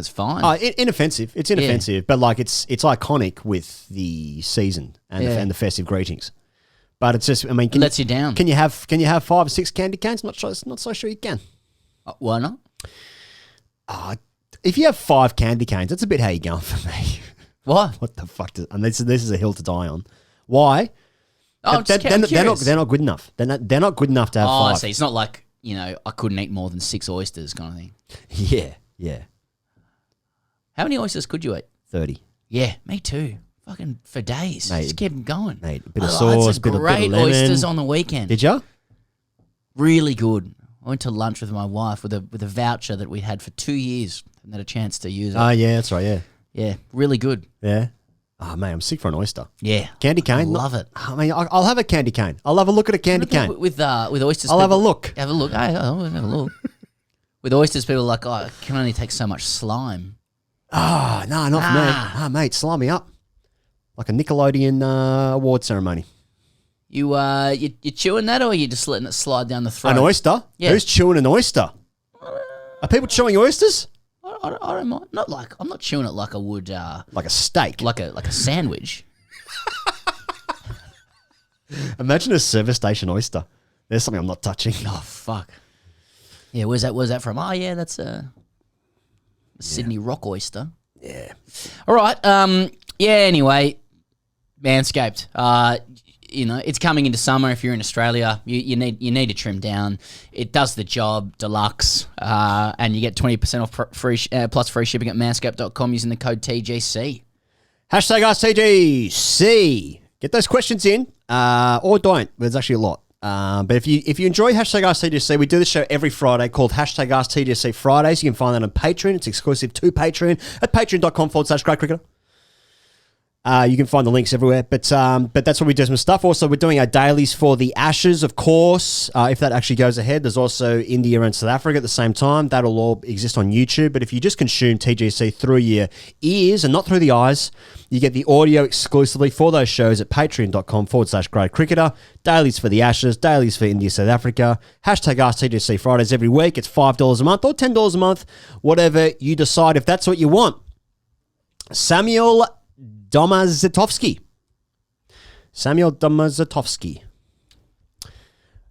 it's fine.
Inoffensive. It's inoffensive, but like it's iconic with the season and the festive greetings. But it's just, I mean,
it lets you down.
Can you have 5 or 6 candy canes? Not so sure you can.
Why not?
If you have 5 candy canes, that's a bit how you going for me.
Why?
What the fuck? And this is a hill to die on. Why?
Oh,
they're not good enough. They're not good enough to have 5.
I see. It's not like I couldn't eat more than 6 oysters kind of thing.
Yeah.
How many oysters could you eat?
30.
Yeah, me too. Fucking for days.
Mate,
just keep them going.
Mate, a bit of sauce,
bit of lemon. Oysters on the weekend.
Did you?
Really good. I went to lunch with my wife with a voucher that we had for 2 years. Haven't had a chance to use it.
Oh, yeah, that's right, yeah.
Yeah, really good.
Yeah. Oh, mate, I'm sick for an oyster.
Yeah.
Candy cane?
Love it.
I mean, I'll have a candy cane. I'll have a look at a candy cane.
With oysters.
I'll have a look.
Have a look. I'll have a look. With oysters, people are like, it can only take so much slime.
Oh, no, not for me. Oh, mate, slime me up. Like a Nickelodeon award ceremony. You
chewing that, or are you just letting it slide down the throat?
An oyster?
Yeah.
Who's chewing an oyster? Are people chewing oysters?
I don't mind. I'm not chewing it like I would.
Like a steak.
Like a sandwich.
Imagine a service station oyster. There's something I'm not touching.
Oh fuck. Yeah, where's that from? Oh yeah, that's a Sydney rock oyster.
Yeah.
All right. Anyway, Manscaped. It's coming into summer. If you're in Australia, you need to trim down. It does the job, deluxe, and you get 20% off free plus free shipping at manscaped.com using the code TGC.
Hashtag ASKTGC. Get those questions in, or don't. There's actually a lot. But if you enjoy hashtag AskTGC, we do this show every Friday called hashtag AskTGC Fridays. You can find that on Patreon. It's exclusive to Patreon at patreon.com/greatcricketer. You can find the links everywhere, but that's what we do some stuff. Also, we're doing our dailies for the Ashes, of course. If that actually goes ahead, there's also India and South Africa at the same time. That'll all exist on YouTube. But if you just consume TGC through your ears and not through the eyes, you get the audio exclusively for those shows at patreon.com/GreatCricketer. Dailies for the Ashes, dailies for India, South Africa. Hashtag AskTGC Fridays every week. It's $5 a month or $10 a month, whatever you decide if that's what you want. Samuel Domazetowski.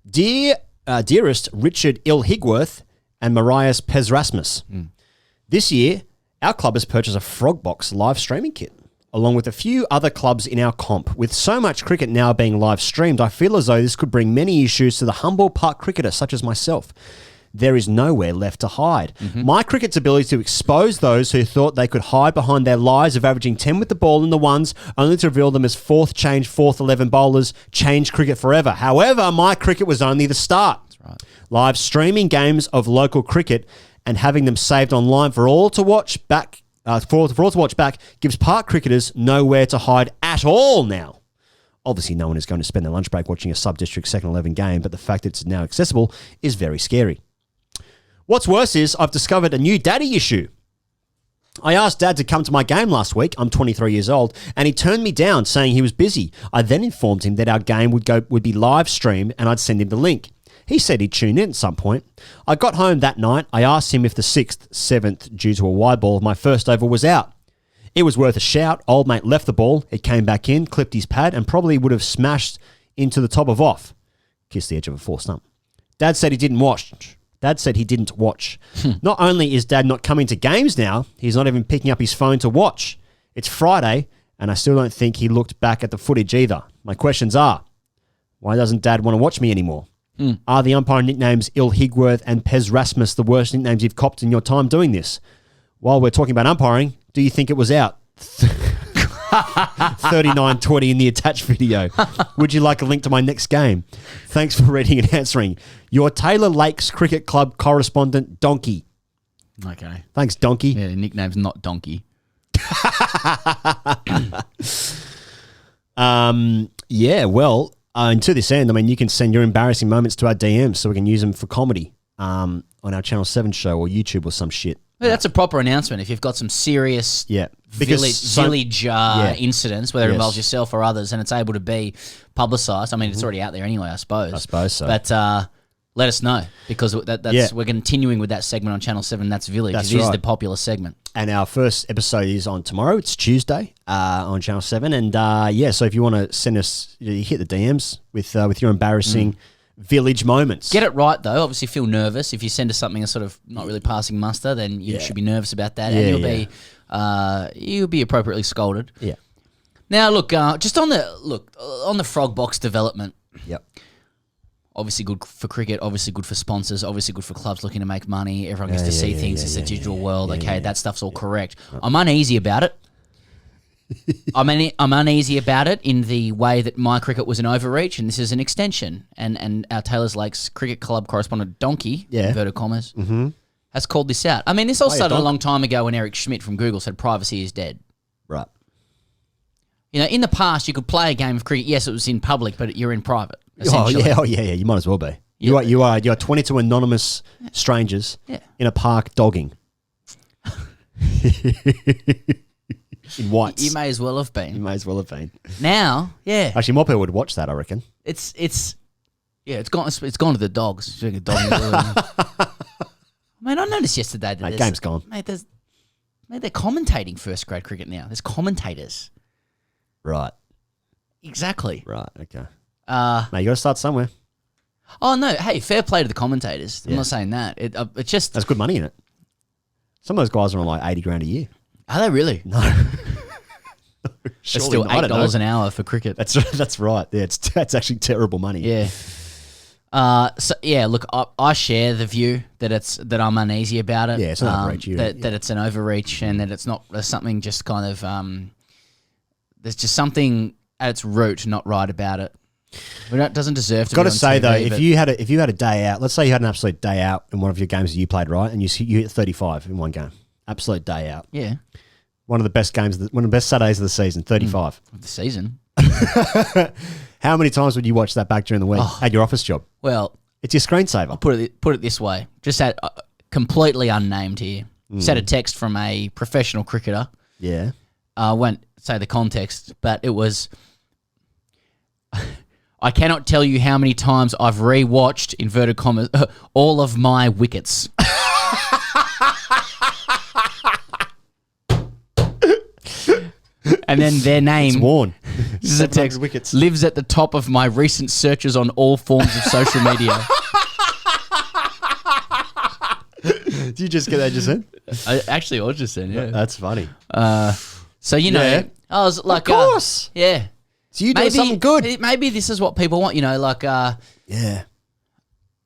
Dearest Richard Ilhigworth and Marias Pesrasmus. This year, our club has purchased a Frogbox live streaming kit, along with a few other clubs in our comp. With so much cricket now being live streamed, I feel as though this could bring many issues to the humble park cricketer such as myself. There is nowhere left to hide. My cricket's ability to expose those who thought they could hide behind their lies of averaging 10 with the ball in the ones, only to reveal them as fourth 11 bowlers, changed cricket forever. However, my cricket was only the start. That's right. Live streaming games of local cricket and having them saved online for all to watch back, gives park cricketers nowhere to hide at all now. Obviously, no one is going to spend their lunch break watching a sub-district second 11 game, but the fact that it's now accessible is very scary. What's worse is I've discovered a new daddy issue. I asked Dad to come to my game last week. I'm 23 years old, and he turned me down saying he was busy. I then informed him that our game would be live streamed and I'd send him the link. He said he'd tune in at some point. I got home that night. I asked him if the 6th, 7th, due to a wide ball of my first over was out. It was worth a shout. Old mate left the ball. It came back in, clipped his pad, and probably would have smashed into the top of off. Kissed the edge of a four stump. Dad said he didn't watch. Not only is Dad not coming to games now, he's not even picking up his phone to watch. It's Friday, and I still don't think he looked back at the footage either. My questions are, why doesn't Dad want to watch me anymore? Are the umpire nicknames Il-Higworth and Pez Rasmus the worst nicknames you've copped in your time doing this? While we're talking about umpiring, do you think it was out? 39-20 in the attached video. Would you like a link to my next game? Thanks for reading and answering. Your Taylor Lakes Cricket Club correspondent, Donkey.
Okay.
Thanks, Donkey.
Yeah, the nickname's not Donkey.
And to this end, I mean, you can send your embarrassing moments to our DMs so we can use them for comedy on our Channel 7 show or YouTube or some shit.
Well, that's a proper announcement. If you've got some serious village incidents, whether it involves yourself or others, and it's able to be publicised. I mean, it's already out there anyway, I suppose.
I suppose so.
But let us know, because we're continuing with that segment on Channel 7, That's Village. It is the popular segment.
And our first episode is on tomorrow. It's Tuesday on Channel 7. And so if you want to send us, you hit the DMs with your embarrassing village moments.
Get it right, though. Obviously, feel nervous. If you send us something that's sort of not really passing muster, then you should be nervous about that. And you'll be appropriately scolded.
Yeah.
Now, look, just on the frog box development.
Yep.
Obviously good for cricket, obviously good for sponsors, obviously good for clubs looking to make money. Everyone gets to see things. It's a digital world. That stuff's all correct. I'm uneasy about it. I'm uneasy about it in the way that my cricket was an overreach and this is an extension. And our Taylor's Lakes Cricket Club correspondent, Donkey, inverted commas, has called this out. I mean, this all started a long time ago when Eric Schmidt from Google said privacy is dead.
Right.
You know, in the past, you could play a game of cricket. Yes, it was in public, but you're in private.
Oh yeah. You might as well be. You are 22 anonymous strangers in a park dogging. In whites.
You may as well have been. Now,
Actually, more people would watch that, I reckon.
It's gone to the dogs. I mean, I noticed yesterday that
game's gone.
Mate, they're commentating first grade cricket now. There's commentators.
Right.
Exactly.
Right. Okay. Mate, you got to start somewhere.
Oh no! Hey, fair play to the commentators. I'm not saying that. It's just
there's good money in it. Some of those guys are on like $80,000 a year.
Are they really?
No.
It's still $8 an hour for cricket.
That's right. Yeah, that's actually terrible money.
Yeah. Look, I share the view that I'm uneasy about it.
Yeah, it's an overreach.
That it's an overreach and that it's not something just kind of there's just something at its root not right about it. It doesn't deserve to.
Got to
be on
say
TV,
though, if you had a day out, let's say you had an absolute day out in one of your games that you played, right, and you hit 35 in one game, absolute day out.
Yeah.
One of the best games, one of the best Saturdays of the season, 35.
Of the season.
How many times would you watch that back during the week at your office job?
Well,
it's your screensaver.
I'll put it this way. Just had completely unnamed here. Just had a text from a professional cricketer.
Yeah.
I won't say the context, but it was, I cannot tell you how many times I've rewatched, inverted commas, all of my wickets. And then their name,
It's worn.
This is a text,
wickets.
lives at the top of my recent searches on all forms of social media.
Did you just get that just then?
Actually, I was just saying, yeah.
That's funny.
So, you know,
Yeah.
I was like,
Of course.
yeah.
So you doing something good.
Maybe this is what people want, you know, like,
Yeah.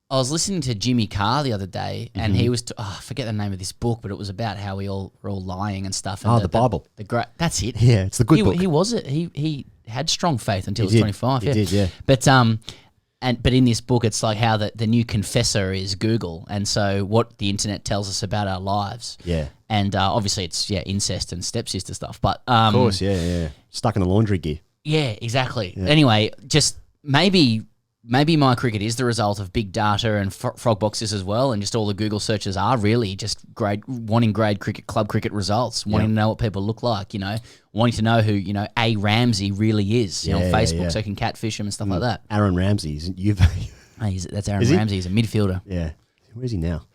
I was listening to Jimmy Carr the other day, and he was, I forget the name of this book, but it was about how we're all lying and stuff. And
the Bible.
The great, that's it.
Yeah, it's the good book.
He was it. He had strong faith until
He
he was
did.
25.
He
yeah.
did, yeah.
But in this book, it's like how the new confessor is Google, and so what the internet tells us about our lives.
Yeah.
And obviously it's incest and stepsister stuff, but
Of course, yeah. Stuck in the laundry gear.
yeah, exactly. Anyway, just maybe my cricket is the result of big data and frog boxes as well, and just all the Google searches are really just wanting grade cricket, club cricket results, wanting to know what people look like, you know, wanting to know who, you know, A. Ramsey really is, you know, on Facebook, so you can catfish him and stuff like that.
Aaron Ramsey.
That's Aaron Ramsey. He's a midfielder.
Yeah. Where's he now?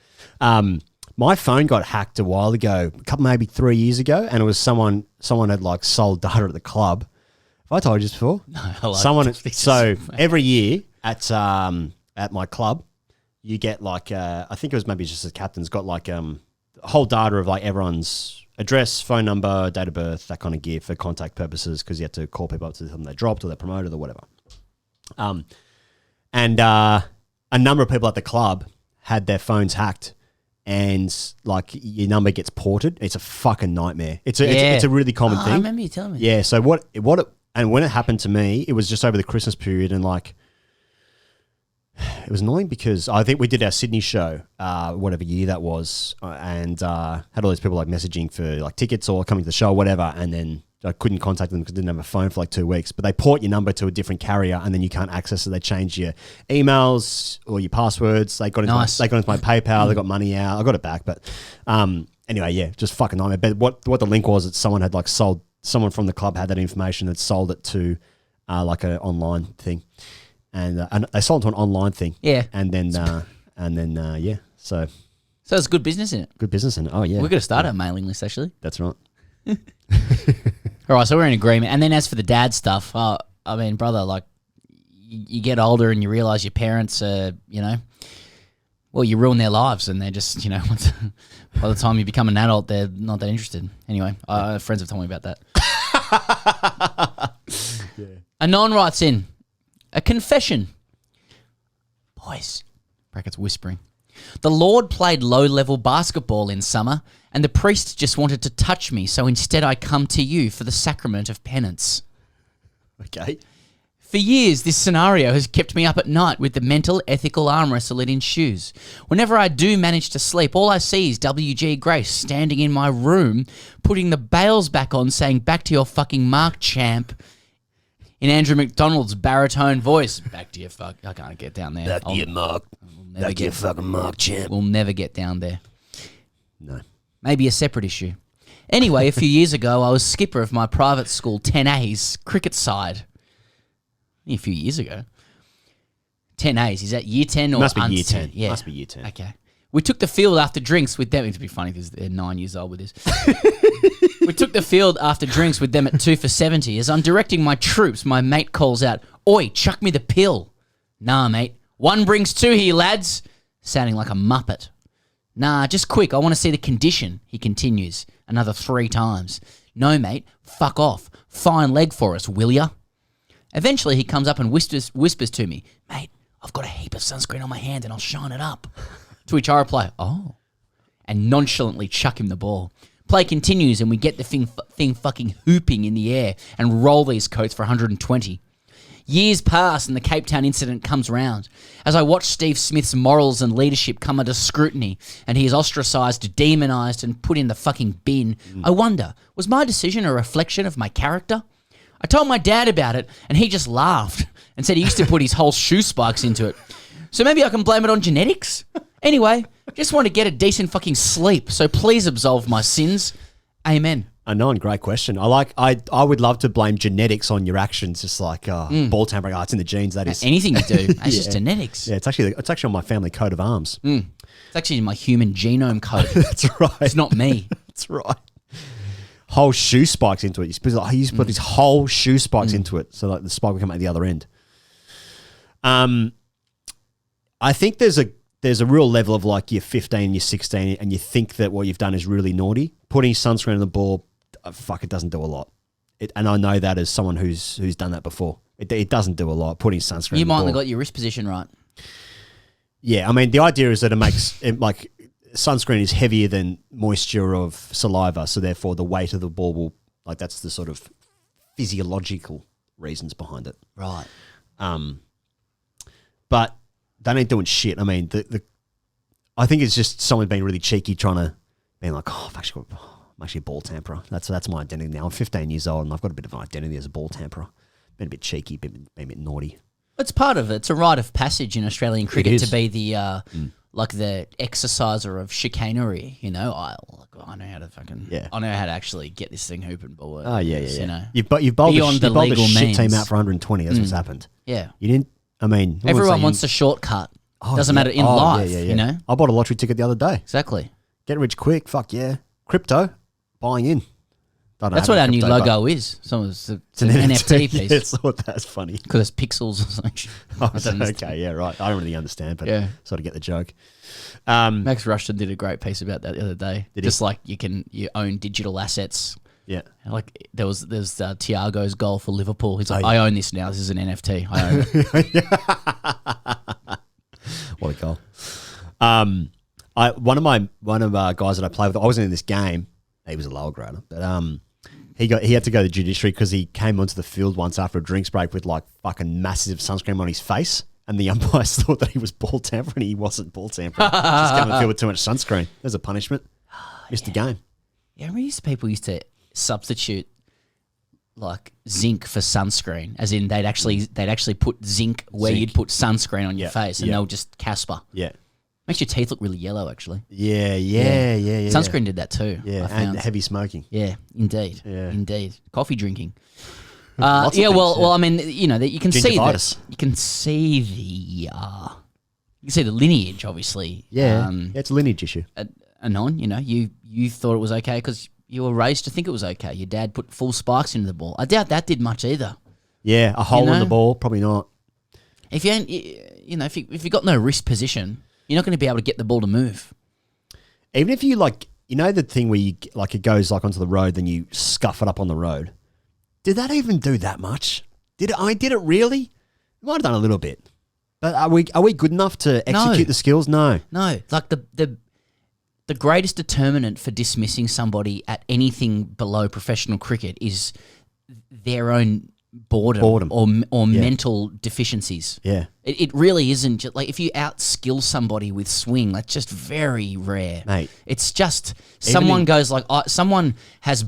My phone got hacked a while ago, maybe 3 years ago, and it was someone had like sold data at the club. Have I told you this before?
No.
So every year at my club, you get like I think it was maybe just the captain's got like a whole data of like everyone's address, phone number, date of birth, that kind of gear for contact purposes, because you had to call people up to tell them they dropped or they're promoted or whatever. And a number of people at the club had their phones hacked, and like your number gets ported. It's a fucking nightmare. It's a really common thing.
I remember you telling me.
Yeah. So when it happened to me, it was just over the Christmas period, and like it was annoying because I think we did our Sydney show, whatever year that was, and had all these people like messaging for like tickets or coming to the show or whatever, and then I couldn't contact them because I didn't have a phone for like 2 weeks. But they port your number to a different carrier, and then you can't access it. They change your emails or your passwords. They got into my PayPal. They got money out. I got it back, but anyway, yeah, just fucking nightmare. But what the link was that someone had like sold. Someone from the club had that information and sold it to like an online thing, and they sold it to an online thing.
Yeah,
and then yeah, so
it's good business in it.
Good business in it. Oh yeah,
we're gonna start our mailing list actually.
That's right.
All right, so we're in agreement. And then as for the dad stuff, I mean, brother, like you get older and you realize your parents are, you know, well, you ruin their lives, and they're just, you know, by the time you become an adult, they're not that interested. Anyway, friends have told me about that.
Yeah.
Anon writes in, a confession. Boys, brackets whispering. The Lord played low-level basketball in summer, and the priest just wanted to touch me, so instead I come to you for the sacrament of penance.
Okay.
For years, this scenario has kept me up at night with the mental, ethical arm wrestle it ensues. Whenever I do manage to sleep, all I see is WG Grace standing in my room, putting the bails back on, saying, "Back to your fucking mark, champ," in Andrew McDonald's baritone voice. Back to your fuck. I can't get down there.
Back to your mark. Back to your fucking mark, champ.
We'll never get down there.
No.
Maybe a separate issue. Anyway, a few years ago, I was skipper of my private school 10A's cricket side. A few years ago. 10A's, is that year 10 or
Must be year 10.
Yeah.
Must be year 10.
Okay. We took the field after drinks with them. It'd be funny because they're 9 years old with this. We took the field after drinks with them at 2 for 70. As I'm directing my troops, my mate calls out, "Oi, chuck me the pill." "Nah, mate. 1 brings 2 here, lads." Sounding like a muppet. "Nah, just quick. I want to see the condition," he continues, another 3 times. "No, mate. Fuck off. Fine leg for us, will ya?" Eventually, he comes up and whispers to me, "Mate, I've got a heap of sunscreen on my hand and I'll shine it up." To which I reply, "Oh," and nonchalantly chuck him the ball. Play continues and we get the thing fucking hooping in the air and roll these coats for 120. Years pass and the Cape Town incident comes round. As I watch Steve Smith's morals and leadership come under scrutiny and he is ostracised, demonised and put in the fucking bin, I wonder, was my decision a reflection of my character? I told my dad about it and he just laughed and said he used to put his whole shoe spikes into it. So maybe I can blame it on genetics? Anyway, just want to get a decent fucking sleep, so please absolve my sins. Amen.
Great question. I would love to blame genetics on your actions, just like ball tampering. It's in the genes. That is
anything you do. That's just genetics.
Yeah, it's actually on my family coat of arms.
It's actually in my human genome code.
That's right.
It's not me.
That's right. Whole shoe spikes into it. He used to put these whole shoe spikes into it, so like the spike would come out the other end. I think there's a real level of like you're 15, you're 16, and you think that what you've done is really naughty. Putting sunscreen on the ball, it doesn't do a lot. And I know that as someone who's done that before. It doesn't do a lot. Putting sunscreen.
You
on the
might
ball.
have got your wrist position right.
Yeah, I mean the idea is that it makes like sunscreen is heavier than moisture of saliva, so therefore the weight of the ball will that's the sort of physiological reasons behind it.
Right.
But they ain't doing shit. I mean, I think it's just someone being really cheeky, trying to be like, I'm actually a ball tamperer. That's my identity now. I'm 15 years old and I've got a bit of an identity as a ball tamperer. Been a bit cheeky, been a bit naughty.
It's part of it. It's a rite of passage in Australian cricket to be the the exerciser of chicanery. You know, I know how to I know how to actually get this thing hooping ball.
Oh yeah.
You know,
you've bowled a shit team out for 120. That's what's happened.
Yeah,
you didn't. I mean,
everyone wants a shortcut. Doesn't matter in life. Yeah. You know,
I bought a lottery ticket the other day.
Exactly.
Get rich quick. Fuck yeah. Crypto, buying in.
That's what our new logo is. It's an NFT piece.
Yeah, I thought that's funny.
Because it's pixels or something.
Okay, yeah, right. I don't really understand, but sort of get the joke.
Max Rushton did a great piece about that the other day. Like you own digital assets.
Yeah.
Like there's Thiago's goal for Liverpool. He's like, I own this now. This is an NFT. I own it.
What a goal. One of our guys that I played with, I wasn't in this game. He was a lower grader, but he had to go to the judiciary because he came onto the field once after a drinks break with like fucking massive sunscreen on his face, and the umpires thought that he was ball tampering. He wasn't ball tampering. Just came on the field with too much sunscreen. There's a punishment. Missed the game.
Yeah, I remember people used to substitute like zinc for sunscreen, as in they'd actually put zinc where you'd put sunscreen on your face, and they'll just Casper.
Yeah.
Makes your teeth look really yellow, actually.
Yeah.
Sunscreen did that too.
Yeah, and heavy smoking.
Yeah, indeed.
Yeah.
Indeed. Coffee drinking.
Lots of things,
well, I mean, you know, that you can see
Gingivitis.
that. You can see the lineage, obviously.
Yeah, it's a lineage issue.
Anon, you know, you thought it was okay because you were raised to think it was okay. Your dad put full spikes into the ball. I doubt that did much either.
Yeah, a hole in the ball, probably not.
If you ain't, if you got no wrist position, you're not going to be able to get the ball to move.
Even if you the thing where you it goes onto the road, then you scuff it up on the road. Did that even do that much? Did it really? It might have done a little bit. But are we good enough to execute the skills? No.
No. Like the greatest determinant for dismissing somebody at anything below professional cricket is their own boredom. or mental deficiencies.
Yeah.
It really isn't just if you outskill somebody with swing, that's just very rare.
Mate.
It's just someone someone has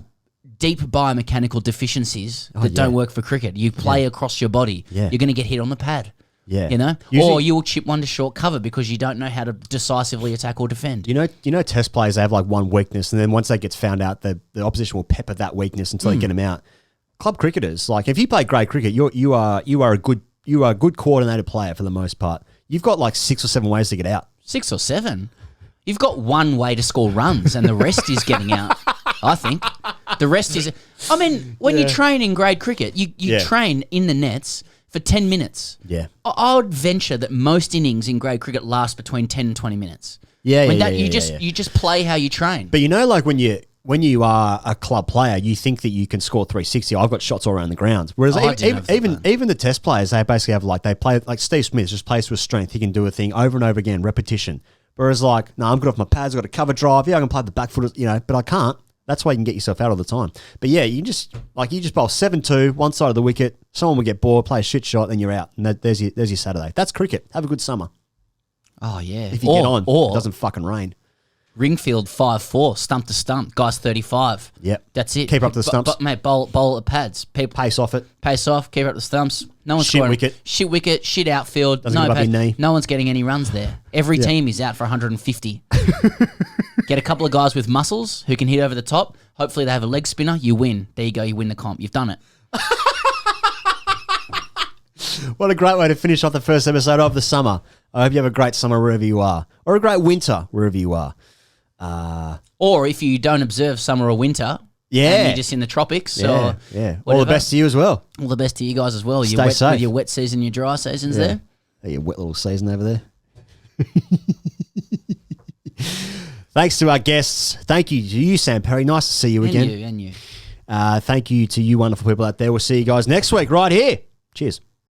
deep biomechanical deficiencies that don't work for cricket. You play across your body.
Yeah.
You're going to get hit on the pad.
Yeah.
You know?
Usually,
or you will chip one to short cover because you don't know how to decisively attack or defend.
You know test players, they have one weakness, and then once that gets found out, the opposition will pepper that weakness until they get them out. Club cricketers, if you play grade cricket, you are a good coordinated player for the most part. You've got 6 or 7 ways to get out.
6 or 7? You've got one way to score runs, and the rest is getting out. I think the rest is. I mean, when you train in grade cricket, you train in the nets for 10 minutes.
Yeah,
I would venture that most innings in grade cricket last between 10 and 20 minutes.
Yeah,
you just play how you train.
But when you are a club player, you think that you can score 360. I've got shots all around the ground. Whereas even the test players, they basically have they play Steve Smith just plays with strength. He can do a thing over and over again, repetition. Whereas no, I'm good off my pads. I've got a cover drive. Yeah, I can play the back foot, but I can't. That's why you can get yourself out all the time. But yeah, you just bowl 7-2, one side of the wicket. Someone will get bored, play a shit shot, then you're out. And there's your Saturday. That's cricket. Have a good summer.
Oh, yeah.
If you get on, it doesn't fucking rain.
Ringfield 5-4, stump to stump. Guy's 35.
Yep.
That's it.
Keep up the stumps.
But mate, bowl at pads. People
pace off it.
Pace off, keep up the stumps. No one's
Shit
scoring.
wicket.
Shit wicket, shit outfield.
Doesn't give up your knee.
No one's getting any runs there. Every team is out for 150. Get a couple of guys with muscles who can hit over the top. Hopefully they have a leg spinner. You win. There you go. You win the comp. You've done it.
What a great way to finish off the first episode of the summer. I hope you have a great summer wherever you are. Or a great winter wherever you are.
Or if you don't observe summer or winter, and you're just in the tropics. Or
All the
whatever.
best to you as well.
All the best to you guys as well.
Stay safe.
With your wet season, your dry seasons there.
Your wet little season over there. Thanks to our guests. Thank you to you, Sam Perry. Nice to see you again.
And you.
Thank you to you wonderful people out there. We'll see you guys next week right here. Cheers.